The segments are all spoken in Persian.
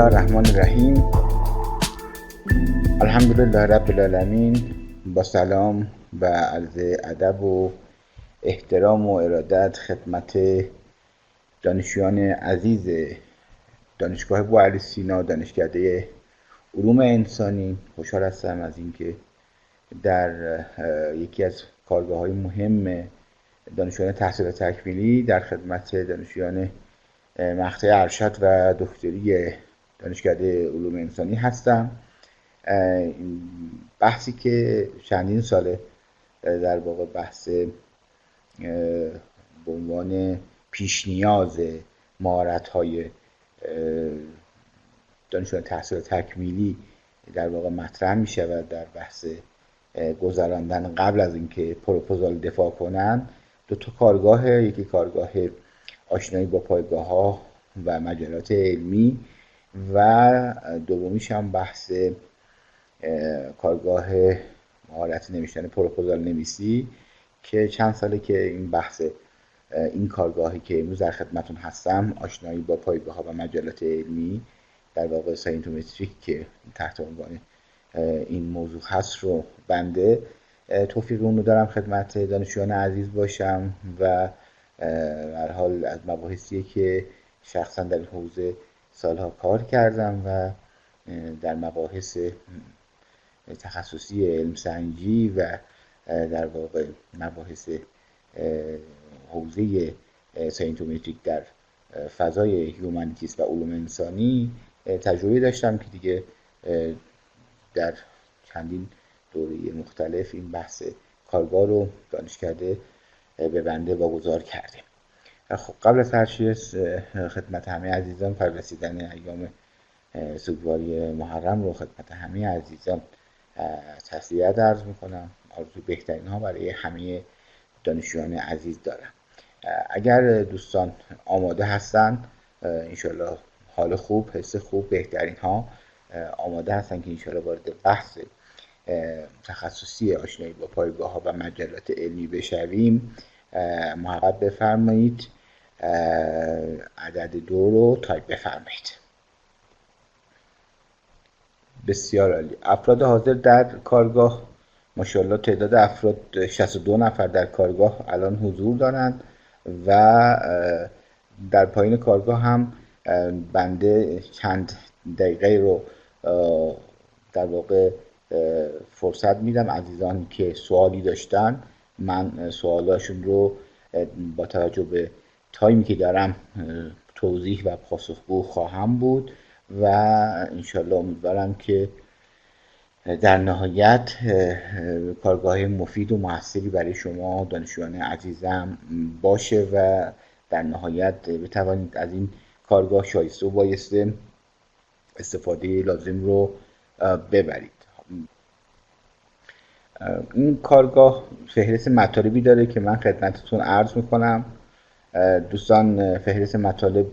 الله الرحمن الرحیم. الحمدلله رب العالمین. با سلام و عرض ادب و احترام و ارادت خدمت دانشجویان عزیز دانشگاه بوعلی سینا دانشکده علوم انسانی. خوشحال هستم از اینکه در یکی از کارگاه‌های مهم دانشجویان تحصیل تکمیلی در خدمت دانشجویان مقطع ارشد و دکتری دانشکده علوم انسانی هستم. بحثی که چندین ساله در واقع بحث به عنوان پیش نیاز مهارت‌های دانشجویان تحصیل تکمیلی در واقع مطرح می شود در بحث گذراندن قبل از اینکه پروپوزال دفاع کنن. دو تا کارگاه، یکی کارگاه آشنایی با پایگاه‌ها و مجلات علمی و دومیش هم بحث کارگاه مهارت نوشتن پروپوزال نویسی که چند ساله که این بحث این کارگاهی که امروز در خدمتون هستم، آشنایی با پایگاه‌ها و مجلات علمی در واقع ساینتومتریک که تحت عنوان این موضوع هست رو بنده توفیق اون رو دارم خدمت دانشجویان عزیز باشم و در حال از مباحثیه که شخصا در این حوزه سالها کار کردم و در مباحث تخصصی علم سنجی و در واقع مباحث حوزه ساینتومتریک در فضای هیومانیتیز و علوم انسانی تجربه داشتم که دیگه در چندین دوره مختلف این بحث کارگاه رو دانشکده به بنده واگذار کردیم. خب قبل از هر چیز خدمت همه عزیزان پر رسیدن ایام سوگواری محرم رو خدمت همه عزیزان تسلیت عرض میکنم. آرزوی بهترین ها برای همه دانشجویان عزیز دارم. اگر دوستان آماده هستن، انشالله حال خوب، حس خوب، بهترین ها آماده هستن که انشالله وارد بحث تخصصی آشنایی با پایگاه ها و مجلات علمی بشویم، محبت بفرمایید عدد 2 رو تایپ بفرمایید. بسیار عالی. افراد حاضر در کارگاه ماشاءالله تعداد افراد 62 نفر در کارگاه الان حضور دارند و در پایین کارگاه هم بنده چند دقیقه رو در واقع فرصت میدم عزیزان که سوالی داشتن من سوالاشون رو با توجه به تایمی که دارم توضیح و پاسخگو خواهم بود و انشالله امیدوارم که در نهایت کارگاه مفید و موثری برای شما دانشجویان عزیزم باشه و در نهایت بتوانید از این کارگاه شایسته و بایسته استفاده لازم رو ببرید. این کارگاه فهرست مطالبی داره که من خدمتتون عرض میکنم. دوستان فهرست مطالب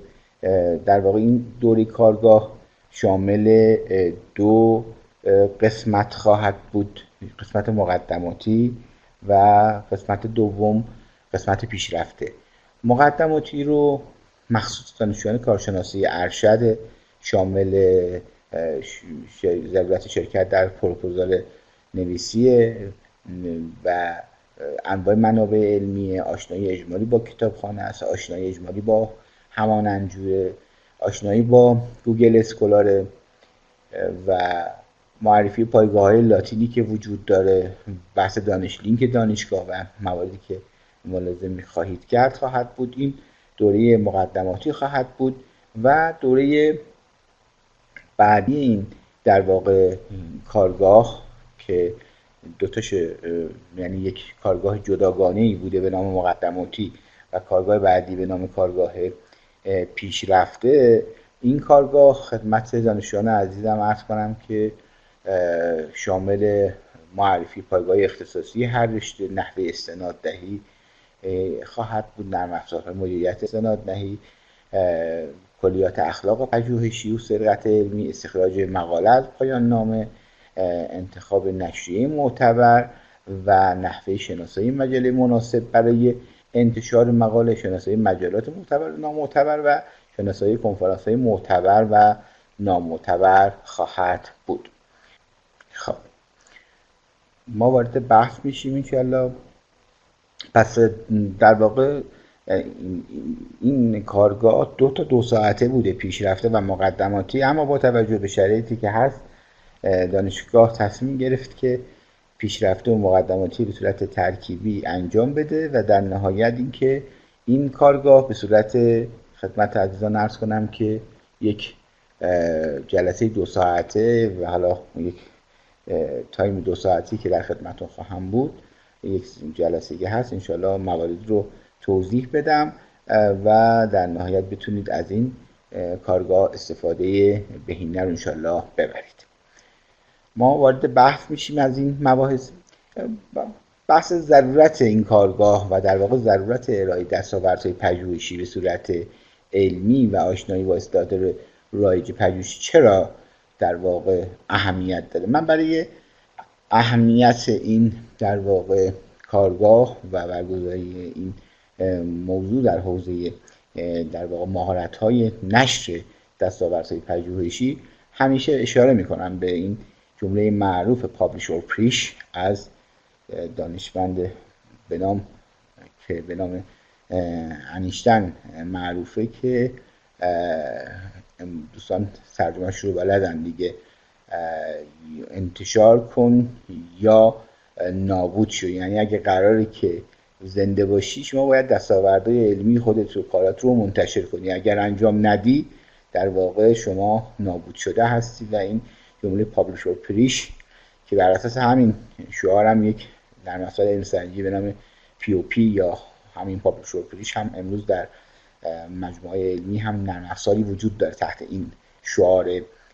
در واقع این دوره کارگاه شامل 2 قسمت خواهد بود، قسمت مقدماتی و قسمت دوم قسمت پیشرفته. مقدماتی رو مخصوص دانشجویان کارشناسی ارشد شامل ضرورت شرکت در پروپوزال نویسی و انواع منابع علمی، آشنایی اجمالی با کتابخانه است، آشنایی اجمالی با همانندجوه، آشنایی با گوگل اسکولار و معرفی پایگاه‌های لاتینی که وجود داره، بحث دانش لینک دانشگاه و مواردی که ملازم خواهید کرد خواهد بود. این دوره مقدماتی خواهد بود و دوره بعدی این در واقع کارگاه که دوتاش یعنی یک کارگاه جداگانه‌ای بوده به نام مقدماتی و کارگاه بعدی به نام کارگاه پیشرفته. این کارگاه خدمت دانشجویان عزیزم عرض کنم که شامل معرفی پایگاه اختصاصی هر رشته، نحوه استناددهی خواهد بود، نرم افزارهای مدیریت استناددهی، کلیات اخلاق و پژوهشی و سرقت علمی، استخراج مقاله از پایان نامه، انتخاب نشریه معتبر و نحوه شناسایی مجله مناسب برای انتشار مقاله، شناسایی مجلات معتبر و نامعتبر و شناسایی کنفرانس‌های معتبر و نامعتبر خواهد بود. خب ما وارد بحث میشیم انشالله. پس در واقع این کارگاه 2 ساعته بوده پیشرفته و مقدماتی، اما با توجه به شرایطی که هست دانشگاه تصمیم گرفت که پیشرفته و مقدماتی به صورت ترکیبی انجام بده و در نهایت اینکه این کارگاه به صورت خدمت عزیزان عرض کنم که یک جلسه 2 ساعته و حالا یک تایم 2 ساعتی که در خدمتون خواهم بود، یک جلسه که هست انشالله موارد رو توضیح بدم و در نهایت بتونید از این کارگاه استفاده بهینه رو انشالله ببرید. ما وارد بحث میشیم از این مباحث. بحث ضرورت این کارگاه و در واقع ضرورت ارائه دستاوردهای پژوهشی به صورت علمی و آشنایی با استعداد رایج پژوهشی چرا در واقع اهمیت داره. من برای اهمیت این در واقع کارگاه و برگزاری این موضوع در حوزه در واقع مهارت‌های نشر دستاوردهای پژوهشی همیشه اشاره میکنم به این جمله معروف پابلیش اور پریش از دانشمند به نام انیشتین معروفه که دوستان ترجمهش رو بلدن دیگه، انتشار کن یا نابود شو. یعنی اگه قراره که زنده باشی شما باید دستاوردهای علمی خودت رو کارات رو منتشر کنی، اگر انجام ندی در واقع شما نابود شده هستی. و این جمله پابلیش اور پریش که بر اساس همین شعار هم یک نرم افزار علم سنجی به نام POP یا همین پابلیش اور پریش هم امروز در مجموعه علمی هم نرم افزاری وجود داره تحت این شعار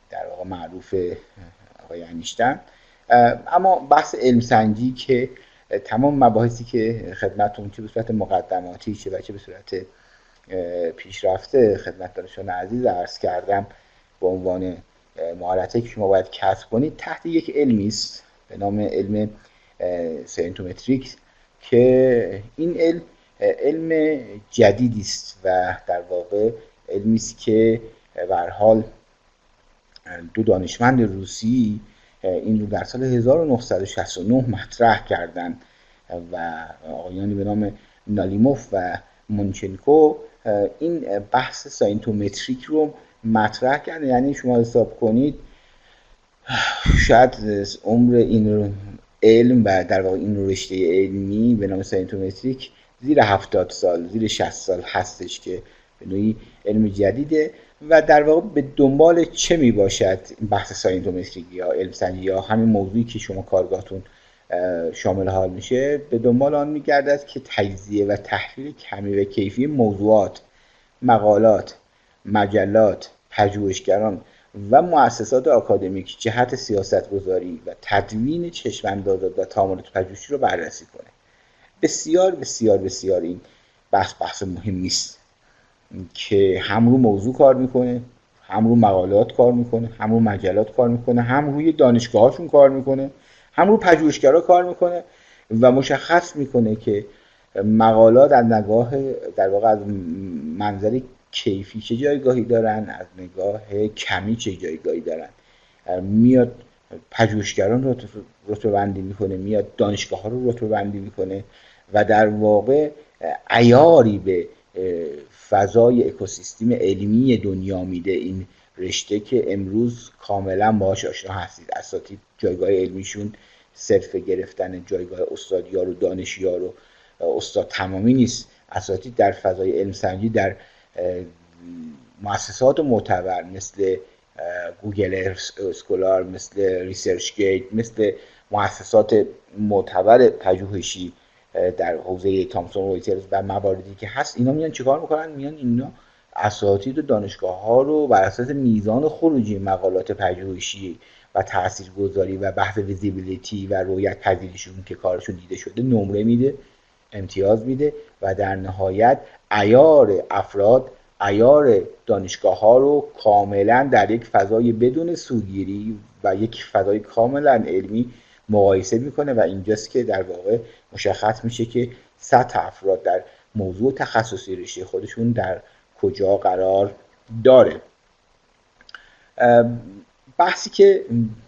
در واقع معروف آقای انیشتین. اما بحث علم سنجی که تمام مباحثی که خدمتتون چه به صورت مقدماتی چه و چه به صورت پیشرفته خدمت دانشجویان عزیز عرض کردم به عنوان مهارتی که شما باید کسب کنید تحت یک علمی است به نام علم ساینتومتریک که این علم جدیدی است و در واقع علمی است که به هر حال 2 دانشمند روسی این رو در سال 1969 مطرح کردند و آقایانی به نام نالیموف و مونچنکو این بحث ساینتومتریک رو مطرح کردن. یعنی شما حساب کنید شاید عمر این علم و در واقع این رشته علمی به نام ساینتومتریک زیر 70 سال زیر 60 سال هستش که به نوعی علم جدیده و در واقع به دنبال چه می باشد بحث ساینتومتریک یا علم سنجی یا همین موضوعی که شما کارگاهتون شامل حال میشه به دنبال آن میگردد که تجزیه و تحلیل کمی و کیفی موضوعات، مقالات، مجلات، پژوهشگران و مؤسسات آکادمیک جهت سیاستگذاری و تدوین چشم‌اندازات و تعاملات پژوهشی رو بررسی کنه. بسیار بسیار بسیار این بحث مهمی است که هم رو موضوع کار میکنه، هم رو مقالات کار میکنه، هم رو مجلات کار میکنه، هم روی دانشگاهاشون کار میکنه، هم رو پژوهشگرا کار میکنه و مشخص میکنه که مقالات از نگاه در واقع از منظر کیفی چه جایگاهی دارن، از نگاه کمی چه جایگاهی دارن. میاد پژوهشگران رو رتبه بندی میکنه، میاد دانشگاه ها رو رتبه بندی میکنه و در واقع عیاری به فضای اکوسیستم علمی دنیا میده این رشته که امروز کاملا باهاش آشنا هستید. اساتید جایگاه علمیشون صرف گرفتن جایگاه استادیار و دانشیار و استاد تمامی نیست. اساتید در فضای علم سنجی در مؤسسات معتبر مثل گوگل اسکولار، مثل ریسرچ گیت، مثل مؤسسات معتبر پژوهشی در حوزه تامسون رویترز و مواردی که هست، اینا میان چیکار میکنن؟ میان اینا اساتید و دانشگاه ها رو بر اساس میزان خروجی مقالات پژوهشی و تاثیرگذاری و بحث ویزیبیلیتی و رویت پذیریشون که کارشون دیده شده نمره میده، امتیاز میده و در نهایت عیار افراد، عیار دانشگاه ها رو کاملا در یک فضای بدون سوگیری و یک فضای کاملا علمی مقایسه میکنه و اینجاست که در واقع مشخص میشه که سطح افراد در موضوع تخصصی رشته خودشون در کجا قرار داره. بحثی که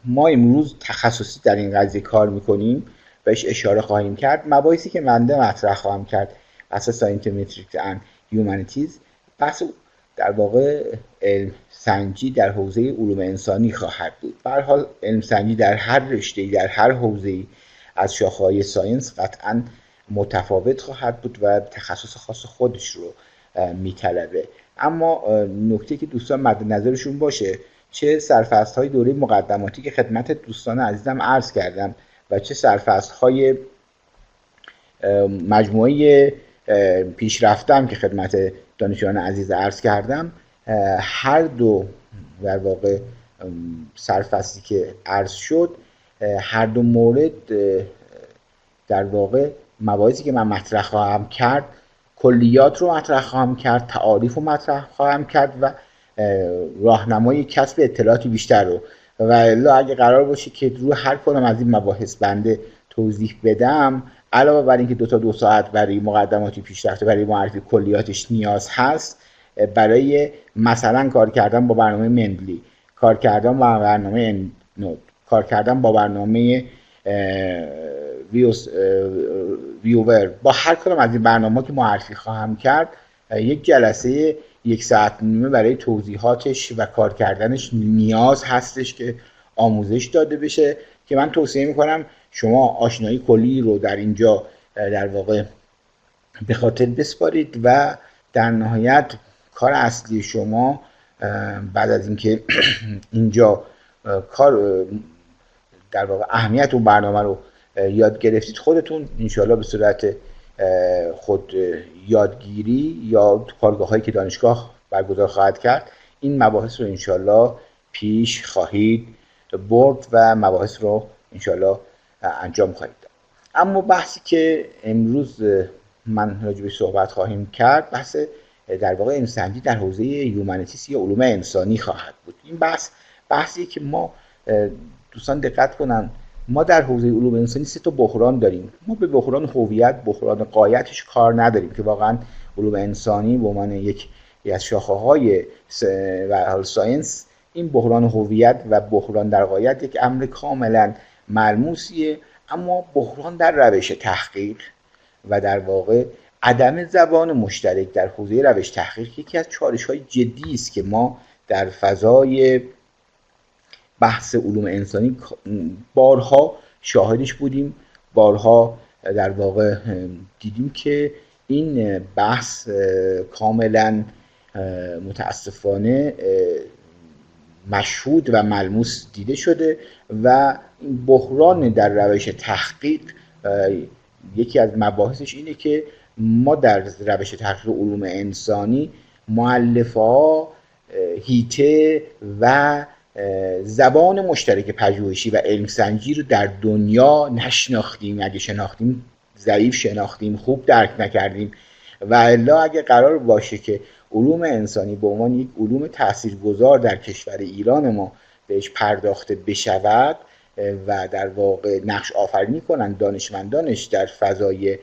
ما امروز تخصصی در این قضیه کار میکنیم بهش اشاره خواهیم کرد. مباحثی که من مطرح خواهم کرد بحث ساینتومتریک اند هیومانیتیز، بحث در واقع علم سنجی در حوزه علوم انسانی خواهد بود. به هر حال علم سنجی در هر رشته‌ای، در هر حوزه‌ای از شاخه‌های ساینس قطعاً متفاوت خواهد بود و تخصص خاص خودش رو میطلبه. اما نکته که دوستان مد نظرشون باشه، چه سرفصل‌های دوره مقدماتی که خدمت دوستان عزیزم عرض کردم و چه سرفصل‌های مجموعه پیشرفتم که خدمت دانشجویان عزیز عرض کردم، هر دو در واقع سرفصلی که عرض شد، هر دو مورد در واقع مباحثی که من مطرح خواهم کرد، کلیات رو مطرح خواهم کرد، تعاریف رو مطرح خواهم کرد و راهنمای کسب اطلاعاتی بیشتر رو. و الا اگه قرار باشه که روی هر کدام از این مباحث بنده توضیح بدم، علاوه بر اینکه دو ساعت برای مقدماتی پیشرفته، برای معرفی کلیاتش نیاز هست، برای مثلا کار کردن با برنامه مندلی، کار کردن با برنامه اندنود، کار کردن با برنامه ویوور، با هر کدام از این برنامه‌ها که معرفی خواهم کرد، یک جلسه 1 ساعت و نیم برای توضیحاتش و کار کردنش نیاز هستش که آموزش داده بشه، که من توصیه میکنم شما آشنایی کلی رو در اینجا در واقع به خاطر بسپارید و در نهایت کار اصلی شما بعد از اینکه اینجا کار در واقع اهمیت اون برنامه رو یاد گرفتید، خودتون انشاءالله به صورت خود یادگیری یا کارگاه هایی که دانشگاه برگزار خواهد کرد این مباحث رو انشاءالله پیش خواهید برد و مباحث رو انشاءالله انجام خواهید داد. اما بحثی که امروز من راجبش صحبت خواهیم کرد، بحث در واقع علم‌سنجی در حوزه هیومانیتیس یا علوم انسانی خواهد بود. این بحثی که ما دوستان دقت کنن، ما در حوزه علوم انسانی 3 تا بحران داریم. ما به بحران هویت، بحران غایتش کار نداریم که واقعا علوم انسانی به عنوان یک از شاخه‌های ساینس، این بحران هویت و بحران در غایت یک امر کاملا ملموسیه. اما بحران در روش تحقیق و در واقع عدم زبان مشترک در حوزه روش تحقیق یکی از چالش‌های جدی است که ما در فضای بحث علوم انسانی بارها شاهدش بودیم، بارها در واقع دیدیم که این بحث کاملا متاسفانه مشهود و ملموس دیده شده و این بحران در روش تحقیق یکی از مباحثش اینه که ما در روش تحقیق علوم انسانی مؤلفه‌ها هیته و زبان مشترک پژوهشی و علم سنجی رو در دنیا نشناختیم. اگه شناختیم ضعیف شناختیم، خوب درک نکردیم. و الا اگه قرار باشه که علوم انسانی به عنوان یک علوم تاثیرگذار در کشور ایران ما بهش پرداخته بشود و در واقع نقش آفرینی کنن دانشمندانش در فضای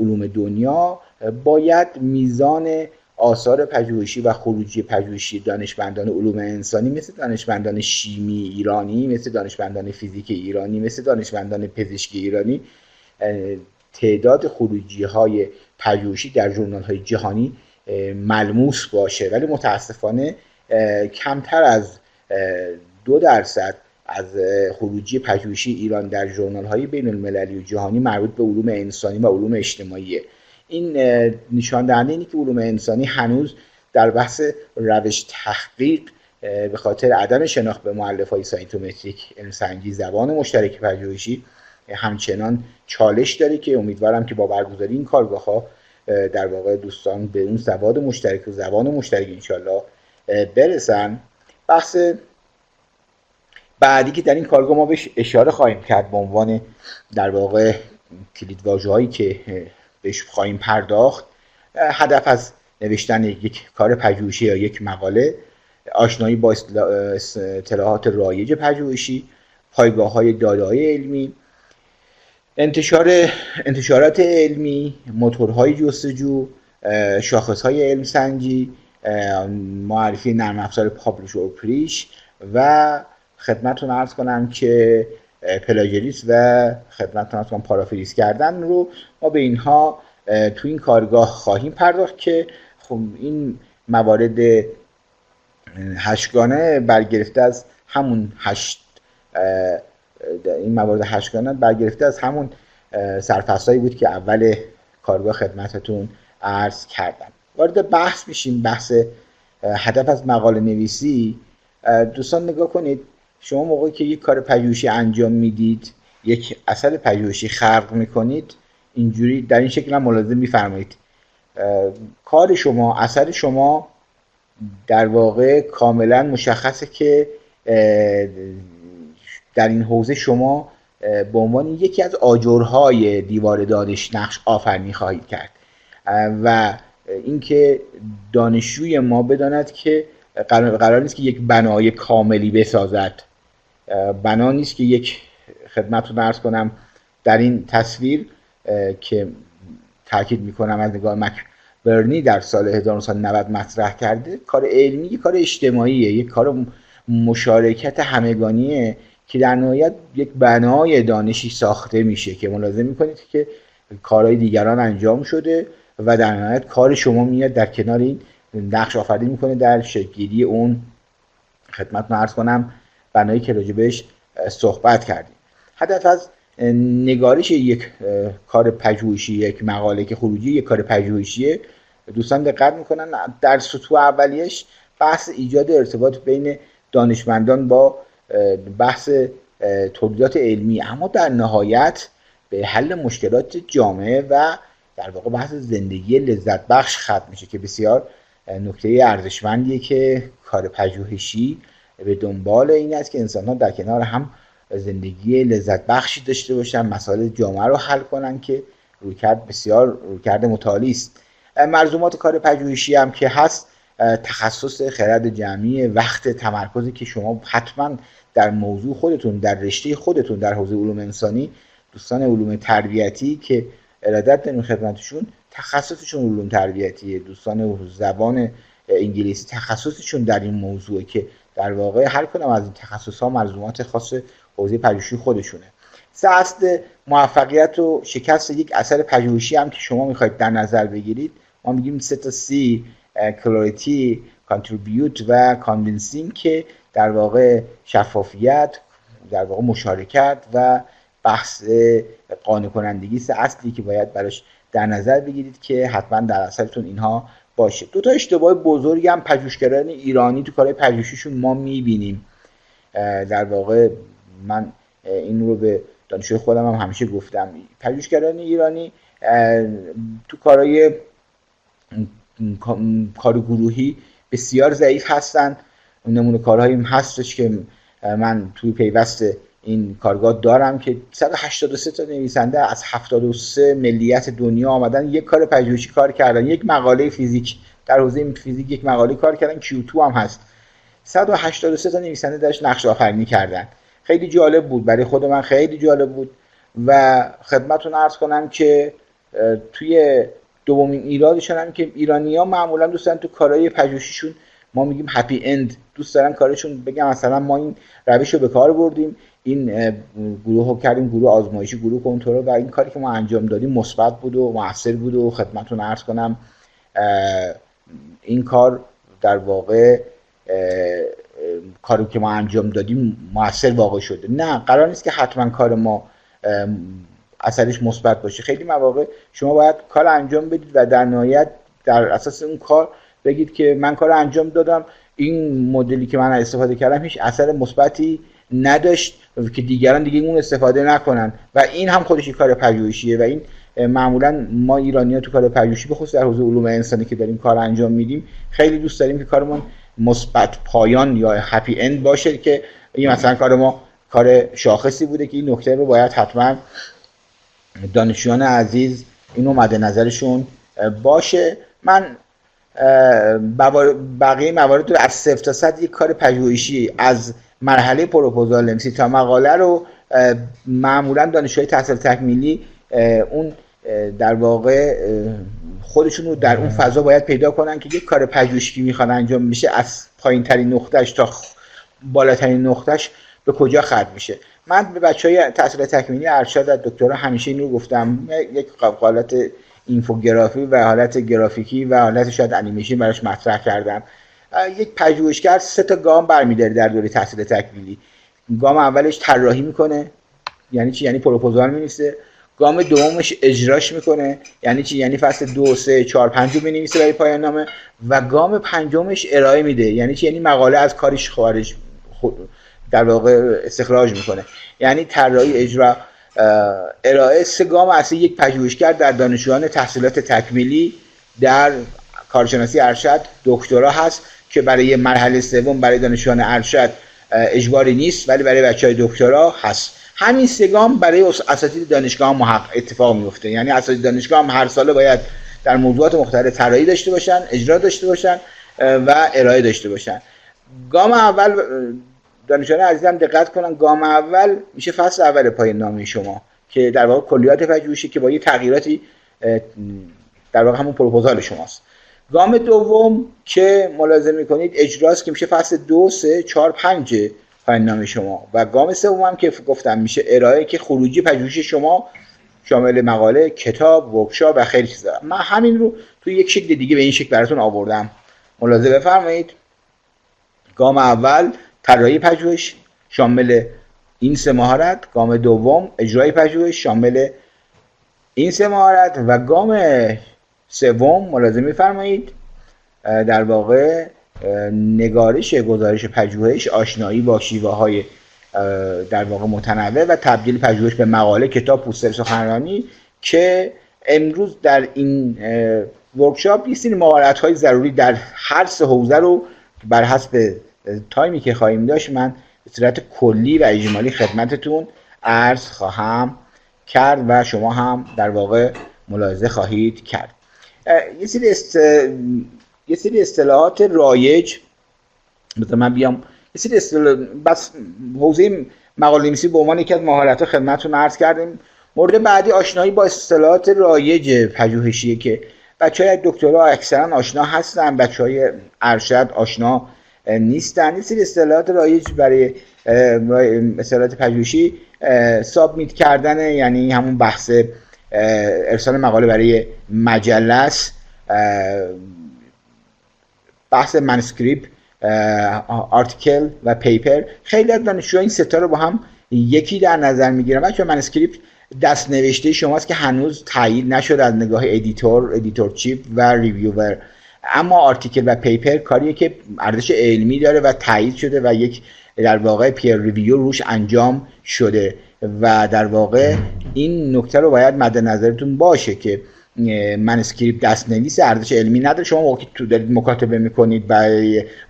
علوم دنیا، باید میزان آثار پژوهشی و خروجی پژوهشی دانشمندان علوم انسانی مثل دانشمندان شیمی ایرانی، مثل دانشمندان فیزیک ایرانی، مثل دانشمندان پزشکی ایرانی، تعداد خروجی های پژوهشی در ژورنال های جهانی ملموس باشه. ولی متاسفانه کمتر از 2% از خروجی پژوهشی ایران در ژورنال های بین المللی و جهانی مربوط به علوم انسانی و علوم اجتماعیه. این نشان دهنده اینه که علوم انسانی هنوز در بحث روش تحقیق به خاطر عدم شناخت به مؤلفه‌های ساینتومتریک، علم سنجی، زبان مشترک پژوهشی همچنان چالش داره که امیدوارم که با برگزاری این کارگاه‌ها در واقع دوستان به اون سواد مشترک و زبان مشترک انشالله برسن. بحث بعدی که در این کارگاه ما بهش اشاره خواهیم کرد به عنوان در واقع کلیدواژه‌هایی که بهش خواهیم پرداخت، هدف از نوشتن یک کار پژوهشی یا یک مقاله، آشنایی با اصطلاحات رایج پژوهشی، پایگاه‌های داده‌های علمی، انتشارات علمی، موتورهای جستجو، شاخص‌های علم سنجی، معرفی نرم افزار پابلیش و پریش و خدمتتون عرض کنم که پلاژریسم و خدمتتون عرض کنم پارافریز کردن رو ما به اینها تو این کارگاه خواهیم پرداخت که خب این موارد هشتگانه برگرفته از همون سرفصلایی بود که اول کارگاه خدمتتون عرض کردم. وارد بحث میشیم. بحث هدف از مقاله نویسی. دوستان نگاه کنید، شما موقعی که یک کار پژوهشی انجام میدید، یک اثر پژوهشی خلق میکنید، اینجوری در این شکل هم ملاحظه میفرمایید کار شما، اثر شما در واقع کاملا مشخصه که در این حوزه شما به عنوان یکی از آجرهای دیوار دانش نقش آفرینی خواهید کرد و اینکه دانشجوی ما بداند که قرار نیست که یک بنای کاملی بسازد. بنا نیست که یک خدمتتون عرض کنم در این تصویر که تاکید میکنم از نگاه مکبرنی در سال 1990 مطرح کرده، کار علمی یک کار اجتماعیه، یک کار مشارکت همگانیه که در نهایت یک بنای دانشی ساخته میشه که ملاحظه میکنید که کارهای دیگران انجام شده و در نهایت کار شما میاد در کنار این نقش آفرینی میکنه در شکل‌گیری اون خدمتتون عرض کنم بنایی که راجبش صحبت کردیم. هدف از نگارش یک کار پژوهشی، یک مقاله که خروجی یک کار پژوهشیه، دوستان دقت میکنن در سطوح اولیش بحث ایجاد ارتباط بین دانشمندان با بحث تولیدات علمی، اما در نهایت به حل مشکلات جامعه و در واقع بحث زندگی لذت بخش ختم میشه که بسیار نکته ارزشمندیه که کار پژوهشی به دنبال این است که انسان‌ها در کنار هم زندگی لذت بخشی داشته باشن، مسائل جامعه رو حل کنن که رویکرد بسیار رویکرد متعالی است. ملزومات کار پژوهشی هم که هست تخصص، خرد جمعی، وقت، تمرکزی که شما حتما در موضوع خودتون، در رشته خودتون، در حوزه علوم انسانی، دوستان علوم تربیتی که ارادت داریم خدمتشون تخصصشون علوم تربیتیه، دوستان زبان انگلیسی تخصصشون در این موضوعه که در واقع هر کدام از این تخصص‌ها ملزومات خاص حوزه پژوهشی خودشونه. اصل موفقیت و شکست یک اثر پژوهشی هم که شما میخواید در نظر بگیرید، ما میگیم 3 تا C: کلاریتی، کانتریبیوت و کانوینسینگ، که در واقع شفافیت، در واقع مشارکت و بحث قانع کنندگی است اصلی که باید براش در نظر بگیرید که حتما در اثرتون اینها باشه. 2 تا اشتباه بزرگی هم پژوهشگران ایرانی تو کارهای پژوهشیشون ما میبینیم. در واقع من این رو به دانشجوی خودم هم همیشه گفتم، پژوهشگران ایرانی تو کارهای کار گروهی بسیار ضعیف هستن. نمونه کارهایی هستش که من توی پیوست این کارگاه دارم که 183 تا نویسنده از 73 ملیت دنیا آمدن یک کار پژوهشی کار کردن، یک مقاله فیزیک در حوزه فیزیک یک مقاله کار کردن، Q2 هم هست. 183 تا نویسنده درش نقش آفرینی کردن. خیلی جالب بود، برای خود من خیلی جالب بود و خدمتتون عرض کنم که توی دومین ایرادشون هم که ایرانی‌ها معمولا دوست دارن تو کارهای پژوهشیشون، ما میگیم هپی اند، دوست دارن کارشون بگم مثلا ما این روش رو به کار بردیم، این گروه رو کردیم گروه آزمایشی، گروه کنترل، و این کاری که ما انجام دادیم مثبت بود و موثر بود و خدمتتون عرض کنم این کار در واقع کاری که ما انجام دادیم موثر واقع شده. نه، قرار نیست که حتما کار ما اثرش مثبت باشه. خیلی مواقع شما باید کار انجام بدید و در نهایت در اساس اون کار بگید که من کار انجام دادم، این مدلی که من استفاده کردم هیچ اثر مثبتی نداشت که دیگران دیگه اون استفاده نکنن، و این هم خودش کار پژوهشیه. و این معمولا ما ایرانی‌ها تو کار پژوهشی، به خصوص در حوزه علوم انسانی که داریم کار انجام میدیم، خیلی دوست داریم که کارمون مثبت پایان یا هپی اند باشه، که این مثلا کار ما کار شاخصی بوده که این نکته رو باید حتما دانشجویان عزیز اینو مد نظرشون باشه. من بقیه موارد رو از 0 تا 100 یک کار پژوهشی از مرحله پروپوزال نویسی تا مقاله رو معمولا دانشجوی تحصیل تکمیلی اون در واقع خودشون رو در اون فضا باید پیدا کنن که یک کار پژوهشی میخوان انجام میشه از پایین ترین نقطهش تا بالاترین نقطهش به کجا ختم میشه. من به بچهای تحصیل تکمیلی ارشد از دکترا همیشه این رو گفتم، یک حالت اینفوگرافی و حالت گرافیکی و حالت شاید انیمیشن براش مطرح کردم. یک پژوهشگر 3 تا گام برمی‌داره در دوره تحصیل تکمیلی. گام اولش طراحی میکنه، یعنی چی؟ یعنی پروپوزال می‌نویسه. گام دومش اجراش میکنه، یعنی چی؟ یعنی فصل 2 3 4 5 رو بنویسه برای پایان نامه. و گام پنجمش ارائه میده، یعنی چی؟ یعنی مقاله از کارش خارج در واقع استخراج میکنه. یعنی طراحی، اجرا، ارائه، 3 گام اصلی یک پژوهشگر در دانشجویان تحصیلات تکمیلی در کارشناسی ارشد دکترا هست که برای مرحله سوم برای دانشجویان ارشد اجباری نیست، ولی برای بچهای دکترا هست. همین 3 گام برای اساتید دانشگاه هم اتفاق میفته. یعنی اساتید دانشگاه هم هر ساله باید در موضوعات مختلف طراحی داشته باشن، اجرا داشته باشن و ارائه داشته باشن. گام اول، دانشجویان عزیزم دقت کنن، گام اول میشه فصل اول پایان نامه شما که در واقع کلیات پژوهشی که با یه تغییراتی در واقع همون پروپوزال شماست. گام دوم که ملاحظه میکنید اجراست که میشه فصل 2 3 4 5 پایان نامه شما. و گام سوم هم که گفتم میشه ارائه که خروجی پژوهش شما شامل مقاله، کتاب، ورکشاپ و خیلی چیزا. من همین رو توی یک شکل دیگه به این شکل براتون آوردم. ملاحظه بفرمایید. گام اول طراحی پژوهش شامل این 3 مهارت، گام دوم اجرای پژوهش شامل این 3 مهارت و گام سوم ملاحظه می‌فرمایید در واقع نگارش گزارش پژوهش، آشنایی با شیوه‌های در واقع متنوع و تبدیل پژوهش به مقاله، کتاب، پوستر، سخنرانی، که امروز در این ورکشاپ یه سری مهارت‌های ضروری در هر 3 حوزه رو بر حسب تایمی که خواهیم داشت من به صورت کلی و اجمالی خدمتتون عرض خواهم کرد و شما هم در واقع ملاحظه خواهید کرد. یه سری اصطلاحات رایج، مثلا من بیام یه سری بس حوزه مقاله نویسی به عنوان یکی از مهارت‌ها خدمتتون عرض کردیم. مورد بعدی آشنایی با اصطلاحات رایج پژوهشیه که بچه‌های دکترا اکثرا آشنا هستن، بچه‌های ارشد آشنا نیستن. یه سری اصطلاحات رایج برای اصطلاحات پژوهشی سابمیت کردن، یعنی همون بحث ارسال مقاله برای مجله است، بحث منسکریپت، آرتیکل و پیپر. خیلی از دانشجوها این 3 تا رو با هم یکی در نظر میگیرن. بچه منسکریپت دست نوشته شماست که هنوز تایید نشده از نگاه ادیتور چیپ و ریویور، اما آرتیکل و پیپر کاریه که ارزش علمی داره و تایید شده و یک در واقع پیر ریویو روش انجام شده و در واقع این نکته رو باید مد نظرتون باشه که منسکریپت دست‌نویس ارزش علمی نداره. شما موقعی تو دارید مکاتبه میکنید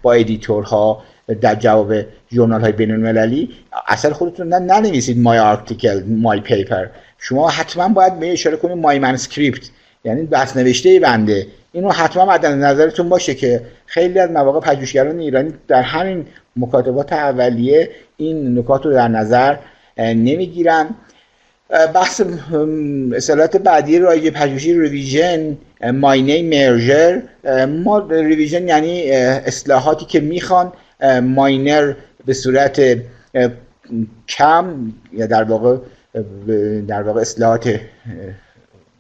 با ادیتورها در جواب ژورنال های بین المللی، اصلا خودتون ننویسید مای آرتیکل مای پیپر، شما حتما باید به اشاره کنید مای منسکریپت، یعنی دست نوشته بنده. اینو حتما مد نظرتون باشه که خیلی از مواقع پژوهشگران ایرانی در همین مکاتبات اولیه این نکات رو در نظر نمیگیرن. بحث اصطلاحات بعدی رایج پژوهشی ریویژن، ماینه، مرجر. ما ریویژن یعنی اصلاحاتی که میخوان، ماینر به صورت کم یا در واقع اصلاحات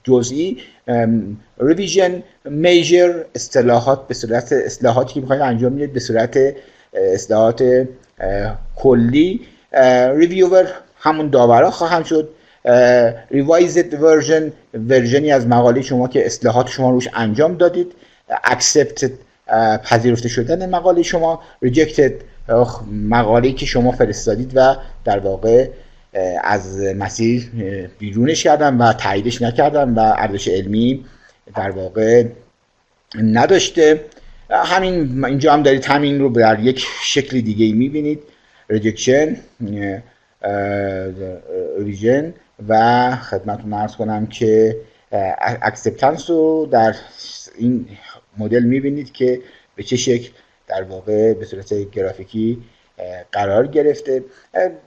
جزئی. ریویژن میجر اصطلاحات به صورت اصلاحاتی که میخواید انجام میدید به صورت اصلاحات کلی. ریویور همون داورا خواهم شد. ریوایزد ورژنی از مقاله شما که اصلاحات شما روش انجام دادید. اکسپتد پذیرفته شدن مقاله شما. ریجکتد مقاله‌ای که شما فرستادید و در واقع از مسیر بیرونش کردن و تاییدش نکردن و ارزش علمی در واقع نداشته. همین اینجا هم دارید همین رو در یک شکل دیگه میبینید. ریجکشن، ریژن و خدمتتون عرض کنم که اکسپتنس رو در این مدل میبینید که به چه شکل در واقع به صورت گرافیکی قرار گرفته.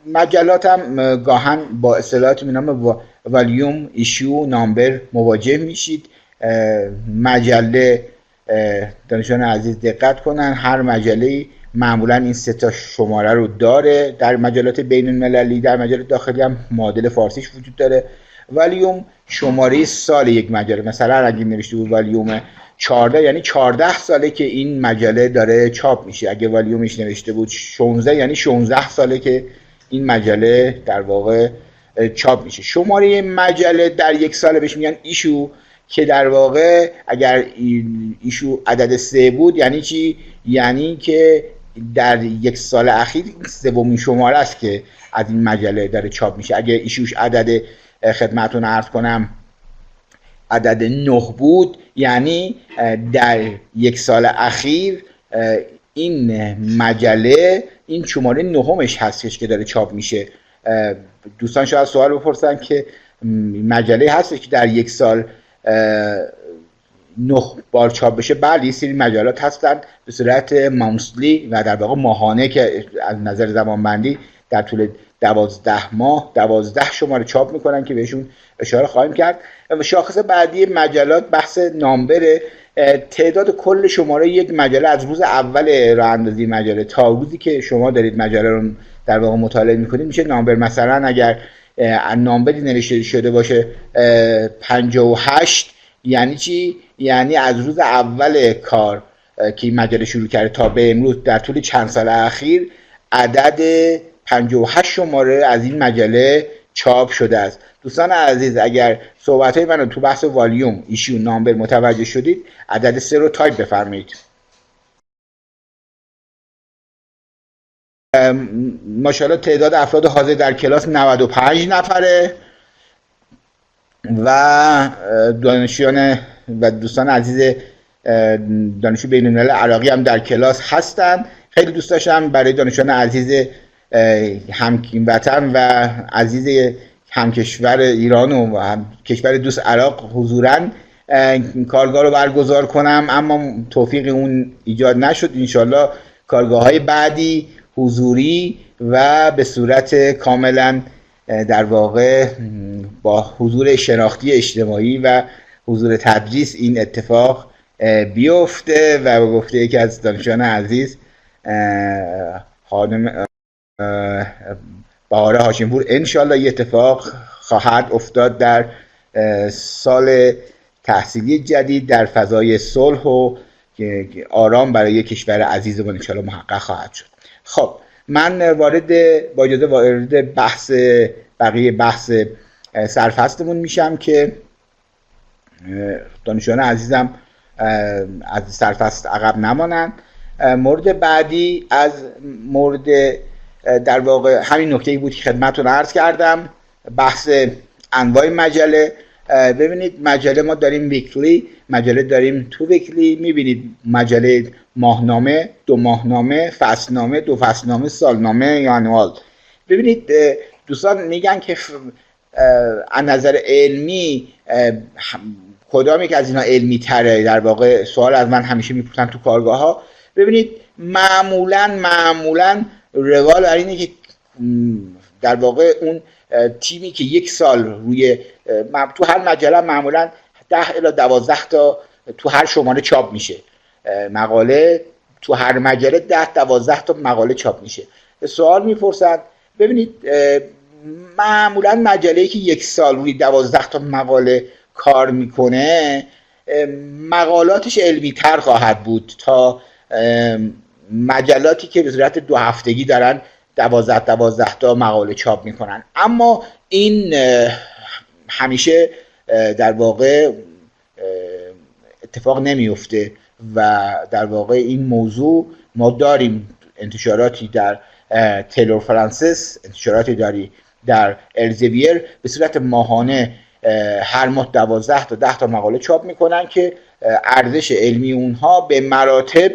مجلات هم گاهن با اصطلاحاتی به نام والیوم، ایشو، نامبر مواجه میشید. مجله، دانشجویان عزیز دقت کنن، هر مجله‌ای معمولا این سه تا شماره رو داره. در مجلات بین المللی، در مجلات داخلی هم معادل فارسیش وجود داره. والیوم شماره سال یک مجله، مثلا اگه نوشته بود والیوم 14 یعنی 14 ساله که این مجله داره چاپ میشه. اگه والیومش نوشته بود 16 یعنی 16 ساله که این مجله در واقع چاپ میشه. شماره مجله در یک سال بهش میگن ایشو، که در واقع اگر ایشو عدد 3 بود یعنی چی؟ یعنی که در یک سال اخیر سومین شماره است که از این مجله داره چاپ میشه. اگه ایشوش عدد، خدمتتون عرض کنم، عدد 9 بود یعنی در یک سال اخیر این مجله این شماره نهمش هستش که داره چاپ میشه. دوستان شاید سوال بپرسن که مجله هستش که در یک سال 9 بار چاپ بشه. بله، یه سری مجلات هستن به صورت مانسلی و در واقع ماهانه که از نظر زمانبندی در طول 12 ماه 12 شماره چاپ میکنن که بهشون اشاره خواهیم کرد. شاخص بعدی مجلات بحث نامبره. تعداد کل شماره یک مجله از روز اول راه اندازی مجله تا روزی که شما دارید مجله رو در واقع مطالعه میکنید میشه نامبر. مثلا اگر نامبری نوشته شده باشه 58 یعنی چی؟ یعنی از روز اول کار که این مجله شروع کرده تا به امروز در طول چند سال اخیر عدد 58 شماره از این مجله چاپ شده است. دوستان عزیز، اگر صحبت‌های من رو تو بحث والیوم، ایشو، نامبر متوجه شدید، عدد 3 رو تایپ بفرمایید. ماشاءالله تعداد افراد حاضر در کلاس 95 نفره و دانشجویان و دوستان عزیز دانشجو بین الملل عراقی هم در کلاس هستند. خیلی دوست داشتم برای دانشجویان عزیز هموطن و عزیز همکشور ایران و کشور دوست عراق حضوراً کارگاه رو برگزار کنم، اما توفیق اون ایجاد نشد. انشالله کارگاه‌های بعدی حضوری و به صورت کاملا در واقع با حضور شناختی اجتماعی و حضور تدریس این اتفاق بیفته و به گفته یکی از دانشجویان عزیز خانم بهاره هاشمپور انشالله این اتفاق خواهد افتاد در سال تحصیلی جدید در فضای صلح و آرام برای کشور عزیزمون انشالله محقق خواهد شد. خب من با اجازه وارد بقیه بحث سرفصلمون میشم که دانشجویان عزیزم از سرفصل عقب نمانند. مورد بعدی از مورد در واقع همین نکته‌ای بود که خدمتتون عرض کردم، بحث انواع مجله. ببینید مجله ما داریم ویکلی، مجله داریم تو ویکلی. میبینید مجله ماهنامه، 2 ماهنامه، فصلنامه، 2 فصلنامه، سالنامه یا انوال. ببینید دوستان میگن که از نظر علمی کدام یک از اینا علمی تره؟ در واقع سوال از من همیشه میپرسن تو کارگاه ها. ببینید معمولا روال بر اینه که در واقع اون تیمی که یک سال روی تو هر مجله معمولا 10 الی 12 تا تو هر شماره چاپ میشه مقاله، تو هر مجله 10-12 تا مقاله چاپ میشه. سوال میپرسن ببینید معمولا مجله‌ای که یک سال روی 12 تا مقاله کار میکنه مقالاتش علمی تر خواهد بود تا مجلاتی که به صورت 2 هفتگی دارن 12 تا مقاله چاپ میکنن. اما این همیشه در واقع اتفاق نمیفته و در واقع این موضوع ما داریم انتشاراتی در تیلور فرانسیس، انتشاراتی داری در الزویر به صورت ماهانه هر ماه 12 تا 10 تا مقاله چاپ میکنن که ارزش علمی اونها به مراتب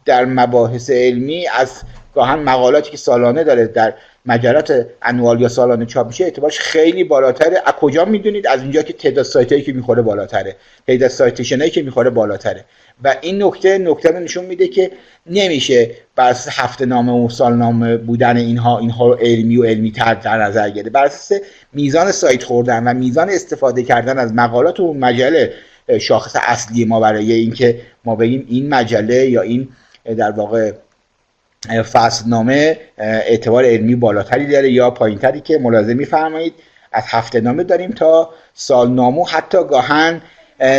در مباحث علمی از گاهن مقالاتی که سالانه داره در مجلات انوال یا سالانه چاپ میشه اعتبارش خیلی بالاتره. از کجا میدونید؟ از اینجا که تعداد سایتایی که میخوره بالاتره، تعداد سایتیشنایی که میخوره بالاتره. و این نکته رو نشون میده که نمیشه بر اساس هفته نامه و سالنامه بودن اینها رو علمی و علمی تر در نظر گرفت. بر اساس میزان سایت خوردن و میزان استفاده کردن از مقالات و مجله شاخص اصلی ما برای اینکه ما بگیم این مجله یا این در واقع فصلنامه اعتبار علمی بالاتری داره یا پایینتری که ملاحظه می‌فرمایید از هفته نامه داریم تا سالنامه، حتی گاهن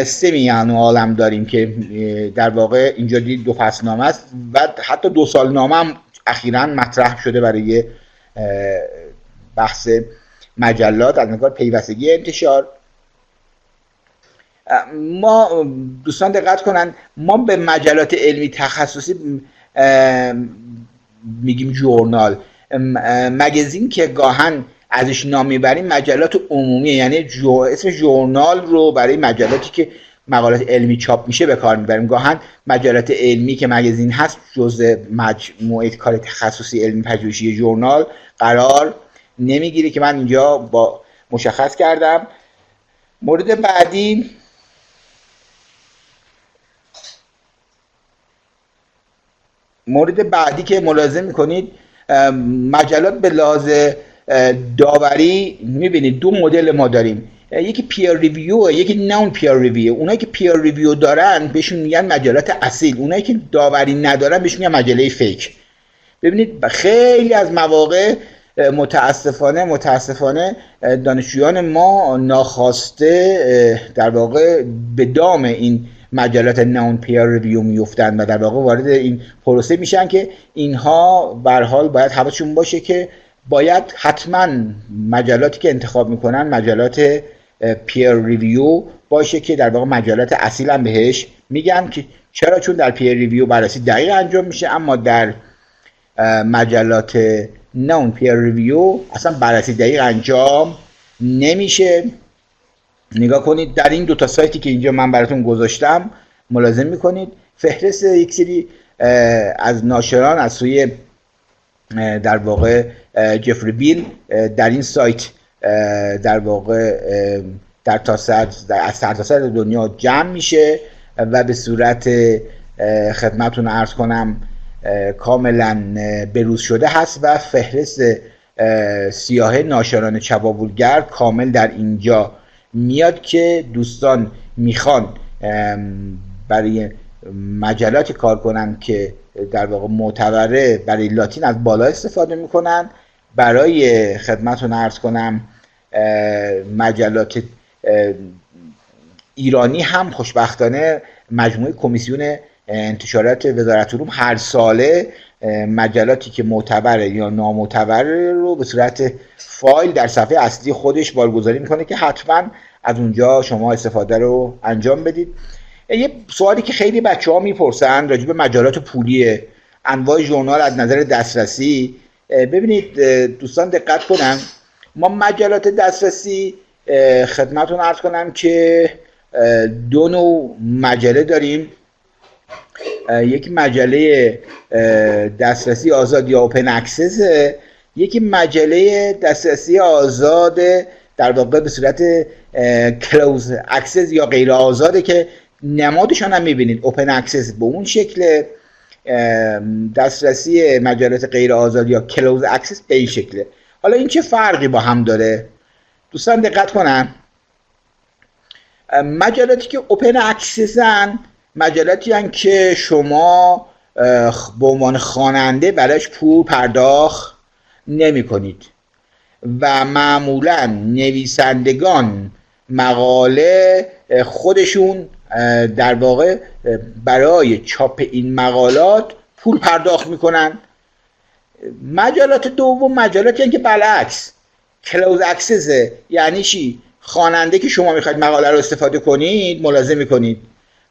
سمی انوال هم داریم که در واقع اینجا دو فصلنامه است و حتی 2 سالنامه هم اخیراً مطرح شده برای بحث مجلات از نظر پیوستگی انتشار. ما دوستان دقت کنن، ما به مجلات علمی تخصصی میگیم جورنال. مگزین که گاهن ازش نام میبریم مجلات عمومی، یعنی اسم جورنال رو برای مجلاتی که مقالات علمی چاپ میشه به کار میبریم. گاهن مجلات علمی که مگزین هست جزء مجموعه کار تخصصی علمی پژوهشی جورنال قرار نمیگیره که من اینجا با مشخص کردم. مورد بعدی که ملاحظه میکنید، مجلات به لحاظ داوری میبینید 2 مدل ما داریم، یکی پیر ریویو، یکی نان پیر ریویو. اونایی که پیر ریویو دارن بهشون میگن مجلات اصیل، اونایی که داوری ندارن بهشون میگن مجله فیک. ببینید خیلی از مواقع متاسفانه دانشجویان ما ناخواسته در واقع به دام این مجلات نان پیر ریویو میفتن و در واقع وارد این پروسه میشن که اینها به هر حال باید حواسشون باشه که باید حتما مجلاتی که انتخاب میکنن مجلات پیر ریویو باشه که در واقع مجلات اصیل هم بهش میگن. که چرا؟ چون در پیر ریویو بررسی دقیق انجام میشه، اما در مجلات نان پیر ریویو اصلا بررسی دقیق انجام نمیشه. نگاه کنید در این 2 سایتی که اینجا من براتون گذاشتم ملاحظه میکنید فهرست یک سری از ناشران از سوی در واقع جفری بیل در این سایت در واقع از سرتاسر دنیا جمع میشه و به صورت خدمتتون عرض کنم کاملا بروز شده هست و فهرست سیاهه ناشران چپاولگر کامل در اینجا میاد که دوستان میخوان برای مجلاتی کار کنن که در واقع معتبره برای لاتین از بالا استفاده میکنن. برای خدمتتون عرض کنم مجلات ایرانی هم خوشبختانه مجموعه کمیسیون انتشارات وزارت علوم هر ساله مجلاتی که معتبره یا نامعتبره رو به صورت فایل در صفحه اصلی خودش بارگذاری میکنه که حتما از اونجا شما استفاده رو انجام بدید. یه سوالی که خیلی بچه‌ها میپرسن راجع به مجلات پولی، انواع ژورنال از نظر دسترسی. ببینید دوستان دقت کنن، ما مجلات دسترسی خدمتتون عرض کنم که 2 نوع مجله داریم. یکی مجله دسترسی آزاد یا اوپن اکسس، یکی مجله دسترسی آزاد در واقع به صورت کلوز اکسس یا غیر آزاده که نمادشان هم میبینید اوپن اکسس به اون شکل، دسترسی مجلات غیر آزاد یا کلوز اکسس به این شکله. حالا این چه فرقی با هم داره؟ دوستان دقت کنن، مجلاتی که اوپن اکسسن مجلاتی هستند که شما به عنوان خواننده برایش پول پرداخت نمی کنید و معمولا نویسندگان مقاله خودشون در واقع برای چاپ این مقالات پول پرداخت میکنن. مجلات دوم مجلاتی هستند که بالعکس کلوز اکسسه. یعنی چی؟ خواننده که شما میخواید مقاله رو استفاده کنید ملاحظه میکنید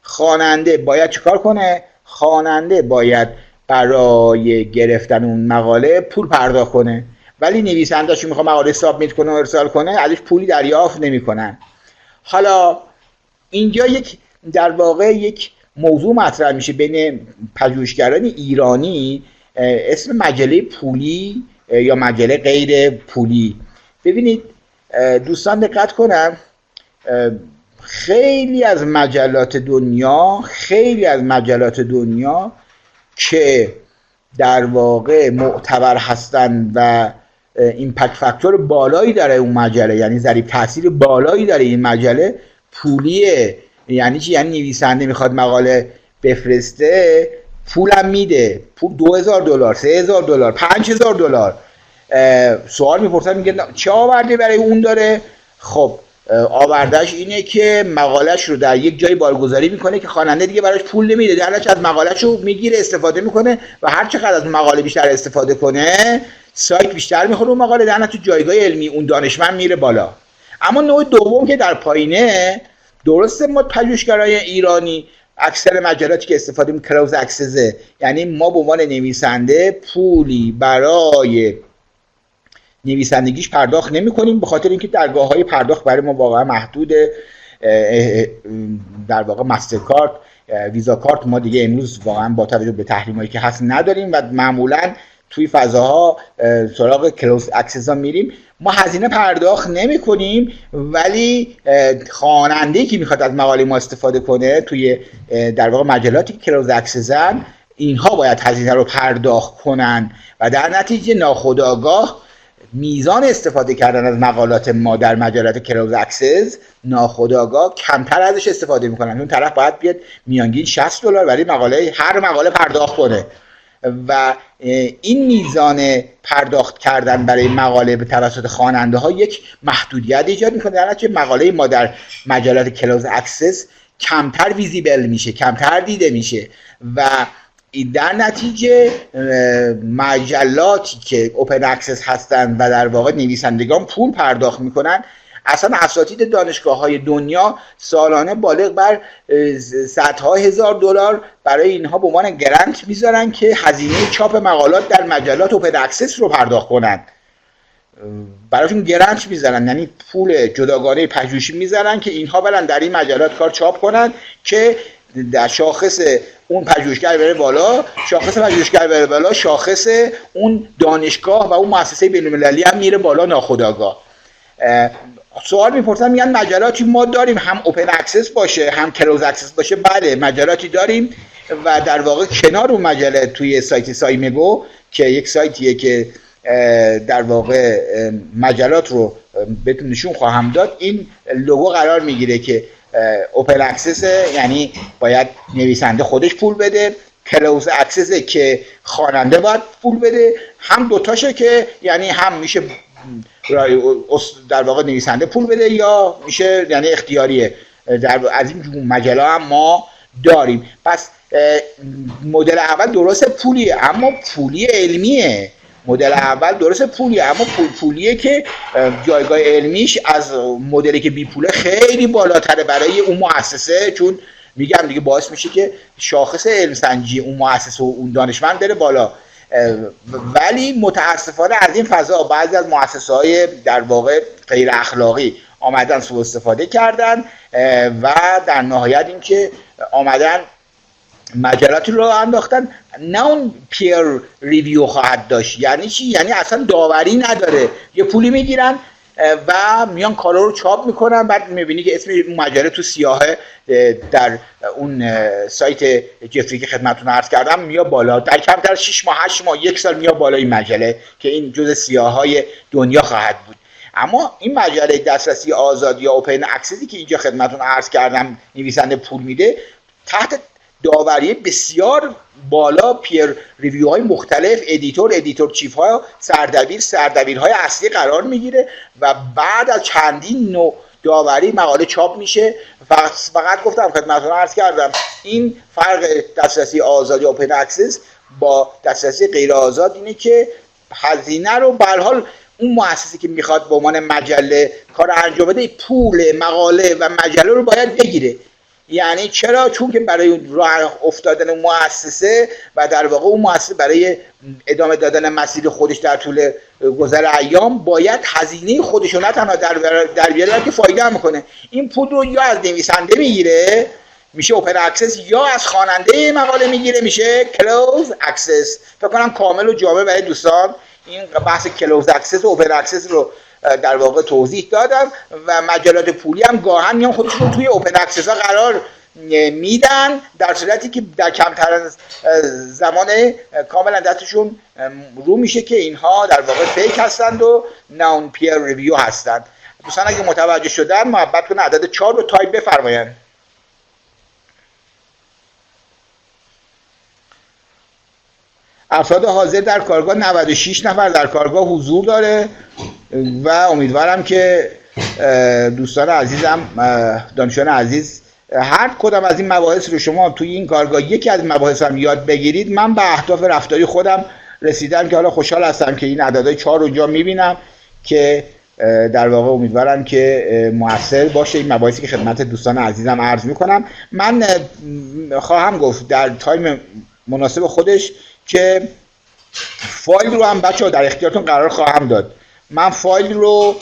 خواننده باید چیکار کنه؟ خواننده باید برای گرفتن اون مقاله پول پرداخت کنه، ولی نویسنده‌اش که میخواد مقاله سابمیت کنه و ارسال کنه ازش پولی دریافت نمیکنن. حالا اینجا در واقع یک موضوع مطرح میشه بین پژوهشگران ایرانی، اسم مجله پولی یا مجله غیر پولی. ببینید دوستان دقت کنن، خیلی از مجلات دنیا که در واقع معتبر هستند و ایمپکت فاکتور بالایی داره اون مجله، یعنی ضریب تاثیر بالایی داره این مجله، پولیه. یعنی چی؟ یعنی نویسنده میخواد مقاله بفرسته پولم میده، پول $2000 $3000 $5000. سوال میپرسن میگه چه آورده برای اون داره؟ خب آوردهش اینه که مقالش رو در یک جای بارگذاری میکنه که خواننده دیگه براش پول نمیده، درنچه از مقالش رو میگیره استفاده میکنه و هر چقدر از مقاله بیشتر استفاده کنه سایت بیشتر میخوره اون مقاله، درنچه جایگاه علمی اون دانشمند میره بالا. اما نوع دوم که در پایینه، درسته ما پژوهشگرای ایرانی اکثر مجلاتی که استفاده می کلوز اکسسه، یعنی ما به عنوان نویسنده پولی برای نویسندگیش پرداخت نمی کنیم، به خاطر اینکه درگاه‌های پرداخت برای ما واقعا محدوده. در واقع مسترکارت، ویزا کارت ما دیگه امروز واقعا با توجه به تحریمایی که هست نداریم و معمولا توی فضاها سراغ کلوز اکسس ها میریم. ما هزینه پرداخت نمی کنیم، ولی خواننده‌ای که میخواد از مقاله ما استفاده کنه توی در واقع مجلاتی که کلوز اکسسن، اینها باید هزینه رو پرداخت کنن و در نتیجه ناخودآگاه میزان استفاده کردن از مقالات ما در مجلات کلوز اکسس ناخودآگاه کمتر ازش استفاده میکنن. اون طرف باید بیاد میانگین $60 برای مقاله، هر مقاله پرداخت کنه و این میزان پرداخت کردن برای مقاله به توسط خواننده ها یک محدودیت ایجاد میکنه، در نتیجه مقاله ما در مجلات کلوز اکسس کمتر ویزیبل میشه، کمتر دیده میشه و در نتیجه مجلاتی که اوپن اکسس هستن و در واقع نویسندگان پول پرداخت میکنن، اصلا اساتید دانشگاه‌های دنیا سالانه بالغ بر صدها هزار دلار برای اینها به عنوان گرانت میذارن که هزینه چاپ مقالات در مجلات اوپن اکسس رو پرداخت کنن. براشون گرانت میذارن، یعنی پول جداگانه پژوهشی میذارن که اینها برن در این مجلات کار چاپ کنن که در شاخص اون پژوهشگر بره بالا، شاخص پژوهشگر بره بالا، شاخص اون دانشگاه و اون مؤسسه بین‌المللی هم میره بالا ناخودآگاه. سوال میپرسن میگن مجلاتی ما داریم هم اوپن اکسس باشه هم کلوز اکسس باشه؟ بله مجلاتی داریم و در واقع کنار اون مجله توی سایت سایمگو که یک سایتیه که در واقع مجلات رو بهتون نشون خواهم داد، این لوگو قرار میگیره که اوپن اکسس یعنی باید نویسنده خودش پول بده، کلوز اکسس که خواننده باید پول بده، هم دوتاشه که یعنی هم میشه در واقع نویسنده پول بده یا میشه یعنی اختیاریه. از این مجله هم ما داریم. پس مدل اول درسته پولیه اما پولی علمیه. مدل اول درسته پولیه اما پولیه که جایگاه علمیش از مدلی که بی پوله خیلی بالاتره برای اون مؤسسه، چون میگم دیگه باعث میشه که شاخص علم سنجی اون مؤسسه و اون دانشمند بره بالا. ولی متاسفانه از این فضا بعضی از مؤسسه‌های در واقع غیر اخلاقی آمدن سوء استفاده کردن و در نهایت اینکه آمدن مجلاتی رو انداختن نه اون پیر ریویو خواهد داشت. یعنی چی؟ یعنی اصلا داوری نداره، یه پولی میگیرن و میان کارا رو چاپ میکنن، بعد میبینی که اسم مجله تو سیاهه در اون سایت جفری که خدمتتون عرض کردم میاد بالا، در کمتر 6 ماه 8 ماه 1 سال میاد بالا این مجله که این جزء سیاه‌های دنیا خواهد بود. اما این مجله دسترسی آزاد یا اوپن اکسسی که اینجا خدمتتون عرض کردم نویسنده پول میده، تحت داوری بسیار بالا پیر ریویو های مختلف، ادیتور چیف ها، سردبیرهای اصلی قرار میگیره و بعد از چندین نوع داوری مقاله چاپ میشه. فقط گفتم خدمتتون عرض کردم این فرق دسترسی آزاد یا اوپن اکسس با دسترسی غیر آزاد اینه که هزینه رو به هر حال اون مؤسسه که میخواد به عنوان مجله کار انجام بده پول مقاله و مجله رو باید بگیره. یعنی چرا؟ چون که برای راه افتادن مؤسسه و در واقع اون مؤسسه برای ادامه دادن مسیر خودش در طول گذر ایام باید هزینه خودش رو نه تنها در بیاره بلکه فایده هم میکنه. این پول رو یا از نویسنده میگیره میشه اوپن اکسس یا از خواننده مقاله میگیره میشه کلوز اکسس. فکر کنم کامل و جامع برای دوستان این بحث کلوز اکسس و اوپن اکسس رو در واقع توضیح دادم و مجلات پولی هم گاهن میان خودشون توی اوپن اکسس ها قرار میدن در صورتی که در کمتر از زمان کاملا دستشون رو میشه که اینها در واقع فیک هستند و نان پیر ریویو هستند. دوستان اگه متوجه شدن محبت کنن عدد 4 رو تایپ بفرمایید. افراد حاضر در کارگاه 96 نفر در کارگاه حضور داره و امیدوارم که دوستان عزیزم، دانشجویان عزیز، هر کدام از این مباحث رو شما توی این کارگاه یکی از مباحث هم یاد بگیرید. من به اهداف رفتاری خودم رسیدم که حالا خوشحال هستم که این عددهای 4 رو اونجا میبینم که در واقع امیدوارم که موثر باشه این مباحثی که خدمت دوستان عزیزم عرض میکنم. من خواهم گفت در تایم مناسب خودش که فایل رو هم بچه‌ها در اختیارتون قرار خواهم داد. من فایل رو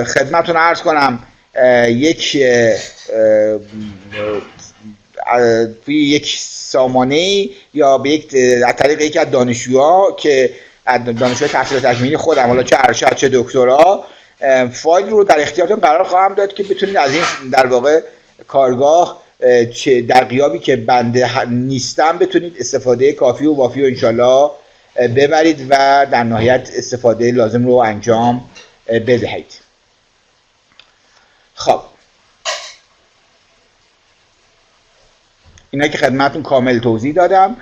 خدمتتون عرض کنم یک سامانه یا به از طریق یکی از دانشجوها که دانشجوی تحصیل تکمیلی خودم، حالا چه ارشد چه دکترا، فایل رو در اختیارتون قرار خواهم داد که بتونید از این در واقع کارگاه چه در غیابی که بنده نیستم بتونید استفاده کافی و وافی و انشالله ببرید و در نهایت استفاده لازم رو انجام بدهید. خب اینا که خدمتتون کامل توضیح دادم.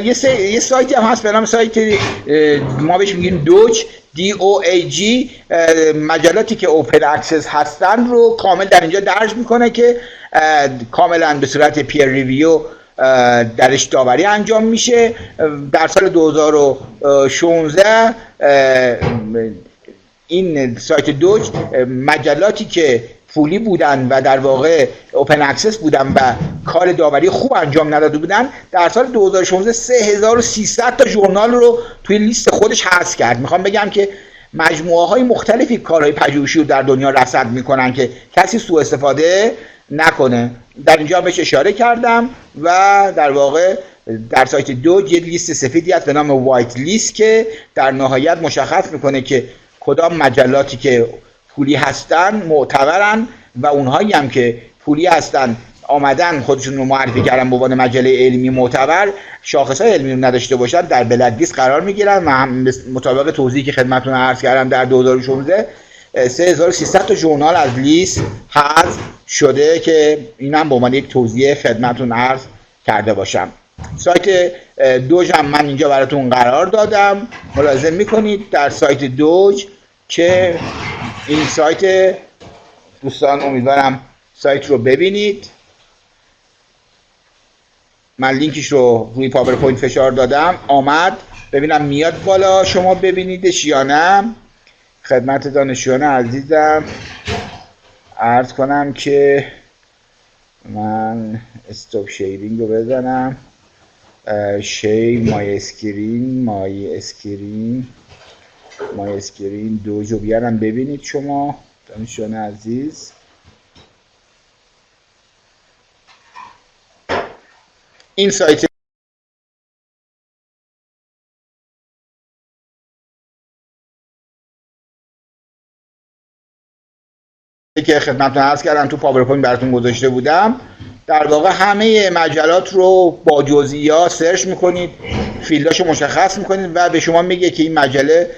یه سایتی هم هست به نام سایت ما بهش میگیم دوج DOAG. مجلاتی که اوپن اکسس هستن رو کامل در اینجا درج میکنه که کاملا به صورت پیر ریویو درش داوری انجام میشه. در سال 2016 این سایت دوج مجلاتی که پولی بودن و در واقع اوپن اکسس بودن و کار داوری خوب انجام نداده بودن، در سال 2016 3300 تا ژورنال رو توی لیست خودش حذف کرد. میخوام بگم که مجموعه های مختلفی کارهای پژوهشی رو در دنیا رصد میکنن که کسی سوء استفاده نکنه. در اینجا بهش اشاره کردم و در واقع در سایت دوج یه لیست سفیدی هست به نام وایت لیست که در نهایت مشخص میکنه که کدام مجلاتی که پولی هستن معتبرن و اونهایی هم که پولی هستن آمدن خودشون رو معرفی کردن به عنوان مجله علمی معتبر، شاخصهای علمی رو نداشته باشن، در بلک لیست قرار میگیرن و مطابق توضیحی که خدمتتون عرض کردم در 2016 3300 تا ژورنال از لیست حذف شده که اینم به عنوان یک توضیح خدمتتون عرض کرده باشم. سایت دوج هم من اینجا براتون قرار دادم. ملاحظه میکنید در سایت دوج که این سایت، دوستان امیدوارم سایت رو ببینید. من لینکش رو روی پاورپوینت فشار دادم، آمد. ببینم میاد بالا، شما ببینیدش یا نه. خدمت دانشجویان عزیزم عرض کنم که من استاپ شیرینگ رو بزنم. مای اسکرین دوج رو بیارم ببینید شما دانشجویان عزیز. این سایت که خدمتتون عرض کردم تو پاورپوینت براتون گذاشته بودم، در واقع همه مجلات رو با جزئیات سرچ میکنید، فیلداشو مشخص میکنید و به شما میگه که این مجله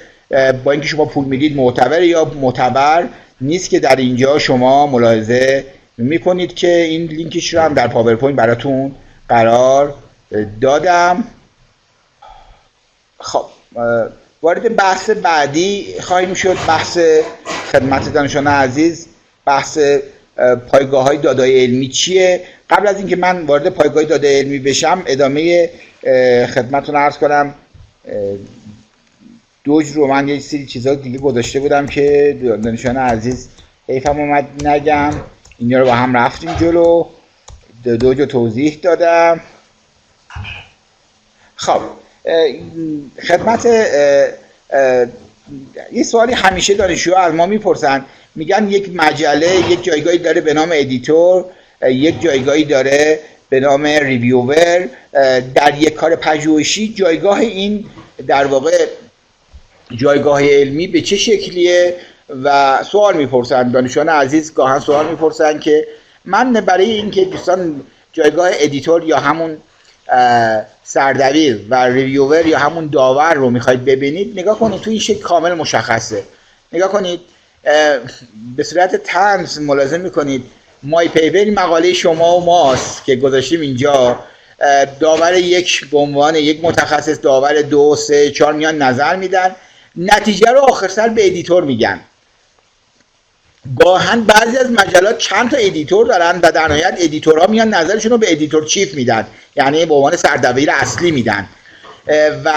با اینکه شما پول میدید معتبر یا معتبر نیست، که در اینجا شما ملاحظه میکنید که این لینکش رو هم در پاورپوینت براتون قرار دادم. خب وارد بحث بعدی خواهیم شد. بحث خدمت دانشجویان عزیز، بحث پایگاه‌های داده‌های علمی چیه. قبل از اینکه من وارد پایگاه داده علمی بشم، ادامه خدمتتون عرض کنم دوج رو من یه سری چیزا دیگه گذاشته بودم که دانشجویان عزیز حیفم اومد نگم. اینا رو با هم رفتیم جلو، دوج رو توضیح دادم. خب خدمت یه سوالی همیشه دانشجوها از ما میپرسن، میگن یک مجله یک جایگاهی داره به نام ادیتور، یک جایگاهی داره به نام ریویور. در یک کار پژوهشی جایگاه این در واقع جایگاه علمی به چه شکلیه؟ و سوال میپرسن دانشجویان عزیز، گاهن سوال میپرسن که من برای اینکه دوستان جایگاه ادیتور یا همون سردبیر و ریویور یا همون داور رو میخواید ببینید، نگاه کنید تو این شکل کامل مشخصه. نگاه کنید به صورت طنز ملاحظه میکنید مای پیپر مقاله شما و ماست که گذاشتیم اینجا داور یک به عنوان یک متخصص، داور 2 3 4 میان نظر میدن، نتیجه رو آخر سر به ادیتور میگن. گاهن بعضی از مجلات چند تا ادیتور دارن و در نهایت ادیتورها میان نظرشون رو به ادیتور چیف میدن، یعنی به عنوان سردبیر اصلی میدن و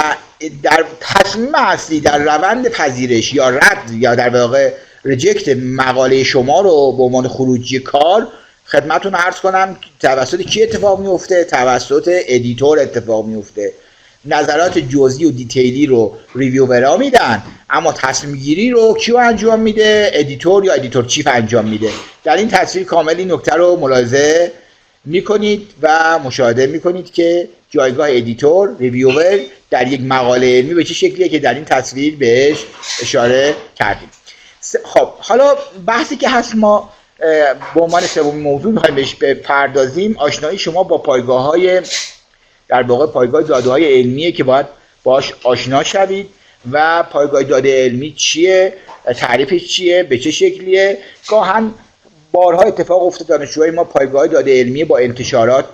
در تصمیم اصلی در روند پذیرش یا رد یا در واقع ریجکت مقاله شما رو به عنوان خروجی کار خدمتتون عرض کنم توسط کی اتفاق میفته؟ توسط ادیتور اتفاق میفته. نظرات جزئی و دیتیلی رو ریویورها میدن، اما تصمیم گیری رو کیو انجام میده؟ ادیتور یا ادیتور چیف انجام میده. در این تصویر کامل این نکته رو ملاحظه میکنید و مشاهده میکنید که جایگاه ادیتور، ریویور در یک مقاله علمی به چه شکلیه که در این تصویر بهش اشاره کردیم. خب حالا بحثی که هست، ما به عنوان سومین موضوع میخوایم بهش بپردازیم، آشنایی شما با پایگاه‌های در واقع پایگاه داده‌های علمیه که باید باش آشنا شوید و پایگاه داده علمی چیه، تعریفش چیه، به چه شکلیه. گاهن بارها اتفاق افتاد دانشجوهای ما پایگاه داده علمی با انتشارات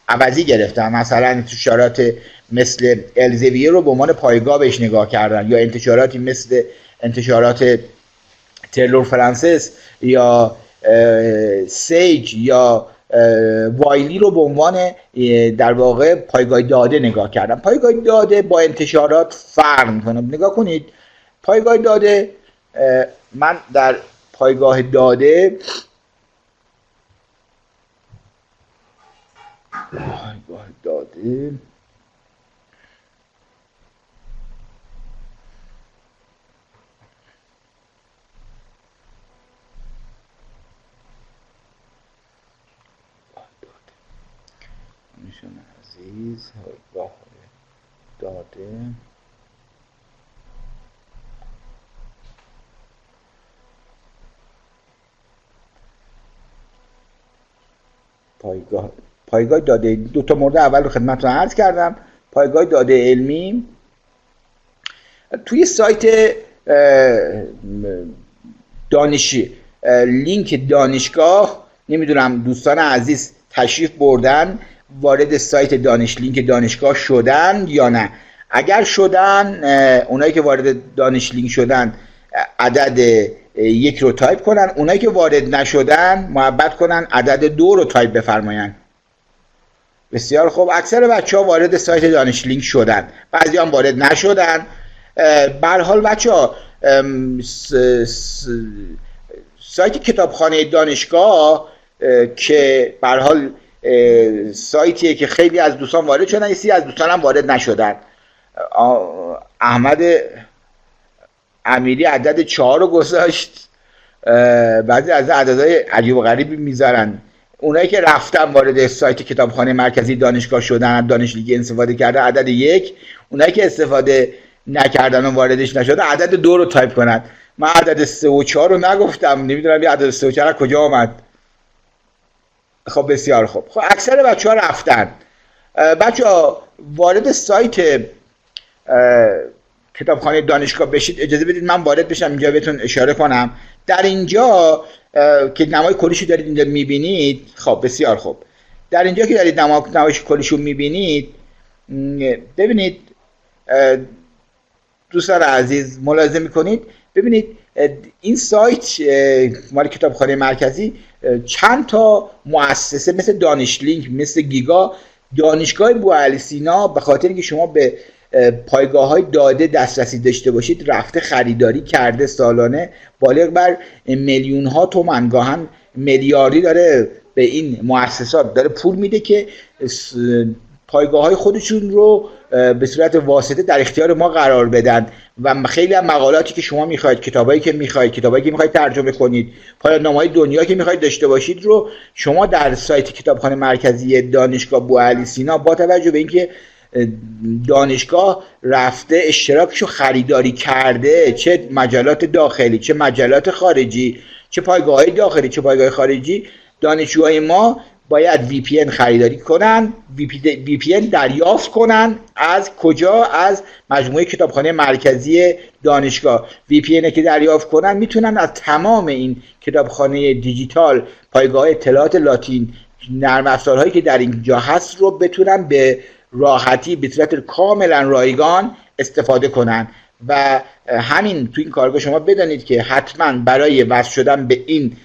عوضی گرفتن، مثلا انتشارات مثل الزویه رو به عنوان پایگاه بهش نگاه کردن، یا انتشاراتی مثل انتشارات تیلور فرانسیس یا سیج یا وایلی رو به عنوان در واقع پایگاه داده نگاه کردن. پایگاه داده با انتشارات فرق میکنه. نگاه کنید پایگاه داده، من در پایگاه داده عزیز پایگاه داده پایگاه داده دو تا مورد اول رو خدمتتون عرض کردم. پایگاه داده علمی توی سایت لینک دانشگاه، نمیدونم دوستان عزیز تشریف بردن وارد سایت لینک دانشگاه شدن یا نه. اگر شدن، اونایی که وارد لینک شدن عدد 1 رو تایپ کنن، اونایی که وارد نشدن محبت کنن عدد 2 رو تایپ بفرماین. بسیار خوب، اکثر بچه‌ها وارد سایت لینک شدن، بعضی هم وارد نشدن. به هر حال بچه‌ها سایت کتابخانه دانشگاه که به هر حال سایتیه که خیلی از دوستان وارد شدن، یه سری از دوستان هم وارد نشدن. احمد امیری عدد 4 رو گذاشت، بعضی از عددهای عجیب و غریبی میذارن. اونایی که رفتن وارد سایت کتابخانه مرکزی دانشگاه شدن، دانشلیگ استفاده کردن عدد 1، اونایی که استفاده نکردن و واردش نشدن عدد 2 رو تایپ کنن. من عدد 3 و 4 رو نگفتم، نمیدونم یه عدد 3 و 4 کجا آمد. خب بسیار خوب. خب اکثر بچه‌ها رفتن. بچه‌ها وارد سایت کتابخانه دانشگاه بشید. اجازه بدید من وارد بشم اینجا بهتون اشاره کنم. در اینجا که نمای کلیشو دارید اینجا میبینید، خب بسیار خوب، در اینجا که دارید نمای کلیشو میبینید، ببینید دوستان عزیز ملاحظه میکنید، ببینید این سایت مال کتابخانه مرکزی چند تا مؤسسه مثل دانشلینک، مثل گیگا، دانشگاه بوعلی سینا، به خاطر اینکه شما به پایگاه‌های داده دسترسی داشته باشید رفته خریداری کرده، سالانه بالغ بر میلیون‌ها تومان، گاهن میلیاردی داره به این مؤسسات داره پول میده که پایگاه‌های خودشون رو به صورت واسطه در اختیار ما قرار بدن و خیلی از مقالاتی که شما میخواید، کتابایی که میخواید ترجمه کنید، پایان‌نامه‌های دنیا که میخواید داشته باشید رو شما در سایت کتابخانه مرکزی دانشگاه بوعلی سینا با توجه به اینکه دانشگاه رفته اشتراکشو خریداری کرده، چه مجلات داخلی چه مجلات خارجی، چه پایگاه‌های داخلی چه پایگاه خارجی، دانشجوهای ما باید VPN خریداری کنن، VPN دریافت کنن. از کجا؟ از مجموعه کتابخانه مرکزی دانشگاه. VPN که دریافت کنن میتونن از تمام این کتابخانه دیجیتال، پایگاه اطلاعات لاتین نرم افزارهایی که در اینجا هست رو بتونن به راحتی به صورت کاملا رایگان استفاده کنن. و همین تو این کارگاه شما بدانید که حتما برای وصل شدن به این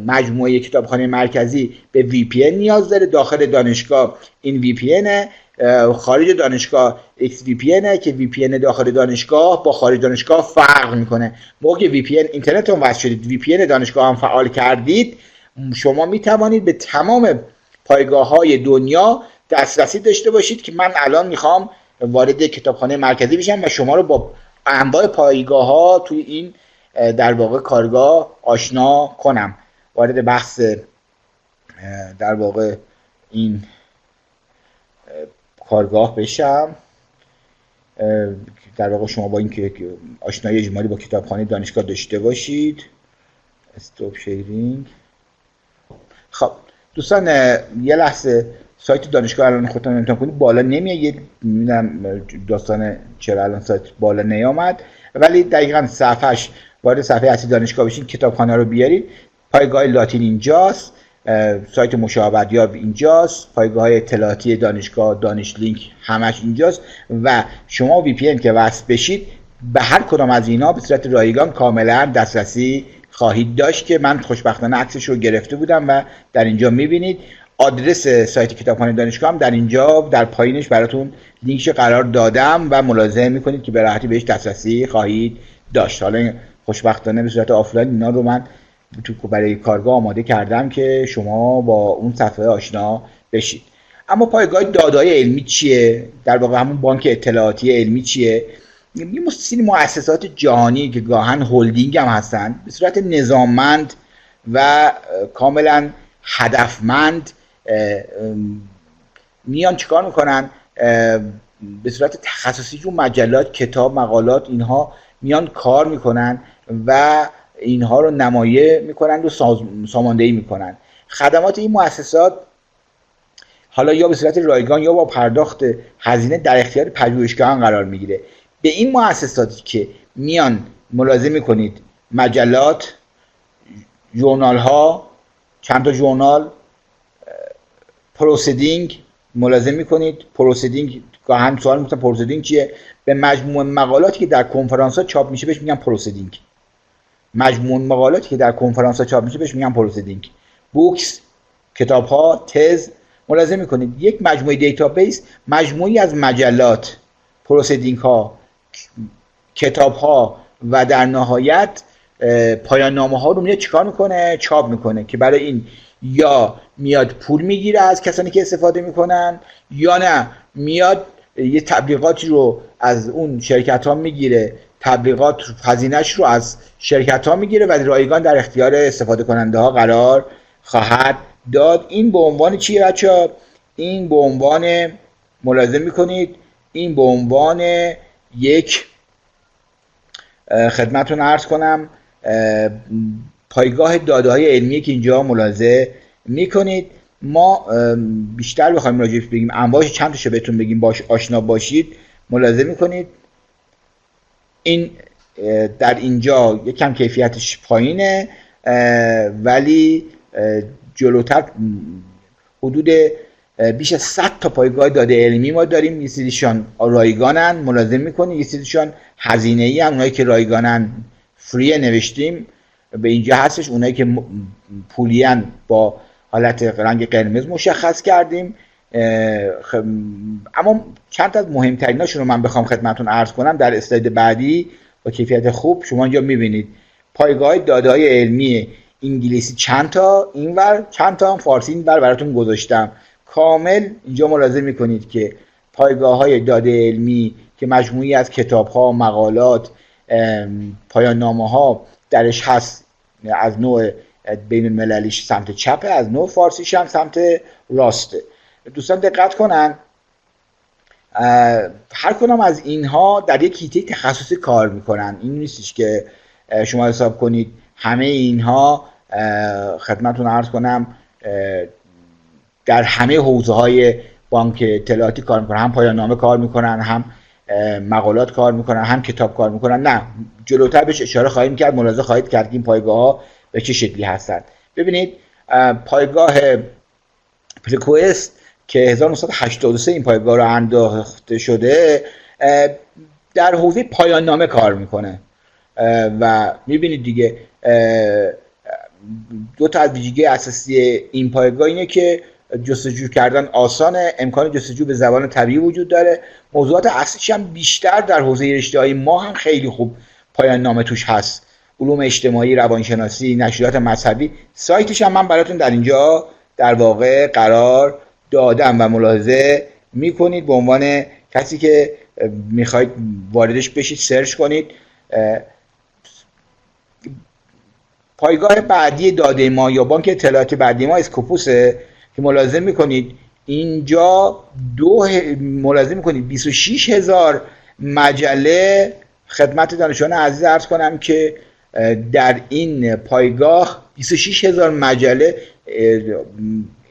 مجموعه کتابخانه مرکزی به VPN نیاز داره. داخل دانشگاه این VPN، خارج دانشگاه XVPN که VPN داخل دانشگاه با خارج دانشگاه فرق میکنه. موقع VPN اینترنت رو وصل شدید، VPN دانشگاه هم فعال کردید، شما میتوانید به تمام پایگاه‌های دنیا دسترسی داشته باشید که من الان میخوام وارد کتابخانه مرکزی بشم و شما رو با انواع پایگاه‌ها توی این در واقع کارگاه آشنا کنم. وارد بحث در واقع این کارگاه بشم. در واقع شما با این که آشنایی اجمالی با کتابخانه دانشگاه داشته باشید. استاپ شیرینگ. خب دوستان یه لحظه سایت دانشگاه الان خودتون امتحان کنید، بالا نمیاد. نمیدونم داستان چرا الان سایت بالا نیامد، ولی دقیقاً صفحش وارد صفحه اصلی دانشگاه بشین، کتابخانه رو بیارید. پایگاه لاتین اینجاست، سایت مشابهت یاب اینجاست، پایگاه اطلاعاتی دانشگاه دانش لینک همش اینجاست و شما VPN که وصل بشید به هر کدام از اینا به صورت رایگان کاملا دسترسی خواهید داشت که من خوشبختانه عکسش رو گرفته بودم و در اینجا میبینید. آدرس سایت کتابخانه دانشگاه هم در اینجا در پایینش براتون لینکش قرار دادم و ملاحظه میکنید که به راحتی بهش دسترسی خواهید داشت. حالا خوشبختانه به صورت آفلاین اینا رو من تو برای کارگاه آماده کردم که شما با اون صفحه آشنا بشید. اما پایگاه داده‌های علمی چیه؟ در واقع همون بانک اطلاعاتی علمی چیه؟ یه سری مؤسسات جهانی که گاهن هلدینگ هم هستن به صورت نظاممند و کاملا هدفمند میان چیکار میکنن؟ به صورت تخصصی جو مجلات، کتاب، مقالات اینها میان کار میکنن و اینها رو نمایه میکنن و ساماندهی میکنن. خدمات این مؤسسات حالا یا به صورت رایگان یا با پرداخت هزینه در اختیار پژوهشگاهان قرار میگیره. به این مؤسساتی که میان ملاحظه میکنید مجلات، ژورنال ها، چند تا ژورنال، پروسیدینگ، ملاحظه میکنید پروسیدینگ گاهن سوال میکنن پروسیدینگ چیه؟ به مجموع مقالاتی که در کنفرانس ها چاپ میشه بهش میگن پروسیدینگ. مجموع مقالاتی که در کنفرانس ها چاپ میشه بهش میگن پروسیدینگ. بوکس، کتاب ها، تز. ملاحظه میکنید یک مجموعه دیتابیس مجموعی از مجلات، پروسیدینگ ها، کتاب ها و در نهایت پایان نامه ها رو میاد چیکار میکنه؟ چاپ میکنه که برای این یا میاد پول میگیره از کسانی که استفاده میکنن یا نه میاد یه تبلیغاتی رو از اون شرکت ها میگیره، تبلیغات هزینه‌اش رو از شرکت ها میگیره و رایگان در اختیار استفاده کننده ها قرار خواهد داد. این به عنوان چیه بچه‌ها؟ این به عنوان ملاحظه میکنید این به عنوان یک خدمتتون عرض کنم پایگاه داده‌های علمی که اینجا ملاحظه میکنید. ما بیشتر بخوایم راجعش بگیم انواعش چند تاشو بهتون بگیم باش آشنا باشید. ملاحظه میکنید این در اینجا یکم کیفیتش پایینه ولی جلوتر حدود بیش از 100 تا پایگاه داده علمی ما داریم. یه سریشان رایگانن ملاحظه میکنید، یه سریشان هزینه‌ای هم. اونایی که رایگانن فری نوشتیم به اینجا هستش، اونایی که پولیان با حالت رنگ قرمز مشخص کردیم. اما چند تا از مهمتریناشون رو من بخوام خدمتتون عرض کنم در اسلاید بعدی با کیفیت خوب. شما اینجا میبینید پایگاه داده‌های علمی انگلیسی چند تا، اینور چند تا هم فارسی اینور براتون گذاشتم کامل. اینجا ملاحظه میکنید که پایگاه‌های داده علمی که مجموعی از کتاب‌ها، مقالات، پایان نامه‌ها درش هست، از نوع بین المللیش سمت چپه، از نوع فارسیش هم سمت راسته. دوستان دقت کنن هر کدام از اینها در یک حیطه تخصصی کار میکنن. این نیستش که شما حساب کنید همه اینها خدمتتون عرض کنم در همه حوزه‌های بانک اطلاعاتی کار میکنن، هم پایان نامه کار میکنن، هم مقالات کار میکنن، هم کتاب کار میکنن. نه، جلوتر بهش اشاره خواهیم کرد، ملاحظه خواهید کرد که این پایگاه‌ها به چه شکلی هستند. ببینید پایگاه پرکوست که 1983 این پایگاه رو انداخته شده در حوزه پایان نامه کار میکنه و میبینید دیگه دو تا از ویژگی اساسی این پایگاه اینه که جستجو کردن آسانه، امکان جستجو به زبان طبیعی وجود داره، موضوعات اصلیش هم بیشتر در حوزه رشته‌های ما هم خیلی خوب پایان نامه توش هست، علوم اجتماعی، روانشناسی، نشریات مذهبی. سایتش هم من براتون در اینجا در واقع قرار دادم و ملاحظه میکنید به عنوان کسی که میخواید واردش بشید سرچ کنید. پایگاه بعدی داده ما یا بانک اطلاعاتی بعدی ما اسکوپوسه که ملاحظه میکنید اینجا ملاحظه میکنید 26,000 مجله. خدمت دانشجویان عزیز عرض کنم که در این پایگاه 26,000 مجله،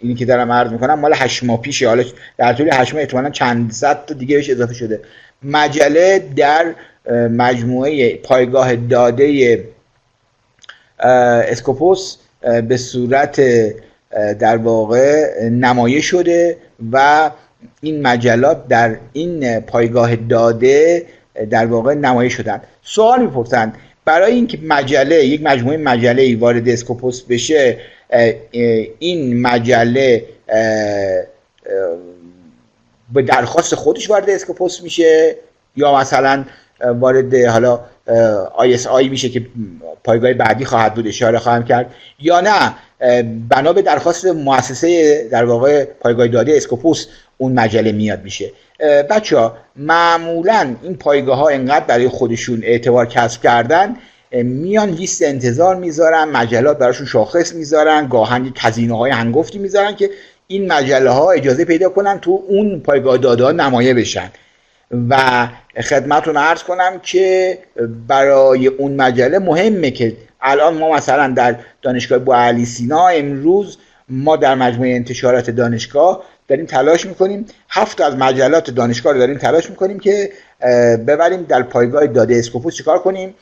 اینی که دارم عرض میکنم مال 8 ماه پیشه، حالا در طول 8 ماه احتمالاً چند صد تا دیگه بهش اضافه شده، مجله در مجموعه پایگاه داده اسکوپوس به صورت در واقع نمایش شده و این مجلات در این پایگاه داده در واقع نمایش شدن. سوال میپرسند برای اینکه مجله، یک مجموعه مجله وارد اسکوپوس بشه، این مجله به درخواست خودش وارد اسکوپوس میشه یا مثلا وارد حالا ISI میشه که پایگاه بعدی خواهد بود، اشاره خواهم کرد، یا نه بنا به درخواست مؤسسه در واقع پایگاه داده اسکوپوس اون مجله میاد میشه. بچه‌ها معمولا این پایگاه ها انقدر برای خودشون اعتبار کسب کردن میان لیست انتظار میذارن، مجلات براشون شاخص میذارن، گاهن هزینه‌های هنگفتی میذارن که این مجله ها اجازه پیدا کنن تو اون پایگاه داده ها نمایه بشن. و خدمتتون عرض کنم که برای اون مجله مهمه که الان ما مثلا در دانشگاه بوعلی سینا امروز ما در مجموعه انتشارات دانشگاه داریم تلاش میکنیم 7 از مجلات دانشگاه رو داریم تلاش میکنیم که ببریم در پایگاه داده اسکوپوس چیکار کنیم،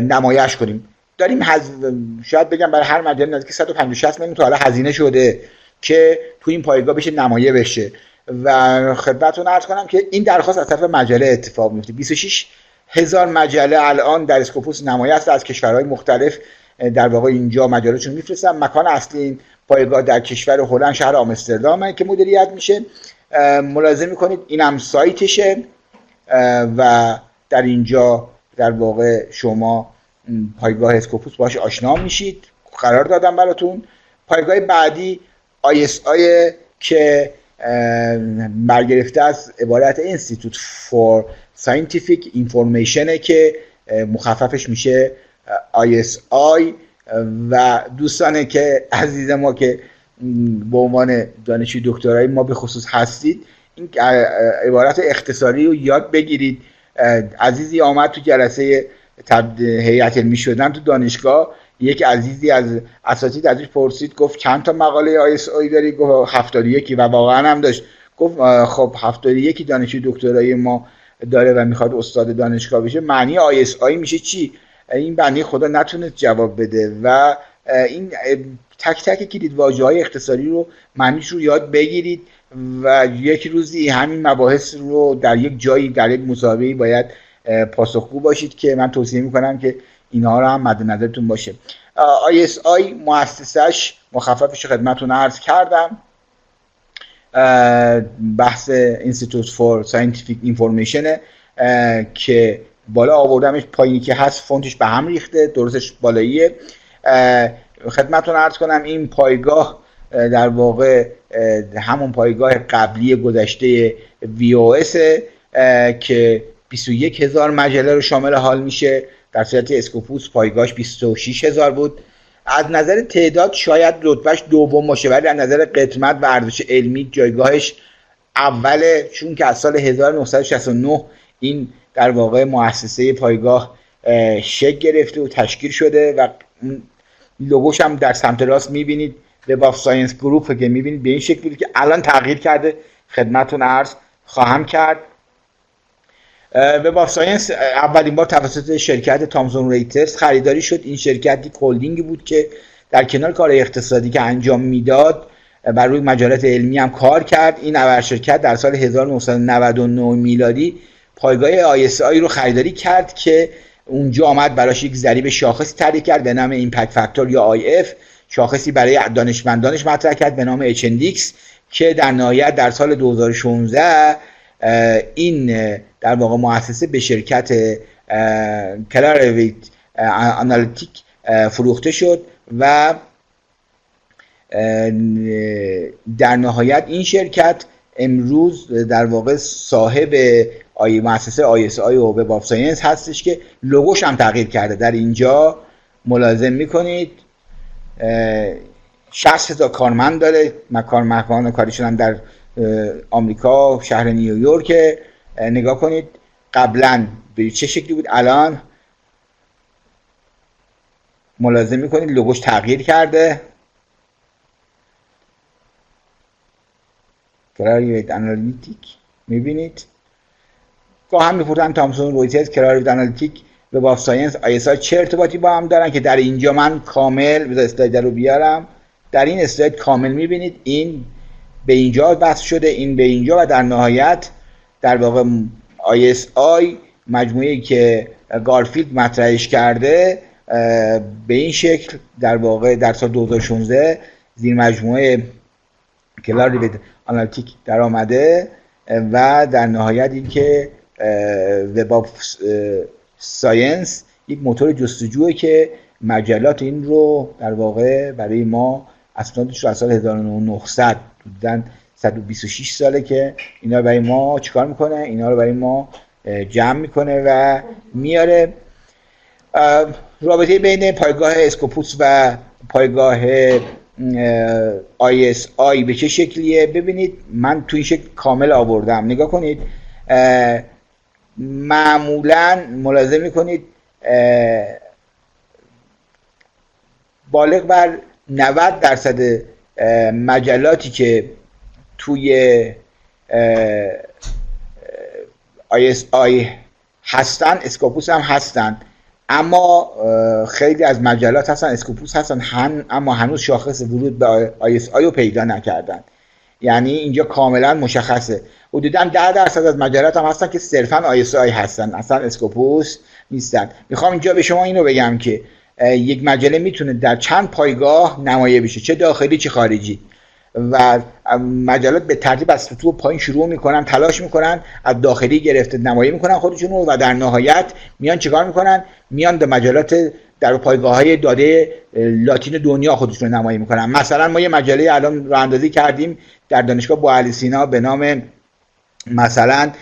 نمایش کنیم. داریم شاید بگم برای هر مجله نزدیک 150 میلیون تا حالا هزینه شده که تو این پایگاه بشه نمایه بشه و خدمتتون عرض کنم که این درخواست از طرف مجله اتفاق میفته. 26,000 مجله الان در اسکوپوس نمایه است از کشورهای مختلف، در واقع اینجا مجلاتشون میفرستن. مکان اصلی این پایگاه در کشور هلند شهر آمستردام که مدیریت میشه. ملاحظه میکنید اینم سایتشه و در اینجا در واقع شما پایگاه اسکوپوس باش آشنا میشید، قرار دادم براتون. پایگاه بعدی ISI که برگرفته از عبارت Institute for Scientific Information که مخففش میشه ISI. و دوستانه که عزیز ما که به عنوان دانشجوی دکترای ما به خصوص هستید، این عبارت اختصاری رو یاد بگیرید. عزیزی آمد تو جلسه هیئت علمی شدن تو دانشگاه، یک عزیزی از اساتید ازش پرسید، گفت چند تا مقاله ISI داری؟ گفت 71 و واقعا هم داشت. گفت خب 71 دانشجوی دکترای ما داره و میخواد استاد دانشگاه بشه، معنی ISI میشه چی؟ این بنده خدا نتونست جواب بده و این تک تک کلید واژه‌های اختصاری رو معنیش رو یاد بگیرید و یک روزی همین مباحث رو در یک جایی در یک مسابقه‌ای باید پاسخگو باشید که من توصیه میکنم که اینها رو هم مد نظرتون باشه. ISI مؤسسش مخففش خدمتتون عرض کردم، بحث Institute for Scientific Information که بالا آوردمش، پایینی که هست فونتش به هم ریخته، درستش بالاییه. خدمتتون عرض کنم این پایگاه در واقع همون پایگاه قبلی گذشته VOS که 21,000 مجله رو شامل حال میشه، در صورت اسکوپوس پایگاهش 26,000 بود. از نظر تعداد شاید رتبهش دوم باشه، ولی از نظر قدمت و ارزش علمی جایگاهش اوله، چون که از سال 1969 این در واقع مؤسسه پایگاه شکل گرفته و تشکیل شده و لوگوش هم در سمت راست میبینید وب آف ساینس گروپ که میبینید به این شکل بود که الان تغییر کرده، خدمتتون عرض خواهم کرد. وب آف ساینس اولین بار توسط شرکت تامسون ریترز خریداری شد. این شرکت یک هلدینگی بود که در کنار کار اقتصادی که انجام میداد بر روی مجلات علمی هم کار کرد. این ابر شرکت در سال 1999 میلادی پایگاه ISI رو خریداری کرد که اونجا آمد براش یک ضریب شاخصی تعریف کرد به نام ایمپکت فاکتور یا IF، شاخصی برای دانشمندانش مطرح کرد به نام HNDX که در نهایت در سال 2016 این در واقع مؤسسه به شرکت کلارویت آنالیتیک فروخته شد و در نهایت این شرکت امروز در واقع صاحب مؤسسه ISI و وب آف ساینس هستش که لوگوش هم تغییر کرده. در اینجا ملاحظه میکنید 60,000 کارمند داره. مکان کاریشون هم در آمریکا شهر نیویورک. نگاه کنید قبلا به چه شکلی بود، الان ملاحظه میکنید لوگوش تغییر کرده. کلارویت آنالیتیک میبینید گاه هم میپرسن تامسون رویترز کلارویت آنالیتیک وب آف ساینس ISI چه ارتباطی با هم دارن که در اینجا من کامل بذار اسلاید رو بیارم. در این اسلاید کامل میبینید این به اینجا بحث شده، این به اینجا و در نهایت در واقع ISI مجموعه‌ای که گارفیلد مطرحش کرده به این شکل در واقع در سال 2016 زیر مجموعه کلارویت آنالیتیک در آمده و در نهایت این که وب آف ساینس یک موتور جستجوه که مجلات این رو در واقع برای ما اسنادش رو از سال 1900 بودن 126 ساله که اینا برای ما چیکار میکنه، اینا رو برای ما جمع میکنه و میاره. رابطه بین پایگاه اسکوپوس و پایگاه ISI به چه شکلیه؟ ببینید من تو این شکل کامل آوردم. نگاه کنید معمولا ملاحظه میکنید بالغ بر 90% مجلاتی که توی ISI هستن اسکوپوس هم هستن، اما خیلی از مجلات هستن اسکوپوس هستن اما هنوز شاخص ورود به ISI رو پیدا نکردن. یعنی اینجا کاملا مشخصه. حدوداً 10% از مجلات هم هستن که صرفاً ISI هستن، اصلا اسکوپوس نیستن. میخوام اینجا به شما اینو بگم که یک مجله میتونه در چند پایگاه نمایه بشه، چه داخلی چه خارجی، و مجلات به ترتیب از سطوح پایین شروع میکنن، تلاش میکنن از داخلی گرفته نمایه میکنن خودشون رو و در نهایت میان چیکار میکنن؟ میان به مجلات در پایگاه‌های داده لاتین دنیا خودشون رو نمایه میکنن. مثلا ما یه مجله الان راه اندازی کردیم در دانشگاه بوعلی سینا به نام مثلا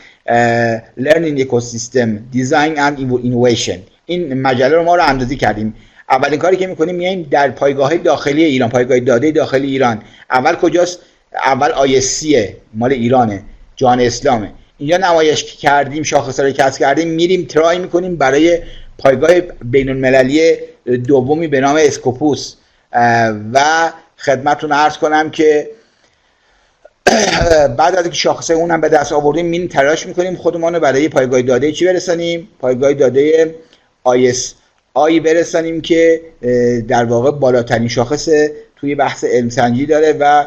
Learning Ecosystem Design and Innovation. این مجله رو ما راه اندازی کردیم. اولین کاری که میکنیم میایم در پایگاه داخلی ایران، پایگاه داده داخلی ایران. اول کجاست؟ اول ISC مال ایرانه، جهان اسلامه. اینجا نمایش کردیم، شاخص‌ها رو کسب کردیم، میریم ترای میکنیم برای پایگاه بین المللی دومی به نام اسکوپوس و خدمتتون عرض کنم که بعد از اینکه شاخصه اونم به دست آوردیم میریم تلاش میکنیم خودمون رو برای پایگاه داده چی برسانیم؟ پایگاه داده ISI برسانیم که در واقع بالاترین شاخص توی بحث علم سنجی داره و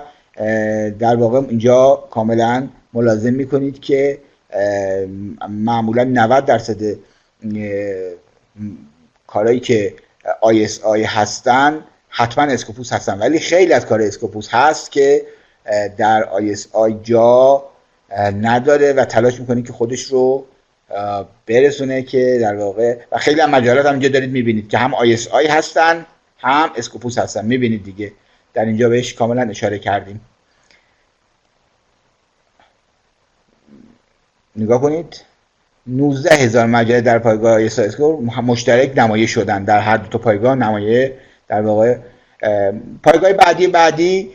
در واقع اینجا کاملا ملاحظه میکنید که معمولا 90% کارهایی که ISI هستن حتما اسکوپوس هستن، ولی خیلی از کار اسکوپوس هست که در ISI جا نداره و تلاش میکنه که خودش رو برسونه که در واقع و خیلی از مجالات هم اینجا دارید میبینید که هم ISI هستن هم اسکوپوس هستن. میبینید دیگه در اینجا بهش کاملا اشاره کردیم. نگاه کنید 19,000 مجله در پایگاه ISI مشترک نمایه شدن در هر دو تا پایگاه نمایه. در واقع پایگاه بعدی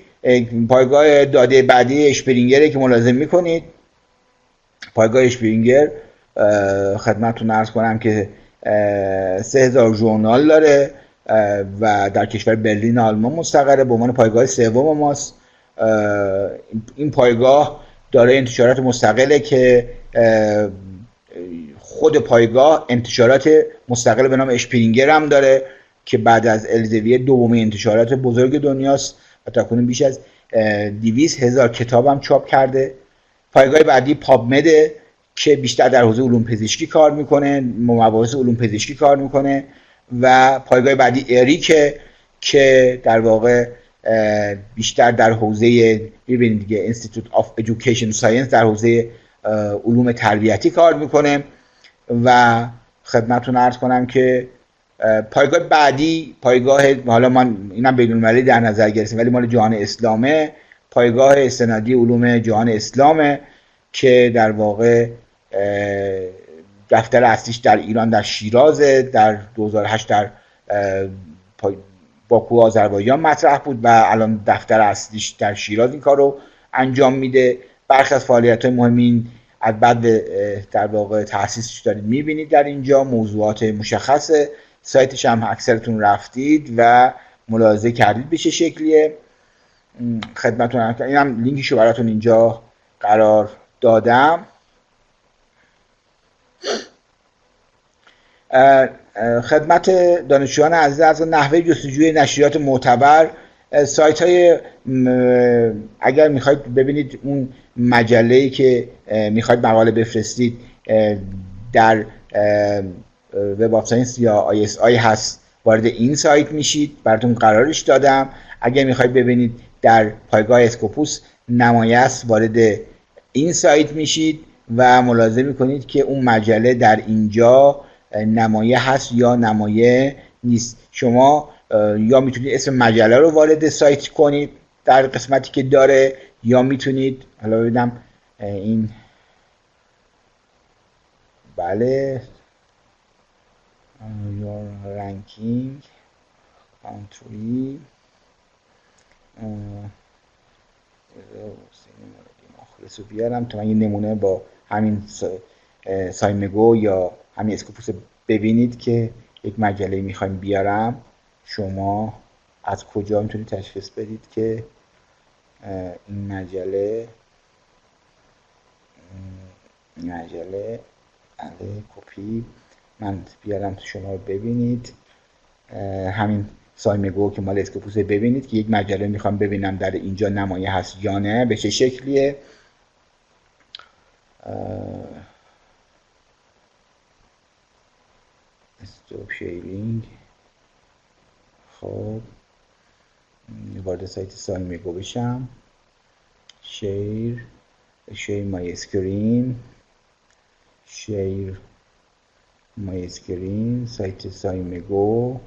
پایگاه داده بعدی اشپرینگره که ملاحظه میکنید. پایگاه اشپرینگر خدمتتون عرض کنم که 3,000 ژورنال داره و در کشور برلین آلمان مستقره به عنوان پایگاه سوم ماست. این پایگاه داره انتشارات مستقله که خود پایگاه انتشارات مستقل به نام اشپرینگر هم داره که بعد از الزویه دومین انتشارات بزرگ دنیاست تاکنون بیش از 200,000 کتاب هم چاپ کرده. پایگاه بعدی پابمده که بیشتر در حوزه علوم پزشکی کار میکنه، مباحث علوم پزشکی کار میکنه. و پایگاه بعدی اریکه که در واقع بیشتر در حوزه ببینید دیگه Institute of Education Science در حوزه علوم تربیتی کار میکنه. و خدمتتون عرض کنم که پایگاه بعدی حالا من اینم بین المللی در نظر گرفتم ولی مال جهان اسلامه، پایگاه استنادی علوم جهان اسلامه که در واقع دفتر اصلیش در ایران در شیرازه. در 2008 در باکو آذربایجان مطرح بود و الان دفتر اصلیش در شیراز این کار رو انجام میده. برخی از فعالیت‌های مهمی از بعد در واقع تأسیسش دارید میبینید در اینجا، موضوعات مشخصه. سایتش هم اکثرتون رفتید و ملاحظه کردید به چه شکلیه. خدمتتون اینم لینکشو براتون اینجا قرار دادم. خدمت دانشجویان عزیز از نحوه جستجوی نشریات معتبر، سایت های اگر میخواید ببینید اون مجله‌ای که میخواید مقاله بفرستید در وب آف ساینس یا ISI هست، وارد این سایت میشید، براتون قرارش دادم. اگر میخواید ببینید در پایگاه اسکوپوس نمایه است، وارد این سایت میشید و ملاحظه میکنید که اون مجله در اینجا نمایه هست یا نمایه نیست. شما یا میتونید اسم مجله رو وارد سایت کنید در قسمتی که داره، یا میتونید حالا ببینم این بله your ranking country مخلص رو بیارم تا من یه نمونه با همین سایمگو یا همین اسکوپوس ببینید که یک مجله میخوایم بیارم. شما از کجا میتونید تشخیص بدید که این مجله کپی من بیارم شما رو ببینید. همین سایمگو که مال اسکوپوس ببینید که یک مجله میخوام ببینم در اینجا نمایه هست یا نه، به چه شکلیه. استاپ شیرینگ. خب وارد سایت سایمگو بشم، شیر مای اسکرین، سایت سایمگو،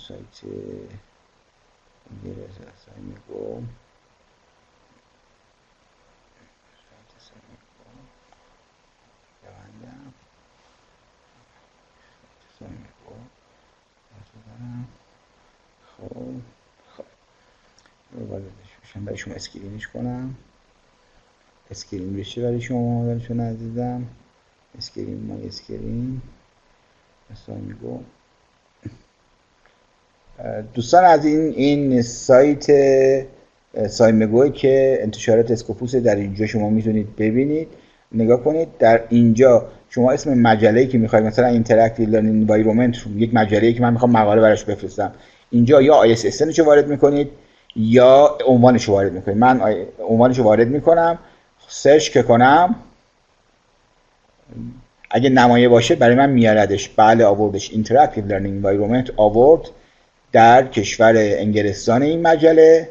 سایت سایمگو، خب برای شما اسکرینش کنم، اسکرین بشه برای شما برایشون عزیزم. اسکرین مای اسکرین سایمگو. دوستان از این سایت سایمگوی که انتشارات اسکوپوس در اینجا شما میتونید ببینید، نگاه کنید. در اینجا شما اسم مجله‌ای که میخواید، مثلا اینتراکتیو لرنینگ انوایرمنت، یک مجله‌ای که من میخوام مقاله براش بفرستم، اینجا یا ISSN رو وارد میکنید یا عنوانش رو وارد میکنید. من عنوانش رو وارد میکنم، سرچ که کنم اگه نمایه باشه برای من میاردش. بله آوردش، اینتراکتیو لرنینگ انوایرمنت آورد در کشور انگلستان. این مجله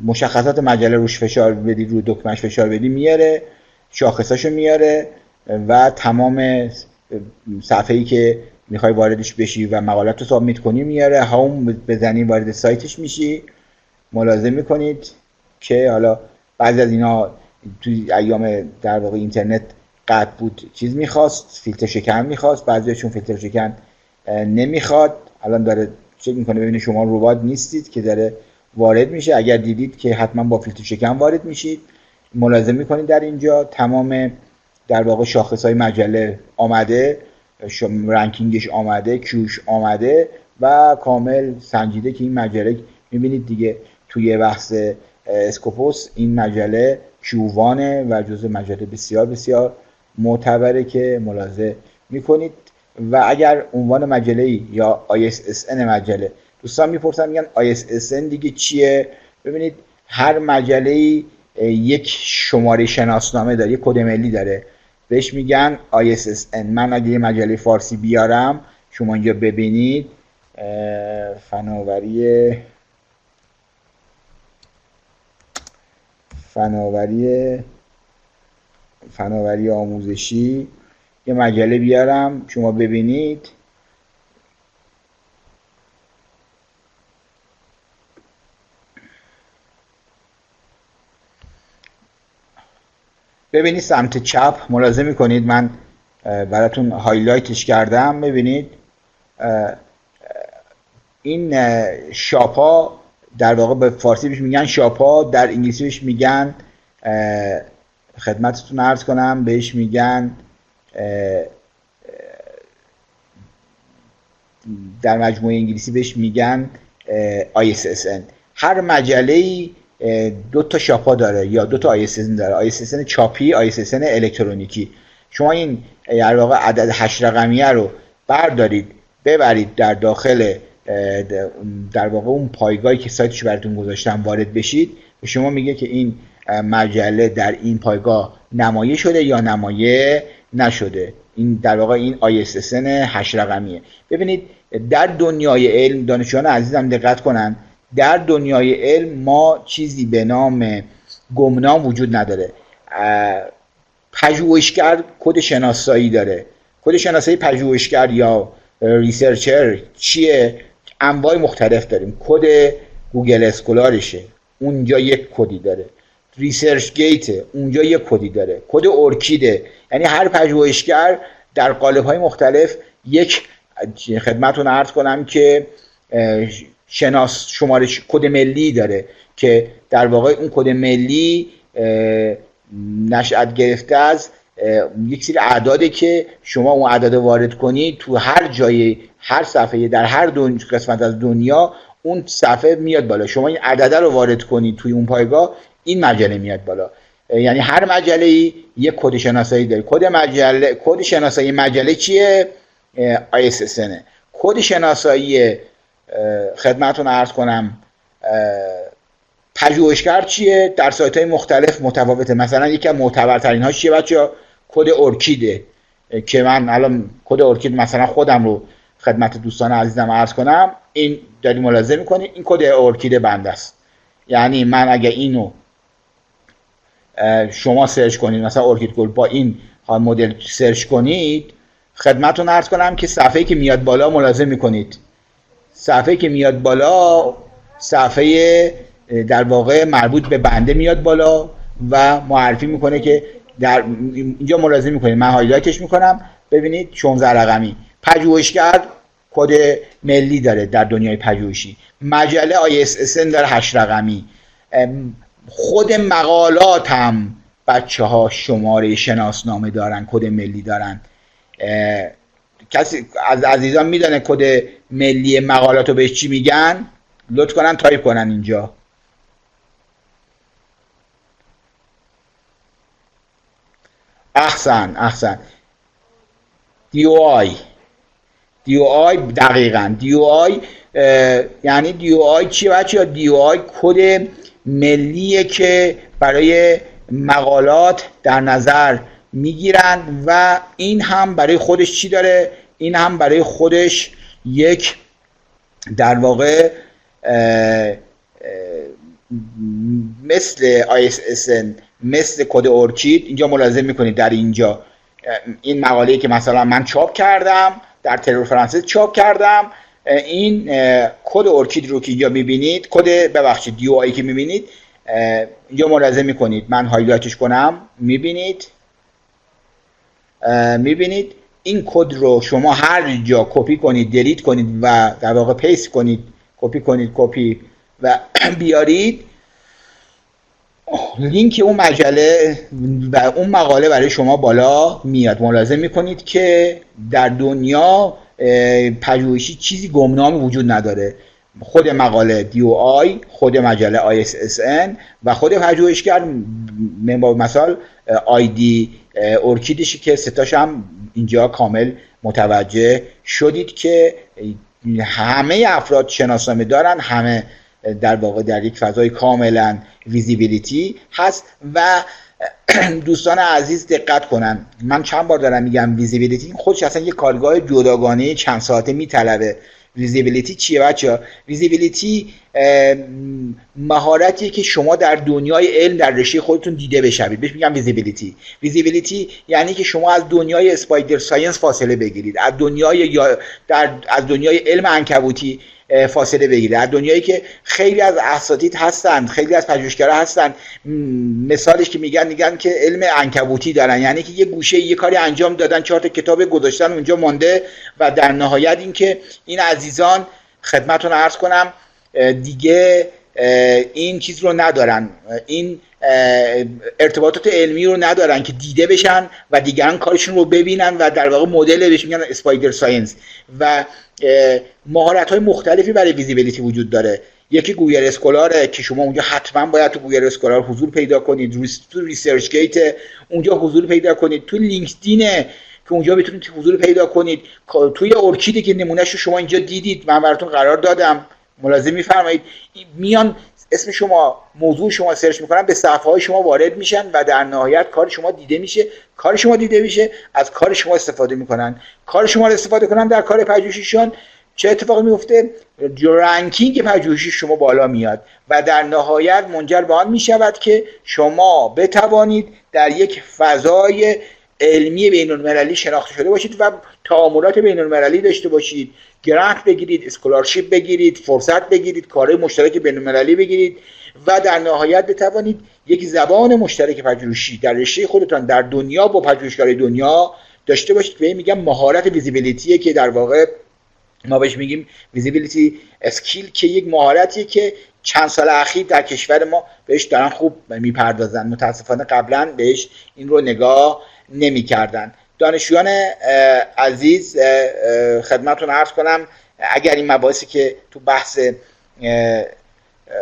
مشخصات مجله روش فشار بدی، رو دکمهش فشار بدی میاره، شاخصاشو میاره و تمام صفحه‌ای که میخوای واردش بشی و مقالات رو سابمیت کنی میاره. هاوم بزنی وارد سایتش میشی. ملاحظه میکنید که حالا بعضی از اینا توی ایام در واقع اینترنت قطع بود، چیز میخواست، فیلتر شکن میخواست، بعضیشون فیلتر شکن نمیخواد. الان داره چک میکنه ببینه شما ربات نیستید که داره وارد میشه. اگر دیدید که حتما با فیلتر شکن وارد میشید. ملاحظه میکنید در اینجا تمام در واقع شاخصهای مجله آمده، رنکینگش آمده، کیوش آمده و کامل سنجیده که این مجله میبینید دیگه توی بحث اسکوپوس این مجله کیووانه و جزء مجله بسیار بسیار معتبره که ملاحظه میکنید. و اگر عنوان مجله یا ISSN مجله دوستان میپرسن میگن ISSN دیگه چیه؟ ببینید هر مجله یک شماره شناسنامه داره، یک کد ملی داره، بهش میگن ISSN. من اگه یه مجله فارسی بیارم شما اینجا ببینید، فناوری آموزشی، یه مجله بیارم شما ببینید، ببینید سمت چپ ملاحظه میکنید من براتون هایلایتش کردم. ببینید این شاپا در واقع به فارسی بهش میگن شاپا، در انگلیسی بهش میگن، خدمتتون عرض کنم بهش میگن در مجموعه انگلیسی بهش میگن ISSN. هر مجله‌ای دو تا شاپا داره یا دو تا ISSN داره، ISSN چاپی، ISSN الکترونیکی. شما این در واقع عدد 8 رقمیه رو بردارید ببرید در داخل در واقع اون پایگاهی که سایتش براتون گذاشتم وارد بشید، به شما میگه که این مجله در این پایگاه نمایش شده یا نمایش نشده. این در واقع این ISSN 8 رقمیه. ببینید در دنیای علم، دانشجویان عزیزم دقت کنن، در دنیای علم ما چیزی به نام گمنام وجود نداره. پژوهشگر کد شناسایی داره. کد شناسایی پژوهشگر یا ریسرچر چیه؟ انواع مختلف داریم. کد گوگل اسکولارشه، اونجا یک کدی داره. ریسرچ گیت اونجا یک کدی داره. کد ارکیده. یعنی هر پژوهشگر در قالب‌های مختلف یک، خدمتتون عرض کنم که شماره کد ملی داره که در واقع اون کد ملی نشأت گرفته از یک سری اعداده که شما اون اعداد وارد کنید تو هر جای، هر صفحه در هر قسمت از دنیا اون صفحه میاد بالا. شما این عدده رو وارد کنید توی اون پایگاه، این مجله میاد بالا. یعنی هر مجله‌ای یک کد شناسایی داره. کد شناسایی مجله چیه؟ ISSN. کد شناسایی خدمتتون عرض کنم پژوهشگر چیه؟ در سایت‌های مختلف متفاوته. مثلا یکی از معتبرترین هاش چیه بچه‌ها؟ کد ارکیده که من الان کد ارکید مثلا خودم رو خدمت دوستان عزیزم عرض کنم. این دارید ملاحظه می‌کنید این کد ارکید بنده است. یعنی من اگه اینو شما سرچ کنید، مثلا ارکید گل با این مدل سرچ کنید، خدمتتون عرض کنم که صفحه‌ای که میاد بالا ملاحظه می‌کنید، صفحه‌ای که میاد بالا صفحه در واقع مربوط به بنده میاد بالا و معرفی میکنه که در اینجا ملاحظه میکنید من هایلایتش میکنم. ببینید 16 رقمی. پژوهشگر کد ملی داره در دنیای پژوهشی. مجله ISSN داره 8 رقمی. خود مقالات هم بچه‌ها شماره شناسنامه دارن، کد ملی دارن. کسی از عزیزان میدونه کد ملی مقالات رو بهش چی میگن؟ لطف کنن تایپ کنن اینجا. احسن. DOI دقیقاً. DOI یعنی DOI چیه بچه‌ها؟ DOI کد ملیه که برای مقالات در نظر میگیرن و این هم برای خودش چی داره؟ این هم برای خودش یک در واقع مثل ISSN، مثل کد ارکید. اینجا ملاحظه میکنید در اینجا این مقاله‌ای که مثلا من چاپ کردم در ترور فرانسیس چاپ کردم، این کد ارکید رو که اینجا میبینید، ببخشید DOI که میبینید اینجا ملاحظه میکنید من هایلایتش کنم، میبینید این کد رو شما هر جا کپی کنید، دیلیت کنید و در واقع پیست کنید، کپی و بیارید، لینک اون مجله و اون مقاله برای شما بالا میاد. ملاحظه میکنید که در دنیا پژوهشی چیزی گمنامی وجود نداره. خود مقاله DOI، خود مجله ISSN و خود پژوهشگر مثال آیدی ارکیدشی که ستاش هم اینجا کامل متوجه شدید که همه افراد شناسنامه دارن، همه در واقع در یک فضای کاملا ویزیبیلیتی هست. و دوستان عزیز دقت کنن، من چند بار دارم میگم ویزیبیلیتی خودش اصلا یک کارگاه جداگانه چند ساعته میطلبه. ویزیبیلیتی چیه بچه‌ها؟ ویزیبیلیتی مهارتیه که شما در دنیای علم در رشته خودتون دیده بشوید، بهش میگم ویزیبیلیتی. ویزیبیلیتی یعنی که شما از دنیای اسپایدر ساینس فاصله بگیرید، از دنیای علم عنکبوتی فاصله بگیرید، از دنیایی که خیلی از اساتید هستن، خیلی از پژوهشگرا هستن مثالش که میگن که علم عنکبوتی دارن، یعنی که یه گوشه یه کاری انجام دادن، 4 تا کتاب گذاشتن اونجا مونده و در نهایت اینکه این عزیزان خدمتتون عرض کنم دیگه این چیز رو ندارن، این ارتباطات علمی رو ندارن که دیده بشن و دیگران کارشون رو ببینن و در واقع مدل بهش میگن اسپایدر ساینس. و مهارت‌های مختلفی برای ویزیبیلیتی وجود داره. یکی گوگل اسکولاره که شما اونجا حتما باید تو گوگل اسکولار حضور پیدا کنید، تو ریسرچ گیت اونجا حضور پیدا کنید، تو لینکدین که اونجا بتونید حضور پیدا کنید، توی ارکیدی که نمونهشو شما اینجا دیدید من براتون قرار دادم، ملاحظه می‌فرمایید میان اسم شما، موضوع شما سرچ میکنن، به صفحه های شما وارد میشن و در نهایت کار شما دیده میشه. کار شما دیده میشه، از کار شما استفاده میکنن. کار شما رو استفاده کنن در کار پژوهشیشون، چه اتفاقی میفته؟ رنکینگ پژوهشی شما بالا میاد و در نهایت منجر به آن میشود که شما بتوانید در یک فضای علمی بین‌المللی شناخته شده باشید و تعاملات بین‌المللی داشته باشید، گرانت بگیرید، اسکولارشیپ بگیرید، فرصت بگیرید، کارهای مشترک بین‌المللی بگیرید و در نهایت بتوانید یک زبان مشترک پژوهشی در رشته خودتان در دنیا با پژوهشگرای دنیا داشته باشید. به این میگم مهارت ویزیبیلیتیه که در واقع ما بهش میگیم ویزیبیلیتی اسکیل، که یک مهارتیه که چند سال اخیر در کشور ما بهش دارن خوب میپردازن. متاسفانه قبلا بهش این رو نگاه نمی‌کردن. دانشجویان عزیز خدمتتون عرض کنم اگر این مباحثی که تو بحث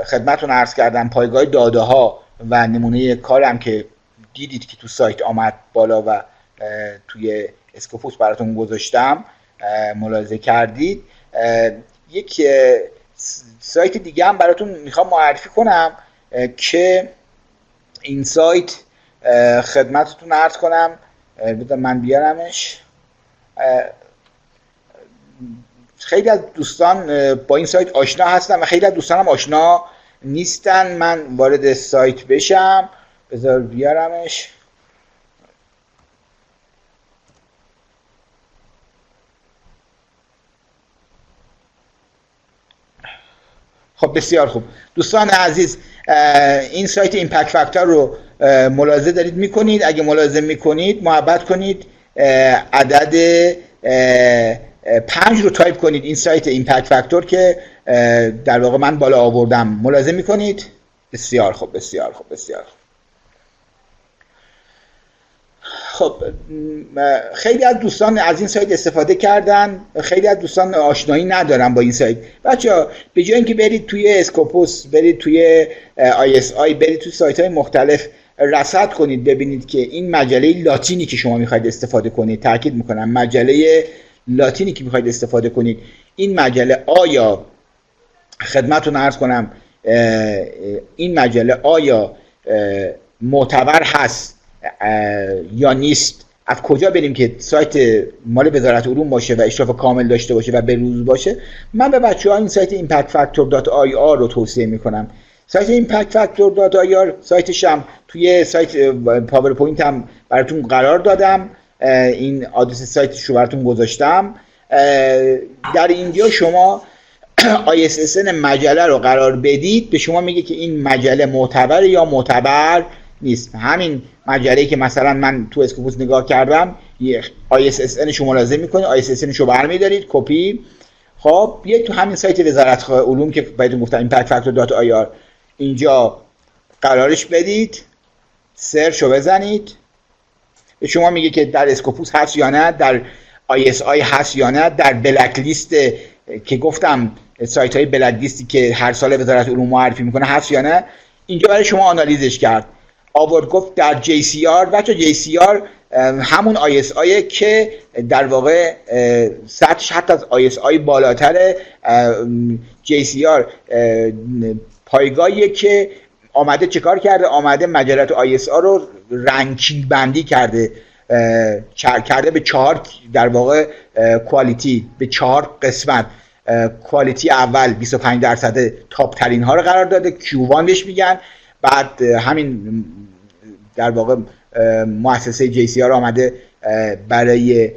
خدمتتون عرض کردم، پایگاه داده ها و نمونه کارم که دیدید که تو سایت آمد بالا و توی اسکوپوس براتون گذاشتم ملاحظه کردید، یک سایت دیگه هم براتون میخوام معرفی کنم که این سایت خدمتتون عرض کنم، من بیارمش. خیلی از دوستان با این سایت آشنا هستن و خیلی از دوستان هم آشنا نیستن. من وارد سایت بشم، بذار بیارمش. خب بسیار خوب دوستان عزیز، این سایت ایمپکت فاکتور رو ملاحظه دارید میکنید. اگه ملاحظه میکنید محبت کنید عدد 5 رو تایپ کنید، این سایت ایمپکت فاکتور که در واقع من بالا آوردم. ملاحظه میکنید؟ بسیار خوب بسیار خوب بسیار خوب. خب خیلی از دوستان از این سایت استفاده کردن، خیلی از دوستان آشنایی ندارن با این سایت. بچه‌ها به جای اینکه برید توی اسکوپوس، برید توی ISI، برید توی سایت‌های مختلف رصد کنید ببینید که این مجله لاتینی که شما می‌خواید استفاده کنید، تاکید می‌کنم مجله لاتینی که می‌خواید استفاده کنید، این مجله آیا خدمتتون عرض کنم این مجله آیا معتبر هست یا نیست؟ از کجا بریم که سایت مال وزارت علوم باشه و اشراف کامل داشته باشه و به روز باشه؟ من به بچه‌ها این سایت impactfactor.ir رو توصیه میکنم. سایت impactfactor.ir سایتش هم توی سایت پاورپوینت هم براتون قرار دادم، این آدرس سایتش رو براتون گذاشتم. در اینجا شما ISSN مجله رو قرار بدید، به شما میگه که این مجله معتبر یا معتبر نیست. همین مجله‌ای که مثلا من تو اسکوپوس نگاه کردم ISSN شما لازم میکنید، ISSN شو برمی‌دارید کپی، خب بیاید تو همین سایت وزارت علوم که بهتون گفتم impactfactor.ir اینجا قرارش بدید، سرچ رو بزنید، به شما میگه که در اسکوپوس هست یا نه، در ISI هست یا نه، در بلک لیست که گفتم سایت های بلک لیستی که هر سال وزارت علوم معرفی میکنه هست یا نه. اینجا برای شما آنالیزش کرد. آورد گفت در JCR بچه JCR همون ISI که در واقع سطحش حتی از ISI بالاتره. JCR پایگاهیه که آمده چیکار کرده؟ آمده مجلات ISI رو رنکینگ بندی کرده، کرده به 4 در واقع کوالیتی، به 4 قسمت. کوالیتی اول 25% تاپ ترین ها رو قرار داده، Q1 بهش میگن. بعد همین در واقع مؤسسه JCR آمده برای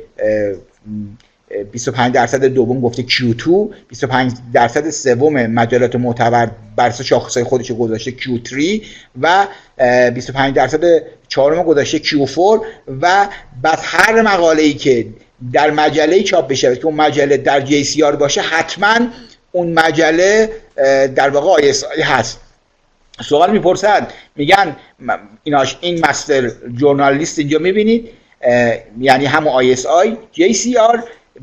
25% دوم گفته Q2، 25% سوم مجلات معتبر بر اساس شاخصهای خودش گذاشته Q3 و 25% چهارم گذاشته Q4. و بعد هر مقاله‌ای که در مجله چاپ بشه که اون مجله در JCR باشه، حتما اون مجله در واقع ISI هست. سوال میپرسن، میگن این مستر جورنالیست اینجا میبینید، یعنی همون ISI JCR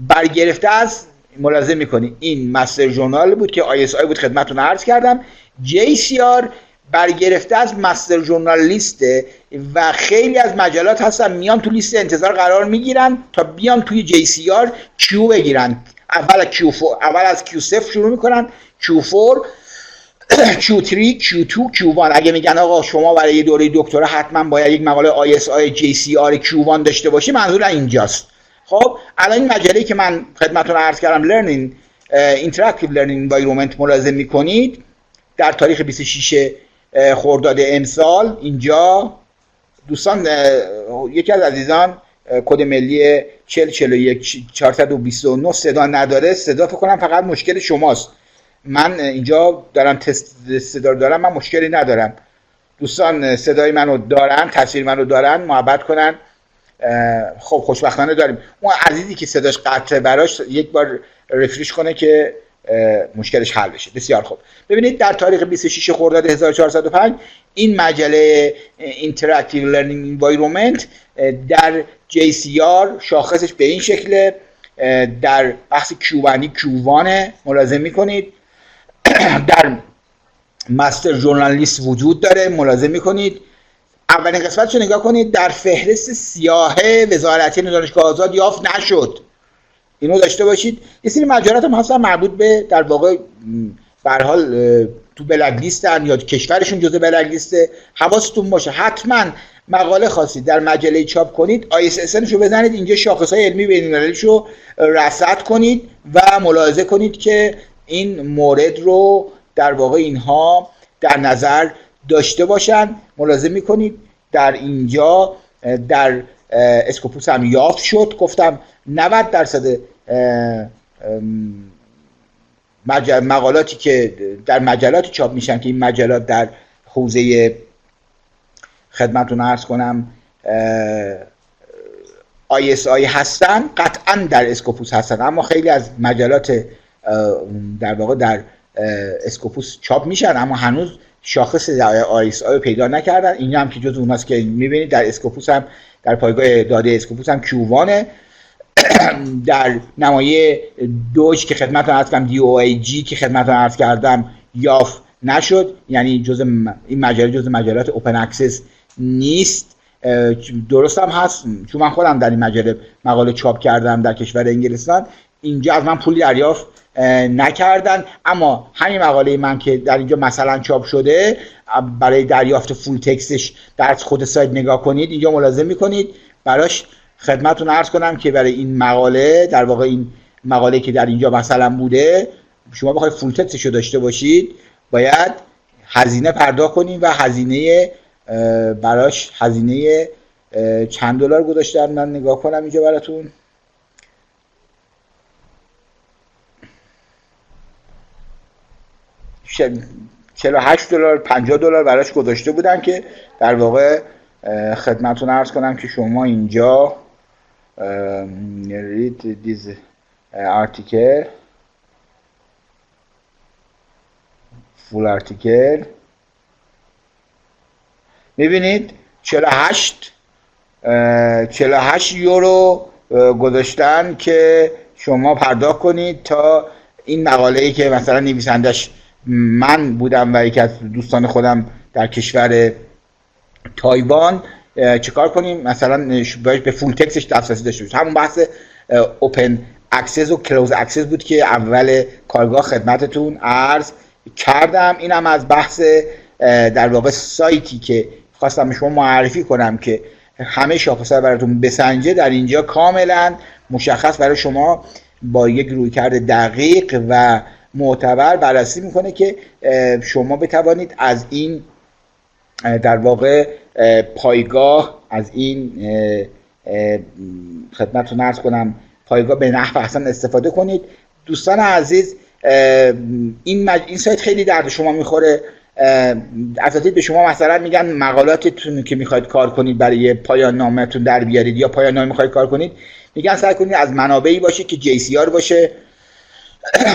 برگرفته از، ملاحظه میکنید این مستر جورنال بود که ISI بود خدمتتون عرض کردم، JCR برگرفته از مستر جورنالیسته و خیلی از مجلات هستن میان تو لیست انتظار قرار میگیرن تا بیان توی JCR Q بگیرن. اول از Q0 شروع میکنن، Q4 Q3 Q2 Q1. اگه میگن آقا شما برای یه دوره دکترا حتما باید یک مقاله ISI JCR Q1 داشته باشی، منظور اینجاست. خب الان این مجله‌ای که من خدمتتون عرض کردم Learning Interactive Learning Environment ملاحظه میکنید در تاریخ 26 خرداد امسال، اینجا دوستان یکی از عزیزان کد ملی 4041 429 صدا نداره، صدا فکر کنم فقط مشکل شماست. من اینجا دارم تست صدا دارم، من مشکلی ندارم. دوستان صدای منو دارن، تصویر منو دارن، محبت کنن. خب خوشبختانه داریم. اون عزیزی که صداش قطعه براش یک بار رفرش کنه که مشکلش حل بشه. بسیار خوب. ببینید در تاریخ 26 خرداد 1405 این مجله Interactive Learning Environment در JCR شاخصش به این شکله. در بحث کیوبندی Q1 ملاحظه میکنید، در مستر جورنالیست وجود داره، ملاحظه میکنید. اولین قسمتش رو نگاه کنید، در فهرست سیاه وزارتی دانشگاه آزاد یافت نشد، اینو داشته باشید. یه سری مجالات هم هستن مربوط به در واقع به هر حال تو بلک لیستن یا کشورشون جزء بلک لیسته. حواستون باشه حتما مقاله خاصی در مجله چاپ کنید، ISSN رو بزنید اینجا، شاخصهای علمی بین‌المللیش رو رصد کنید و ملاحظه کنید که این مورد رو در واقع اینها در نظر داشته باشن. ملاحظه میکنید در اینجا در اسکوپوس هم یافت شد. گفتم 90% مقالاتی که در مجلاتی چاپ میشن که این مجلات در حوزه خدمتتون عرض کنم ISI هستن، قطعا در اسکوپوس هستن. اما خیلی از مجلات در واقع در اسکوپوس چاپ میشن اما هنوز شاخص ISI رو پیدا نکردن. این هم که جز اوناست که میبینید در اسکوپوس هم، در پایگاه داده اسکوپوس هم Q1 در نمایه دوج که خدمتتون عرض کردم DOAG که خدمتتون عرض کردم یافت نشد، یعنی این مجله جزء مجلات اوپن اکسس نیست. درست هم هست چون من خودم در این مجله مقاله چاپ کردم در کشور انگلستان، اینجا از من پولی دریافت نکردن. اما همین مقاله من که در اینجا مثلا چاپ شده، برای دریافت فول تکستش در خود سایت نگاه کنید، اینجا ملاحظه میکنید براش خدمتتون عرض کنم که برای این مقاله، در واقع این مقاله که در اینجا مثلا بوده، شما بخواید فول تکستش رو داشته باشید باید هزینه پرداخت کنید و هزینه براش هزینه چند دلار گذاشتن، من نگاه کنم اینجا براتون. $48 $50 براش گذاشته بودن که در واقع خدمتتون عرض کنم که شما اینجا read this article full article میبینید 48 یورو گذاشتن که شما پرداخت کنید تا این مقاله‌ای که مثلا نویسندش من بودم و یکی از دوستان خودم در کشور تایوان چیکار کنیم؟ مثلا به فول تکستش دسترسی داشته باشیم. همون بحث اوپن اکسس و کلوز اکسس بود که اول کارگاه خدمتتون عرض کردم. اینم از بحث در واقع سایتی که خواستم به شما معرفی کنم که همه شاخص‌ها براتون بسنجه. در اینجا کاملا مشخص برای شما با یک رویکرد دقیق و معتبر بررسی میکنه که شما بتوانید از این در واقع پایگاه، از این خدمتتون عرض کنم پایگاه به نحو احسن استفاده کنید. دوستان عزیز، این سایت خیلی درد شما میخوره. اساتید به شما مثلا میگن مقالاتتون که میخواید کار کنید برای پایان نامه‌تون در بیارید یا پایان نامه میخواید کار کنید، میگن سعی کنید از منابعی باشه که JCR باشه.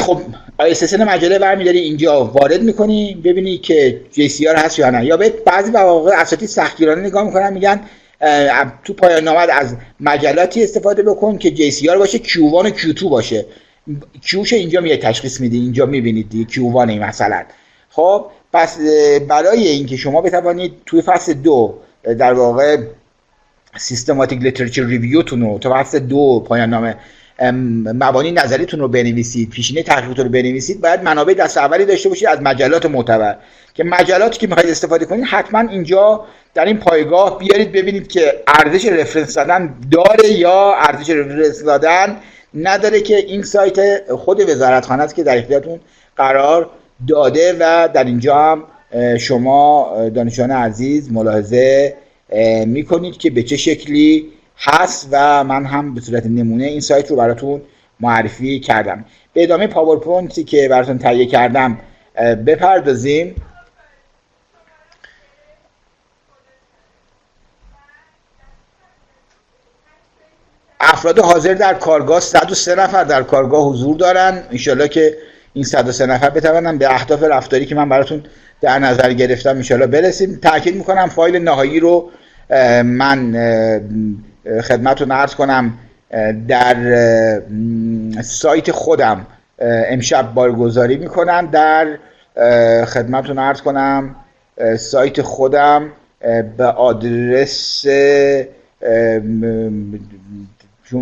خب ISSN مجله برمی‌داری اینجا وارد می‌کنی ببینی که JCR هست یا نه. یا به بعضی مواقع اساتید سختگیرانه نگاه می‌کنن، میگن تو پایان نامه از مجلاتی استفاده بکن که JCR باشه، Q1 و Q2 باشه. Qش اینجا میاد تشخیص میده، اینجا می‌بینید دیگه Q1 مثلا. خب پس برای اینکه شما بتوانید توی فصل 2 در واقع سیستماتیک لیترچر ریویوتون رو تو فصل 2 پایان نامه مبانی نظریتون رو بنویسید، پیشینه تحقیقتون رو بنویسید، باید منابع دست اولی داشته باشید از مجلات معتبر که مجلاتی که میخواید استفاده کنید حتما اینجا در این پایگاه بیارید ببینید که ارزش رفرنس دادن داره یا ارزش رفرنس دادن نداره، که این سایت خود وزارتخانه است که در اختیارتون قرار داده و در اینجا هم شما دانشجویان عزیز ملاحظه میکنید که به چه شکلی هست و من هم به صورت نمونه این سایت رو براتون معرفی کردم. به ادامه پاورپوینتی که براتون تهیه کردم بپردازیم. افراد حاضر در کارگاه 103 نفر در کارگاه حضور دارن. انشالله که این 103 نفر بتوانن به اهداف رفتاری که من براتون در نظر گرفتم انشالله برسیم. تاکید میکنم فایل نهایی رو من خدمتتون عرض کنم در سایت خودم امشب بارگذاری میکنم. در خدمتتون عرض کنم سایت خودم به آدرس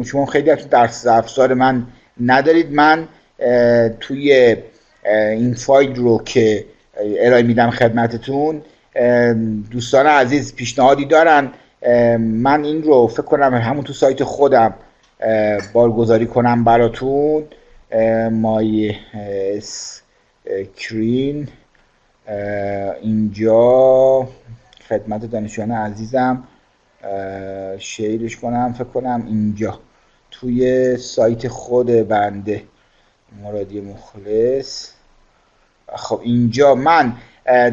شما خیلی در افزار من ندارید. من توی این فایل رو که ارائه میدم خدمتتون، دوستان عزیز پیشنهادی دارن من این رو فکر کنم همون تو سایت خودم بارگذاری کنم براتون. مای اسکرین اینجا خدمت دانشجویان عزیزم شیرش کنم، فکر کنم اینجا توی سایت خود بنده مرادی مخلص. خب اینجا من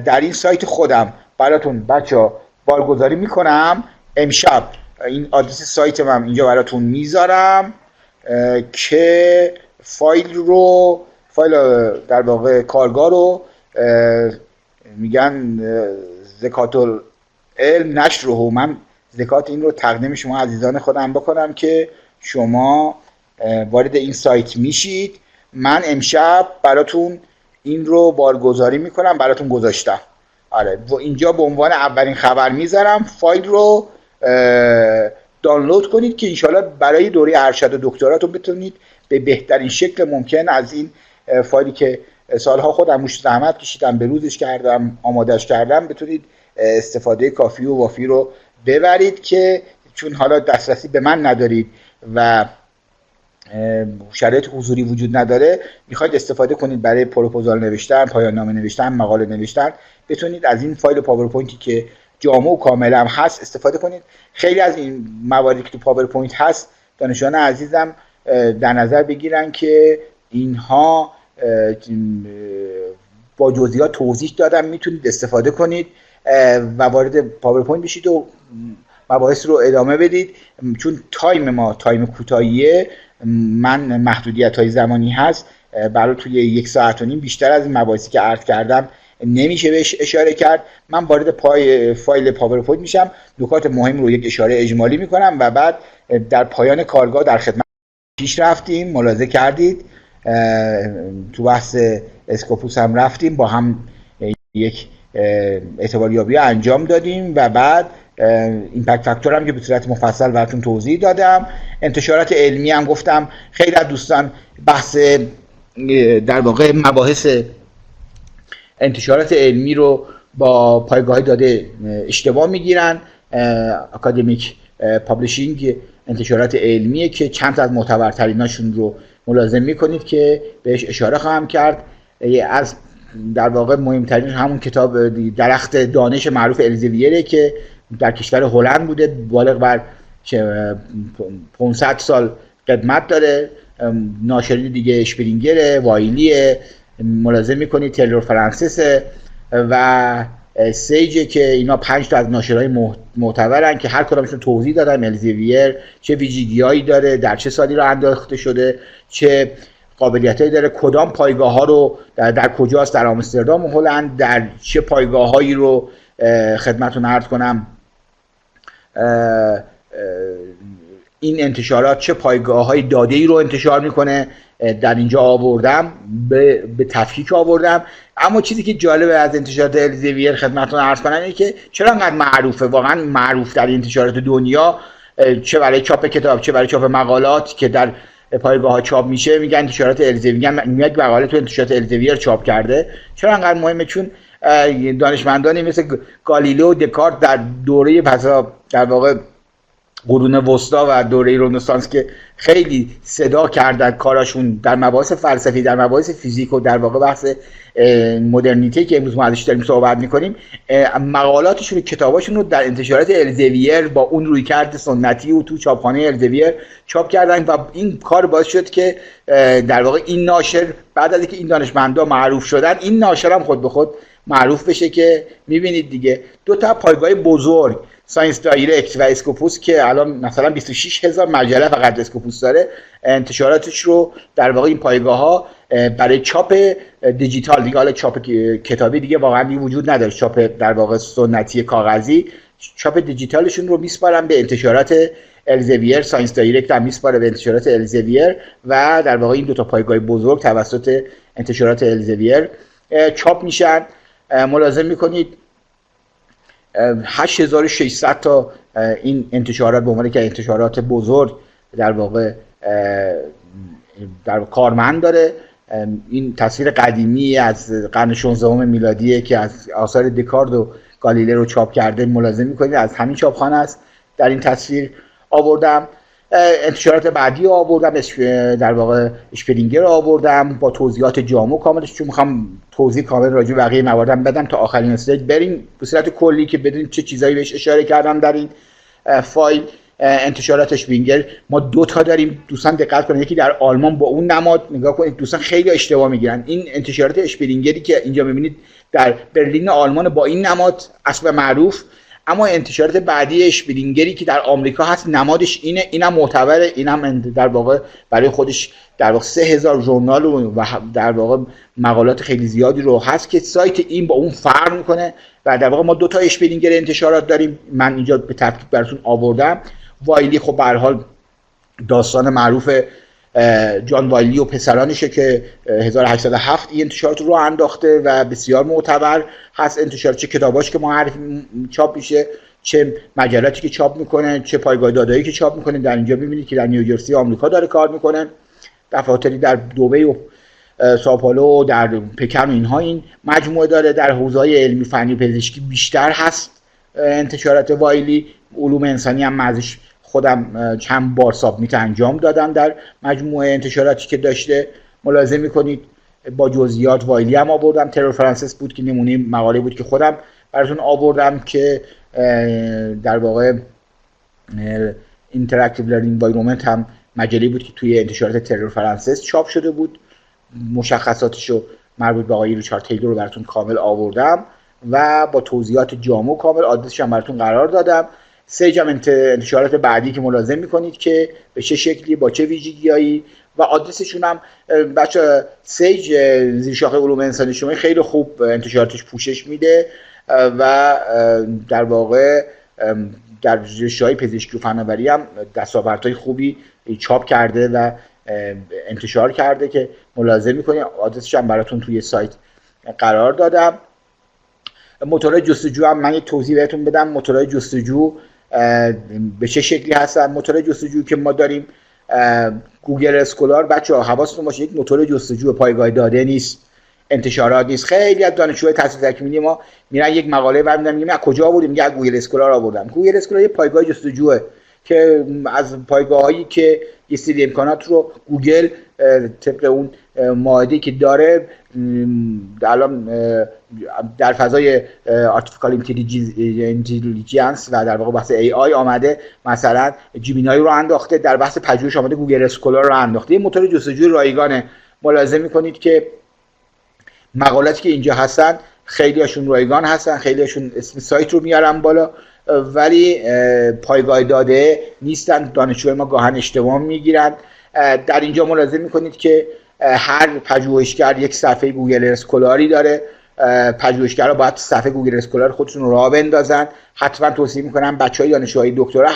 در این سایت خودم براتون بچه‌ها بارگذاری میکنم. امشب این آدرس سایت من اینجا براتون میذارم که فایل در واقع کارگاه رو میگن زکات العلم نشر رو، من زکات این رو تقدیم شما عزیزان خودم بکنم که شما وارد این سایت میشید. من امشب براتون این رو بارگذاری میکنم، براتون گذاشتم. آره و اینجا به عنوان اولین خبر میذارم. فایل رو دانلود کنید که انشالله برای دوره ارشد و دکتراتون بتونید به بهترین شکل ممکن از این فایلی که سالها خودم روش زحمت کشیدم، به روزش کردم، آمادش کردم، بتونید استفاده کافی و وافی رو ببرید. که چون حالا دسترسی به من ندارید و شرایط حضوری وجود نداره، میخواید استفاده کنید برای پروپوزال نوشتن، پایان نامه نوشتن، مقاله نوشتن، بتونید از این فایل پاورپوینتی که جامع و کامل هم هست استفاده کنید. خیلی از این مواردی که تو پاورپوینت هست دانشجویان عزیزم در نظر بگیرن که اینها با جزئیات توضیح دادم، میتونید استفاده کنید و وارد پاورپوینت بشید و مباحث رو ادامه بدید. چون تایم ما تایم کوتاهیه، من محدودیت‌های زمانی هست، برای توی 1 ساعت و نیم بیشتر از این مباحثی که عرض کردم نمیشه بهش اشاره کرد. من وارد فایل پاورپوینت میشم، نکات مهم رو یک اشاره اجمالی میکنم و بعد در پایان کارگاه در خدمت پیش رفتیم. ملاحظه کردید تو بحث اسکوپوس هم رفتیم، با هم یک اعتباریابی انجام دادیم و بعد ایمپکت فاکتور هم که به صورت مفصل براتون توضیح دادم. انتشارات علمی هم گفتم خیلی از دوستان بحث در واقع مباحث انتشارات علمی رو با پایگاه داده اشتباه میگیرن. اکادمیک پابلیشینگ انتشارات علمیه که چند تا از معتبرتریناشون رو ملازم میکنید که بهش اشاره خواهم کرد. از در واقع مهمترین همون کتاب درخت دانش معروف الزویره که در کشور هلند بوده، بالغ بر 500 سال قدمت داره. ناشرین دیگه اشپرینگر، وایلیه، ملازم میکنید تیلور فرانسیس و سیج که اینا 5 تا از ناشرهای معتبرن که هر کدامشون توضیح دادم الزویر چه ویژگی‌هایی داره، در چه سالی راه انداخته شده، چه قابلیتایی داره، کدام پایگاه‌ها رو در کجاست، در آمستردام و هلند، در چه پایگاه‌هایی رو خدمتتون عرض کنم این انتشارات چه پایگاه‌های داده‌ای رو انتشار میکنه در اینجا آوردم، به تفکیک آوردم. اما چیزی که جالبه از انتشارات الزویر خدمتتون عرض کنم اینه که چرا انقدر معروفه، واقعا معروف در انتشارات دنیا، چه برای چاپ کتاب چه برای چاپ مقالات که در پایگاه‌ها چاپ میشه میگن انتشارات الزویر، میگن یک مقاله تو انتشارات الزویر چاپ کرده. چرا انقدر مهمه؟ چون دانشمندانی مثل گالیله و دکارت در دوره در واقع قرون وسطا و دوره رنسانس که خیلی صدا کردن کاراشون در مباحث فلسفی، در مباحث فیزیک و در واقع بحث مدرنیته که امروز ما ازش داریم صحبت میکنیم، مقالاتشون و کتاباشون رو در انتشارات الزویر با اون رویکرد سنتی و تو چاپخانه الزویر چاپ کردن و این کار باعث شد که در واقع این ناشر بعد از اینکه این دانشمندا معروف شدن، این ناشر هم خود به خود معروف بشه که میبینید دیگه دو تا پایگاه بزرگ، ساینس دایرکت و اسکوپوس که الان مثلا 26,000 مجله فقط اسکوپوس داره، انتشاراتش رو در واقع این پایگاه ها برای چاپ دیجیتال دیگه، حالا چاپ کتابی دیگه واقعا وجود نداره، چاپ در واقع سنتی کاغذی، چاپ دیجیتالشون رو میسپارن به انتشارات الزویر. ساینس دایرکت هم میسپاره به انتشارات الزویر و در واقع این دو تا پایگاه بزرگ توسط انتشارات الزویر چاپ میشن. ملاحظه میکنید 8600 تا این انتشارات به عنوان که انتشارات بزرگ در واقع در کارمند داره. این تصویر قدیمی از قرن 16 میلادیه که از آثار دکارت و گالیله رو چاپ کرده، ملاحظه می‌کنید از همین چاپخانه است. در این تصویر آوردم. انتشارات بعدی رو آوردم، در واقع اشپرینگر رو آوردم با توضیحات جامع کاملش، چون میخوام توضیح کامل راجع به بقیه مواردم بدم تا آخرین اسلاید بریم به صورت کلی که بدونید چه چیزایی بهش اشاره کردم در این فایل. انتشارات اشپرینگر ما 2 تا داریم، دوستان دقت کنید، یکی در آلمان با اون نماد، نگاه کنید دوستان خیلی اشتباه میگیرن. این انتشارات اشپرینگری که اینجا میبینید در برلین آلمان با این نماد اسم معروف، اما انتشارات بعدی اشپرینگری که در آمریکا هست نمادش اینه، اینم معتبره، اینم در واقع برای خودش در واقع 3000 ژورنال و در واقع مقالات خیلی زیادی رو هست که سایت این با اون فرق میکنه و در واقع ما 2 تا اشپرینگر انتشارات داریم. من اینجا به ترتیب براتون آوردم. وایلی خب به هر حال داستان معروف جان وایلی و پسرانشه که 1807 این انتشارات رو انداخته و بسیار معتبر هست انتشارات، چه کتاباش که معرفی چاپ میشه، چه مجلاتی که چاپ میکنه، چه پایگاه دادایی که چاپ میکنه. در اینجا میبینید که در نیوجرسی آمریکا داره کار میکنه، دفاتری در دبی و ساوپائولو و در پکن و اینها این مجموعه داره. در حوزه‌های علمی فنی و پزشکی بیشتر هست انتشارات وایلی. علوم انسانی هم ازش خودم چند بار سابمیت انجام دادم در مجموعه انتشاراتی که داشته. ملاحظه میکنید با جزئیات وایلی هم آوردم. تیلور فرانسیس بود که نمونه مقاله بود که خودم براتون آوردم که در واقع اینتراکتیو لرنینگ انوایرنمنت هم مجله بود که توی انتشارات تیلور فرانسیس چاپ شده بود. مشخصاتشو مربوط به آقای ریچارد تیلور رو براتون کامل آوردم و با توضیحات جامع و کامل، آدرسش هم براتون قرار دادم. سیج هم انتشارات بعدی که ملاحظه میکنید که به چه شکلی با چه ویژگی‌هایی و آدرسشون هم بچه سیج زیر شاخه علوم انسانی شما خیلی خوب انتشاراتش پوشش میده و در واقع در رشته‌های پزشکی و فناوری هم دستاوردهای خوبی چاپ کرده و انتشار کرده که ملاحظه میکنید. آدرسش هم براتون توی سایت قرار دادم. موتورهای جستجو هم من یه توضیح بهتون بدم. موتورهای جستجو به چه شکلی هستن؟ موتورهای جستجو که ما داریم گوگل اسکولار، بچه‌ها حواستون باشه یک موتور جستجو پایگاه داده نیست، انتشارات نیست. خیلی از دانشجوهای تحصیل تکمیلی ما میرن یک مقاله برمی‌دارن میگن از کجا آوردیم؟ میگه از گوگل اسکولار آوردم. گوگل اسکولار یه پایگاه جستجوئه که از پایگاه‌هایی که یه سری امکانات رو گوگل طبق اون معاهده‌ای که داره الان در فضای آرتفیکال اینتلیجنس و در واقع بحث ای آی آمده، مثلا جیمینای رو انداخته، در بحث پژوهش آمده گوگل اسکولار رو انداخته. یه موتور جستجوی رایگانه. ملاحظه می‌کنید که مقالاتی که اینجا هستن خیلی هاشون رایگان هستن، خیلی هاشون اسم سایت رو میارن بالا، ولی پایگاه داده نیستن. دانشجوهای ما گاهن اشتباه میگیرن. در اینجا ملاحظه میکنید که هر پژوهشگر یک صفحه گوگل اسکولاری داره. پژوهشگرها باید صفحه گوگل اسکولار خودشون رو راه بندازن. حتما توصیه میکنم بچهای دانشجوهای دکترا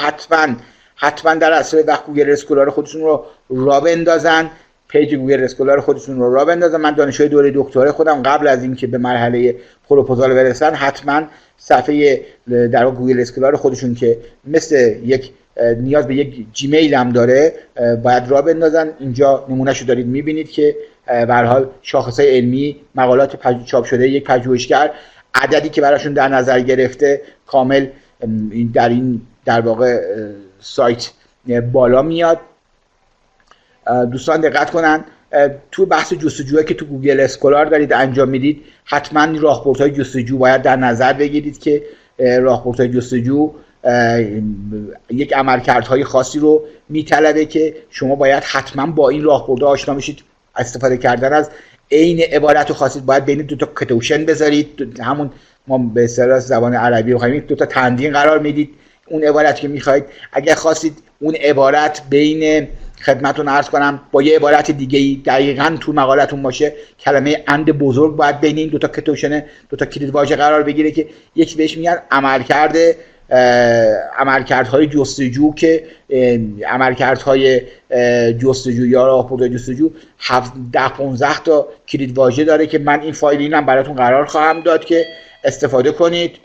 حتما در اصل وقت گوگل اسکولار خودشون رو راه بندازن، پیج گوگل اسکولار خودشون رو راه بندازن. من دانشجوی دوره دکترا خودم قبل از اینکه به مرحله پروپوزال برسن حتما صفحه در گوگل اسکولار خودشون که مثل یک نیاز به یک جیمیل هم داره باید راه بندازن. اینجا نمونهشو دارید میبینید که به هر حال شاخصهای علمی، مقالات چاپ شده یک پژوهشگر، عددی که براشون در نظر گرفته کامل در واقع سایت بالا میاد. دوستان دقت کنن تو بحث جستجویی که تو گوگل اسکولار دارید انجام میدید حتما راهبردهای جستجو باید در نظر بگیرید که راهبردهای جستجو یک عملکردهای خاصی رو میطلبه که شما باید حتما با این راهبردها آشنا بشید. استفاده کردن از عین عبارت رو خواستید باید بین دو تا کتوشن بذارید، همون ما به اصطلاح زبان عربی رو خواهیم دو تا تنوین قرار میدید اون عبارت که میخواید. اگر خواستید اون عبارت بین خدمتتون عرض کنم با یه عبارت دیگه‌ای دقیقاً تو مقالتون باشه، کلمه اند بزرگ باید بین این دو تا کتوشن، دو تا کلیدواژه قرار بگیره که یکی بهش میگن عملکردهای جستجو، که عملکردهای جستجو یا راهبردهای جستجو 10-15 تا کلیدواژه داره که من این فایل اینم براتون قرار خواهم داد که استفاده کنید.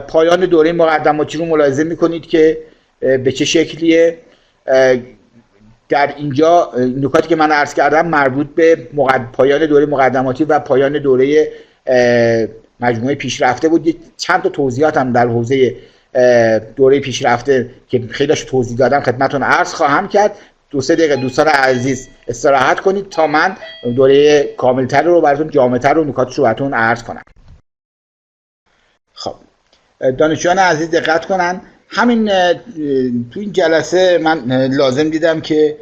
پایان دوره مقدماتی رو ملاحظه میکنید که به چه شکلیه. در اینجا نکاتی که من عرض کردم مربوط به پایان دوره مقدماتی و پایان دوره مجموعه پیشرفته بود. چند تا توضیحات هم در حوزه دوره پیشرفته که خیلیش توضیح دادم خدمتتون عرض خواهم کرد. 2-3 دقیقه دوستان عزیز استراحت کنید تا من دوره کاملتر رو براتون، جامع‌تر رو نکاتش رو براتون عرض کنم. خب دانشجویان عزیز دقت کنن. همین تو این جلسه من لازم دیدم که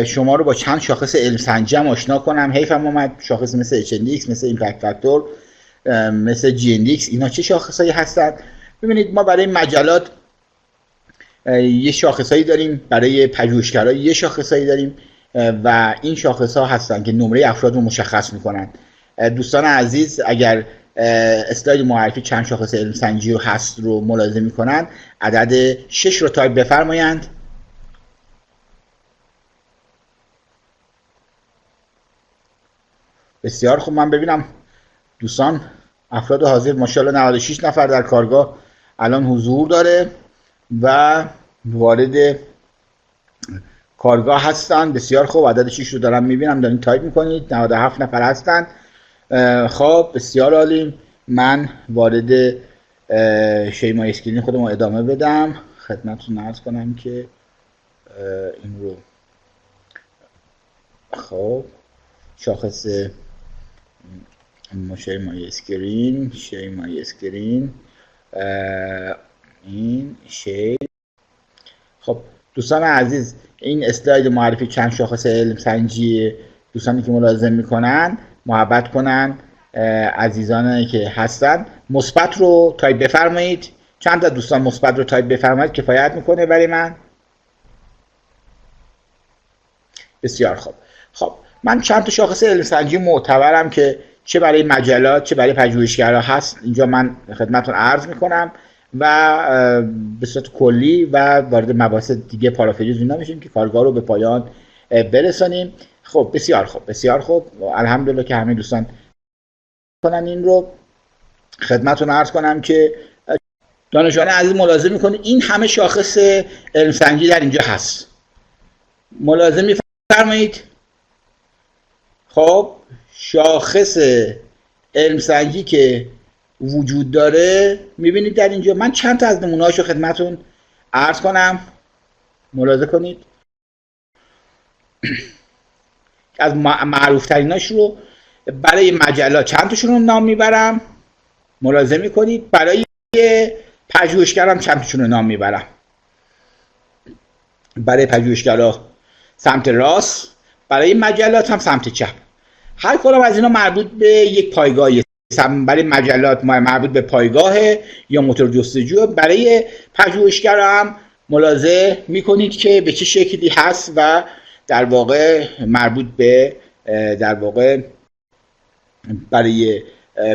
شما رو با چند شاخص علم سنجی هم آشنا کنم. حیفم اومد شاخص مثل HNDX، مثل ایمپکت فاکتور، مثل GNDX، اینا چه شاخصایی هستن؟ ببینید ما برای مجلات یه شاخصایی داریم، برای پژوهشگرا یه شاخصایی داریم و این شاخص‌ها هستن که نمره افراد رو مشخص میکنن. دوستان عزیز اگر اسلاید معرفی چند شاخص علم سنجی رو هست رو ملاحظه میکنن، عدد 6 رو تایپ بفرمایند. بسیار خوب، من ببینم دوستان افراد حاضر ماشاءالله 96 نفر در کارگاه الان حضور داره و وارد کارگاه هستن. بسیار خوب، عدد 6 رو دارم میبینم دارین تایپ میکنید. 97 نفر هستن. خب بسیار عالی. من وارد شیمای اسکرین خودم رو ادامه بدم. خدمتتون عرض کنم که این رو خب شاخص شیمای اسکرین این شی. خب دوستان عزیز این اسلاید معرفی چند شاخص علم سنجی دوستانی که ملاحظه میکنن محبت کنن. عزیزانی که هستن مثبت رو تایپ بفرمایید. چند تا دوستان مثبت رو تایپ بفرمایید کفایت میکنه برای من. بسیار خوب. خب من چند تا شاخص علم سنجی معتبرم که چه برای مجلات چه برای پژوهشگرا هست اینجا من خدمتتون عرض میکنم و به صورت کلی و وارد مباحث دیگه پارافریز اینا میشیم که کارگاه رو به پایان برسانیم. خب بسیار خوب، بسیار خوب. الحمدلله که همه دوستان کنن این رو. خدمتتون عرض کنم که دانشجویان عزیز ملاحظه میکنید این همه شاخص علم سنجی در اینجا هست. ملاحظه میفرمایید. خب شاخص علم سنجی که وجود داره میبینید در اینجا. من چند تا از نمونه‌هاشو خدمتتون عرض کنم، ملاحظه کنید. از معروف تریناش رو برای مجلات چند تاشون رو نام میبرم، ملاحظه میکنید. برای پژوهشگرام چند تاشون رو نام میبرم. برای پژوهشگرا سمت راست، برای مجلات هم سمت چپ. هر کدام از اینا مربوط به یک پایگاهی. برای مجلات مربوط به پایگاه یا موتور جستجو، برای پژوهشگرا هم ملاحظه میکنید که به چه شکلی هست و در واقع مربوط به در واقع برای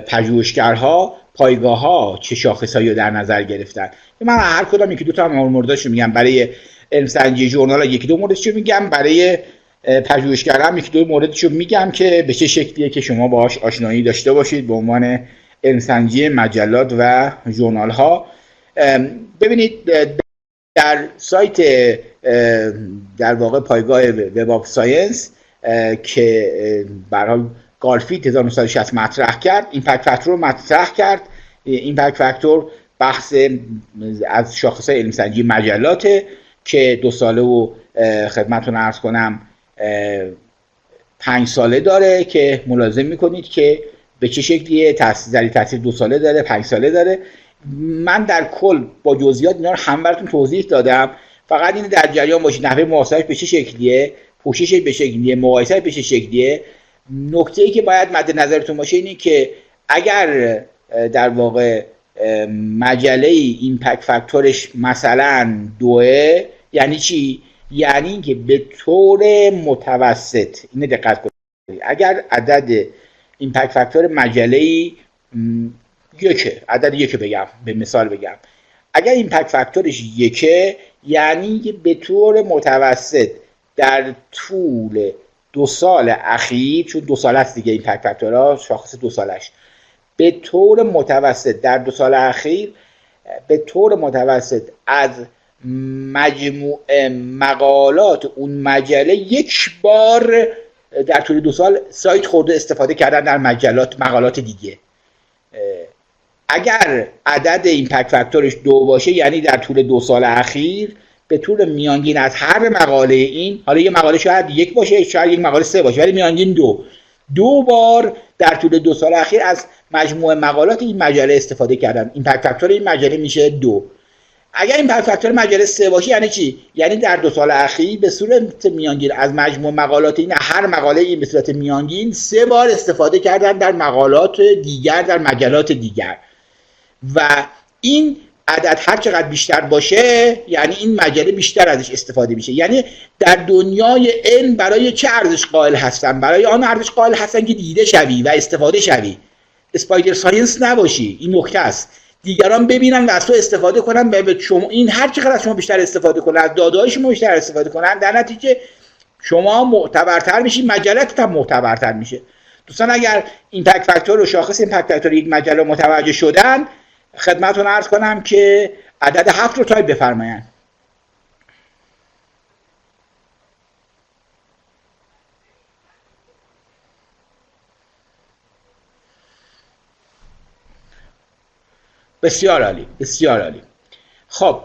پژوهشگرها پایگاه‌ها چه شاخصایی رو در نظر گرفتن. من هر کدام یکی دو تا مورداشو میگم. برای علم سنجی ژورنال یکی دو موردشو میگم، برای پژوهشگرام یکی دو موردشو میگم که به چه شکلیه که شما باهاش آشنایی داشته باشید به عنوان علم سنجی مجلات و ژورنال ها. ببینید در سایت در واقع پایگاه وب آف ساینس که به هر حال گالفیت 1960 مطرح کرد، ایمپکت فاکتور رو مطرح کرد. ایمپکت فاکتور بحث از شاخص‌های علم سنجی مجلاته که 2 ساله و خدمتتون عرض کنم 5 ساله داره که ملاحظه میکنید که به چه شکلیه. تاثیر 2 ساله داره، 5 ساله داره. من در کل با جزئیات اینا رو هم براتون توضیح دادم، فقط این در جریان باشید نحوه محاسبهش به چه شکلیه، پوششش به شکلیه، مقایسهش به چه شکلیه. نکته‌ای که باید مد نظرتون باشه اینه که اگر در واقع مجله ایمپکت فاکتورش مثلا 2، یعنی چی؟ یعنی اینکه به طور متوسط، اینو دقت کنید، اگر عدد ایمپکت فاکتور مجله یکه، عدد یک بگم، به مثال بگم، اگر ایمپکت فاکتورش یکه یعنی که به طور متوسط در طول 2 سال اخیر، چون 2 سال است دیگه ایمپکت فاکتورها، شاخص 2 سالش، به طور متوسط در 2 سال اخیر به طور متوسط از مجموع مقالات اون مجله 1 بار در طول 2 سال سایت خورده استفاده کردن در مقالات دیگه. اگر عدد ایمپکت فاکتورش 2 باشه یعنی در طول 2 سال اخیر به طور میانگین از هر مقاله این، حالا یه مقاله شاید 1 باشه، شاید یک مقاله 3 باشه، ولی میانگین 2 بار در طول 2 سال اخیر از مجموع مقالات این مجله استفاده کردن. ایمپکت فاکتور این مجله میشه 2. اگر ایمپکت فاکتور مجله 3 باشه یعنی چی؟ یعنی در 2 سال اخیر به صورت میانگین از مجموع مقالات این، هر مقاله این به صورت میانگین 3 بار استفاده کردن در مقالات دیگر، در مجلات دیگر. و این عدد هر چقدر بیشتر باشه یعنی این مجله بیشتر ازش استفاده میشه. یعنی در دنیای علم برای چه ارزش قائل هستن؟ برای آن ارزش قائل هستن که دیده شوی و استفاده شوی، اسپایدر ساینس نباشی. این نکته است. دیگران ببینن و از تو استفاده کنن، به شما این هر چقدر از شما بیشتر استفاده کنن، از داده‌های شما بیشتر استفاده کنن، در نتیجه شما معتبرتر میشی، مجلت هم معتبرتر میشه. دوستان اگر ایمپکت فاکتور و شاخص ایمپکت فاکتور یک مجله متوجه شدن، خدمتتون عرض کنم که عدد 7 رو تایپ بفرمایید. بسیار عالی، بسیار عالی. خب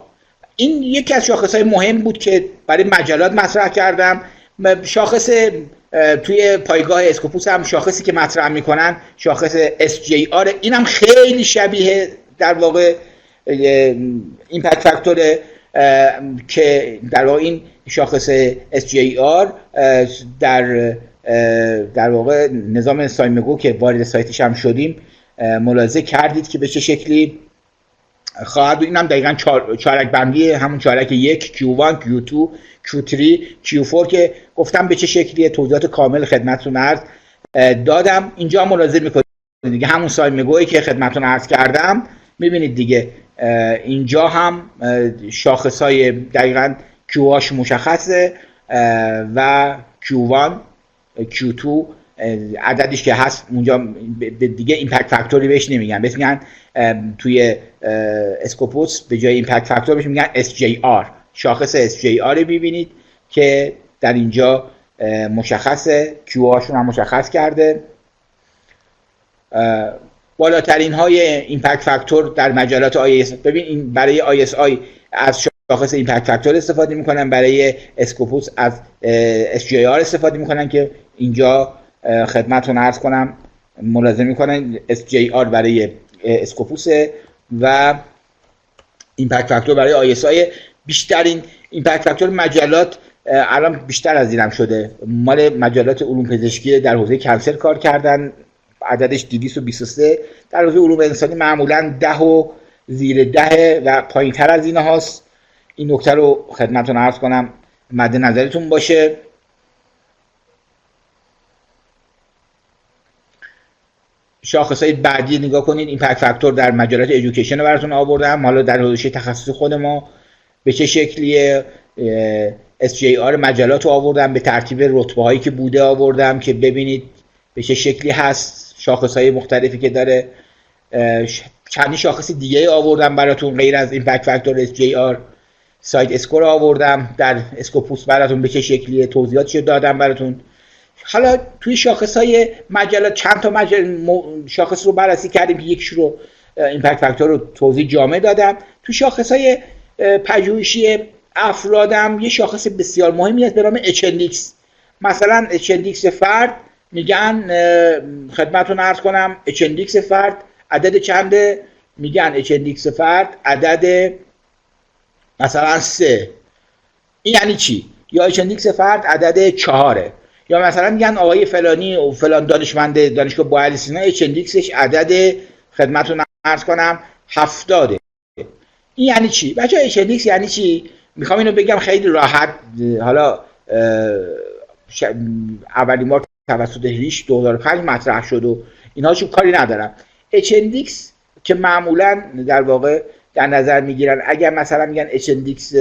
این یکی از شاخص‌های مهم بود که برای مجلات مطرح کردم. شاخص توی پایگاه اسکوپوس هم شاخصی که مطرح میکنن شاخص SJR، این هم خیلی شبیه در واقع ایمپکت فاکتور که در واقع این شاخص SJR در واقع نظام سایمگو که وارد سایتش هم شدیم ملاحظه کردید که به چه شکلی خواهد بود. این هم دقیقا چارک بندی همون چارک 1 Q1 Q2 Q3 Q4 که گفتم به چه شکلی توضیحات کامل خدمتتون عرض دادم. اینجا ملاحظه میکنید دیگه همون سایمگویی که خدمتتون عرض کردم، میبینید دیگه اینجا هم شاخصهای دقیقا Q هاش مشخصه و Q1 Q2 عددش که هست اونجا دیگه ایمپکت فاکتوری بهش نمیگن، بهش میگن توی اسکوپوس به جای ایمپکت فاکتور بهش میگن SJR. شاخص SJR رو ببینید که در اینجا مشخصه، Q هاشون هم مشخص کرده. بالاترین های ایمپکت فاکتور در مجلات ISI، ببین این برای ISI از شاخص ایمپکت فاکتور استفاده میکنن، برای اسکوپوس از SJR استفاده میکنن که اینجا خدمتتون عرض کنم ملاحظه میکنن SJR برای اسکوپوس و ایمپکت فاکتور برای ISI. بیشترین ایمپکت فاکتور مجلات الان بیشتر از اینم شده، مال مجلات علوم پزشکی در حوزه کنسر کار کردن، عددش 223. در حوزه علوم انسانی معمولا 10 و زیر 10 و پایین تر از این هاست. این نکته رو خدمتتون عرض کنم مد نظرتون باشه. شاخصهای بعدی نگاه کنید. ایمپکت فاکتور در مجالات ادویکیشن رو براتون آوردم. حالا در حوزه تخصصی خود ما به چه شکلیه SJR مجلات رو آوردم، به ترتیب رتبه هایی که بوده آوردم که ببینید به چه شکلی هست، شاخص های مختلفی که داره. چندی شاخص دیگه آوردم براتون غیر از ایمپکت فاکتور SJR. سایت اسکور آوردم در اسکوپوس براتون به چه شکلیه، توضیحاتش دادم براتون. حالا توی شاخص های مجلات چند تا شاخص رو بررسی کردیم که یکیش رو ایمپکت فاکتور رو توضیح جامع دادم. توی شاخص های پژوهشی افرادم یه شاخص بسیار مهمی هست به نام HNDX. مثلا HNDX فرد میگن، خدمتتون عرض کنم HNDX فرد عدد چنده؟ میگن HNDX فرد عدد مثلا 3. این یعنی چی؟ یا HNDX فرد عدد 4. یا مثلا میگن آقای فلانی و فلان دانشمند دانشگاه بوعلی سینا HNDXش عدد خدمتتون عرض کنم 70. این یعنی چی؟ بچه‌ها HNDX یعنی چی؟ میخوام اینو بگم خیلی راحت. حالا اولین بار توسط ریش 2005 مطرح شد و اینها شو کاری ندارم. HNDX که معمولا در واقع در نظر میگیرن، اگر مثلا میگن HNDX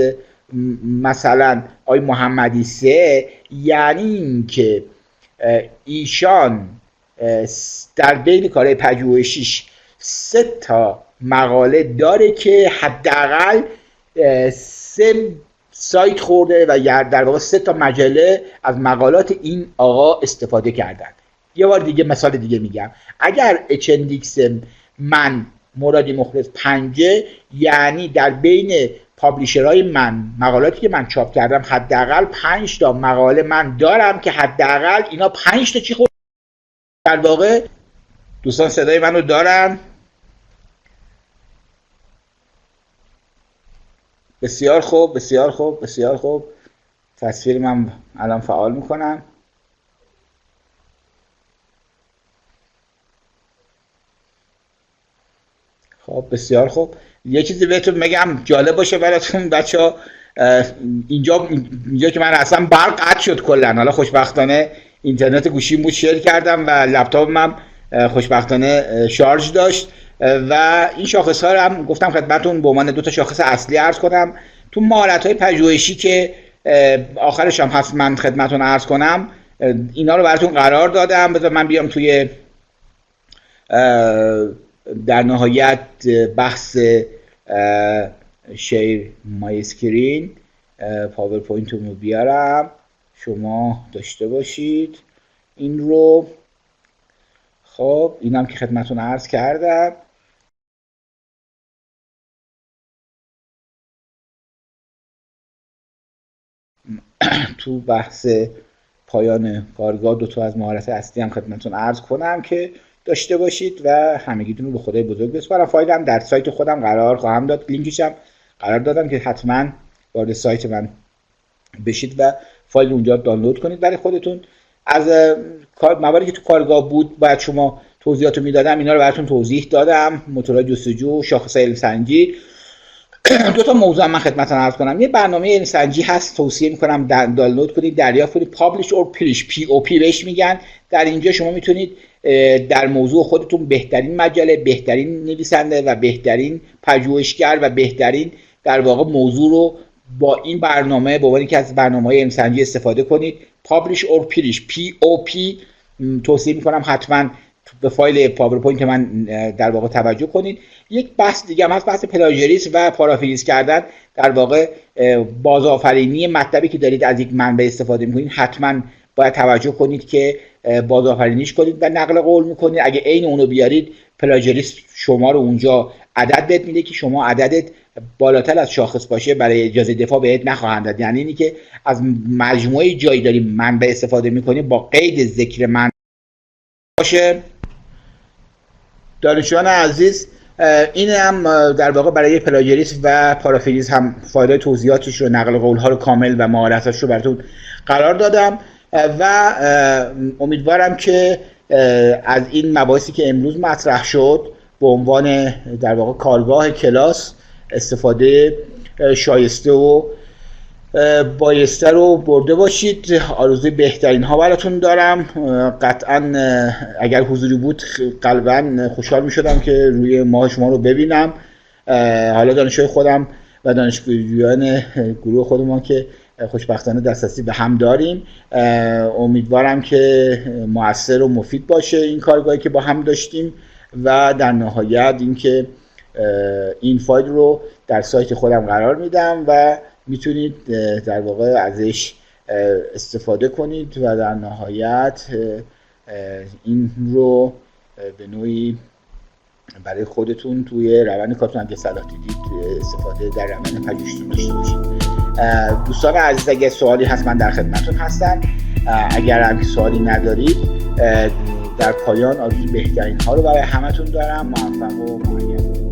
مثلا آقای محمدی 3، یعنی این که ایشان در بین کارهای پژوهشیش 3 تا مقاله داره که حداقل 3 سایت خورده و در واقع 3 تا مجله از مقالات این آقا استفاده کردن. یه بار دیگه مثال دیگه میگم، اگر HNDX من مرادی مخلص 5، یعنی در بین پابلیشرهای من مقالاتی که من چاپ کردم حداقل 5 تا مقاله من دارم که حداقل اینا 5 تا چی خورده. در واقع دوستان صدای منو دارن؟ بسیار خوب، بسیار خوب، بسیار خوب. تصویر من الان فعال میکنم. خب بسیار خوب. یه چیزی بهتون بگم جالب باشه براتون بچه‌ها. اینجا که من اصلا برق قطع شد کلا. حالا خوشبختانه اینترنت گوشیم بود شیر کردم و لپتاپم خوشبختانه شارژ داشت و این شاخص ها رو هم گفتم خدمتتون به عنوان 2 تا شاخص اصلی عرض کنم. تو مهارت های پژوهشی که آخرش هم هست من خدمتتون عرض کنم، اینا رو براتون قرار دادم. بذار من بیام توی در نهایت بحث شیر مای اسکرین پاورپوینت رو بیارم شما داشته باشید این رو. خب اینم که خدمتتون عرض کردم. تو بحث پایان کارگاه 2 تا از مهارت اصلی هم خدمتتون عرض کنم که داشته باشید و همگیتون رو به خدای بزرگ بسپارم. فایلم در سایت خودم قرار خواهم داد، لینکش هم قرار دادم که حتما وارد سایت من بشید و فایل اونجا دانلود کنید برای خودتون. از مواردی که تو کارگاه بود باید شما توضیحاتو میدادم، اینا رو براتون توضیح دادم. موتورهای جستجو، شاخص‌های علم سنجی. 2 تا موضوع من خدمتتون عرض کنم. یه برنامه علم سنجی هست، توصیه میکنم دانلود کنید، دریافت کنید. پابلیش اور پلیش، POP بهش میگن. در اینجا شما میتونید در موضوع خودتون بهترین مجله، بهترین نویسنده و بهترین پژوهشگر و بهترین در واقع موضوع رو با این برنامه به عنوان یکی از برنامه‌های علم سنجی استفاده کنید. پابلیش اور پلیش، POP توصیه میکنم حتما به فایل پاورپوینت من در واقع توجه کنید. یک بحث دیگه هم هست، بحث پلاژیریسم و پارافریز کردن. در واقع بازآفرینی مطلبی که دارید از یک منبع استفاده میکنید حتما باید توجه کنید که بازآفرینیش کنید و نقل قول میکنید. اگه عین اونو بیارید پلاژیریست شما رو اونجا عدد بهت میده که شما عددت بالاتر از شاخص باشه برای اجازه دفاع بهت نخواهند داد. یعنی اینی که از مجموعه جایی داریم منبع استفاده میکنیم با قید ذکر منبع باشه. دانشجویان عزیز، این هم در واقع برای پلاژیریسم و پارافریز هم فایل توضیحاتش رو، نقل قول ها رو کامل و مهارتاش رو براتون قرار دادم و امیدوارم که از این مباحثی که امروز مطرح شد به عنوان در واقع کارگاه کلاس استفاده شایسته و بایسته رو برده باشید. آرزوی بهترین ها براتون دارم. قطعا اگر حضوری بود قلبا خوشحال می شدم که روی ماه شما رو ببینم. حالا دانشجوی خودم و دانشجویان گروه خودمان که خوشبختانه دسترسی به هم داریم، امیدوارم که مؤثر و مفید باشه این کارگاهی که با هم داشتیم و در نهایت اینکه این فایل رو در سایت خودم قرار میدم و میتونید در واقع ازش استفاده کنید و در نهایت این رو به نوعی برای خودتون توی روند کارتون اگه صلاح دیدید استفاده در روند پژوهشتون داشته باشید. دوستان عزیز، اگه سوالی هست من در خدمتتون هستم. اگر هم سوالی ندارید در پایان آرزوی بهترین ها رو برای همتون دارم. موفق و معین.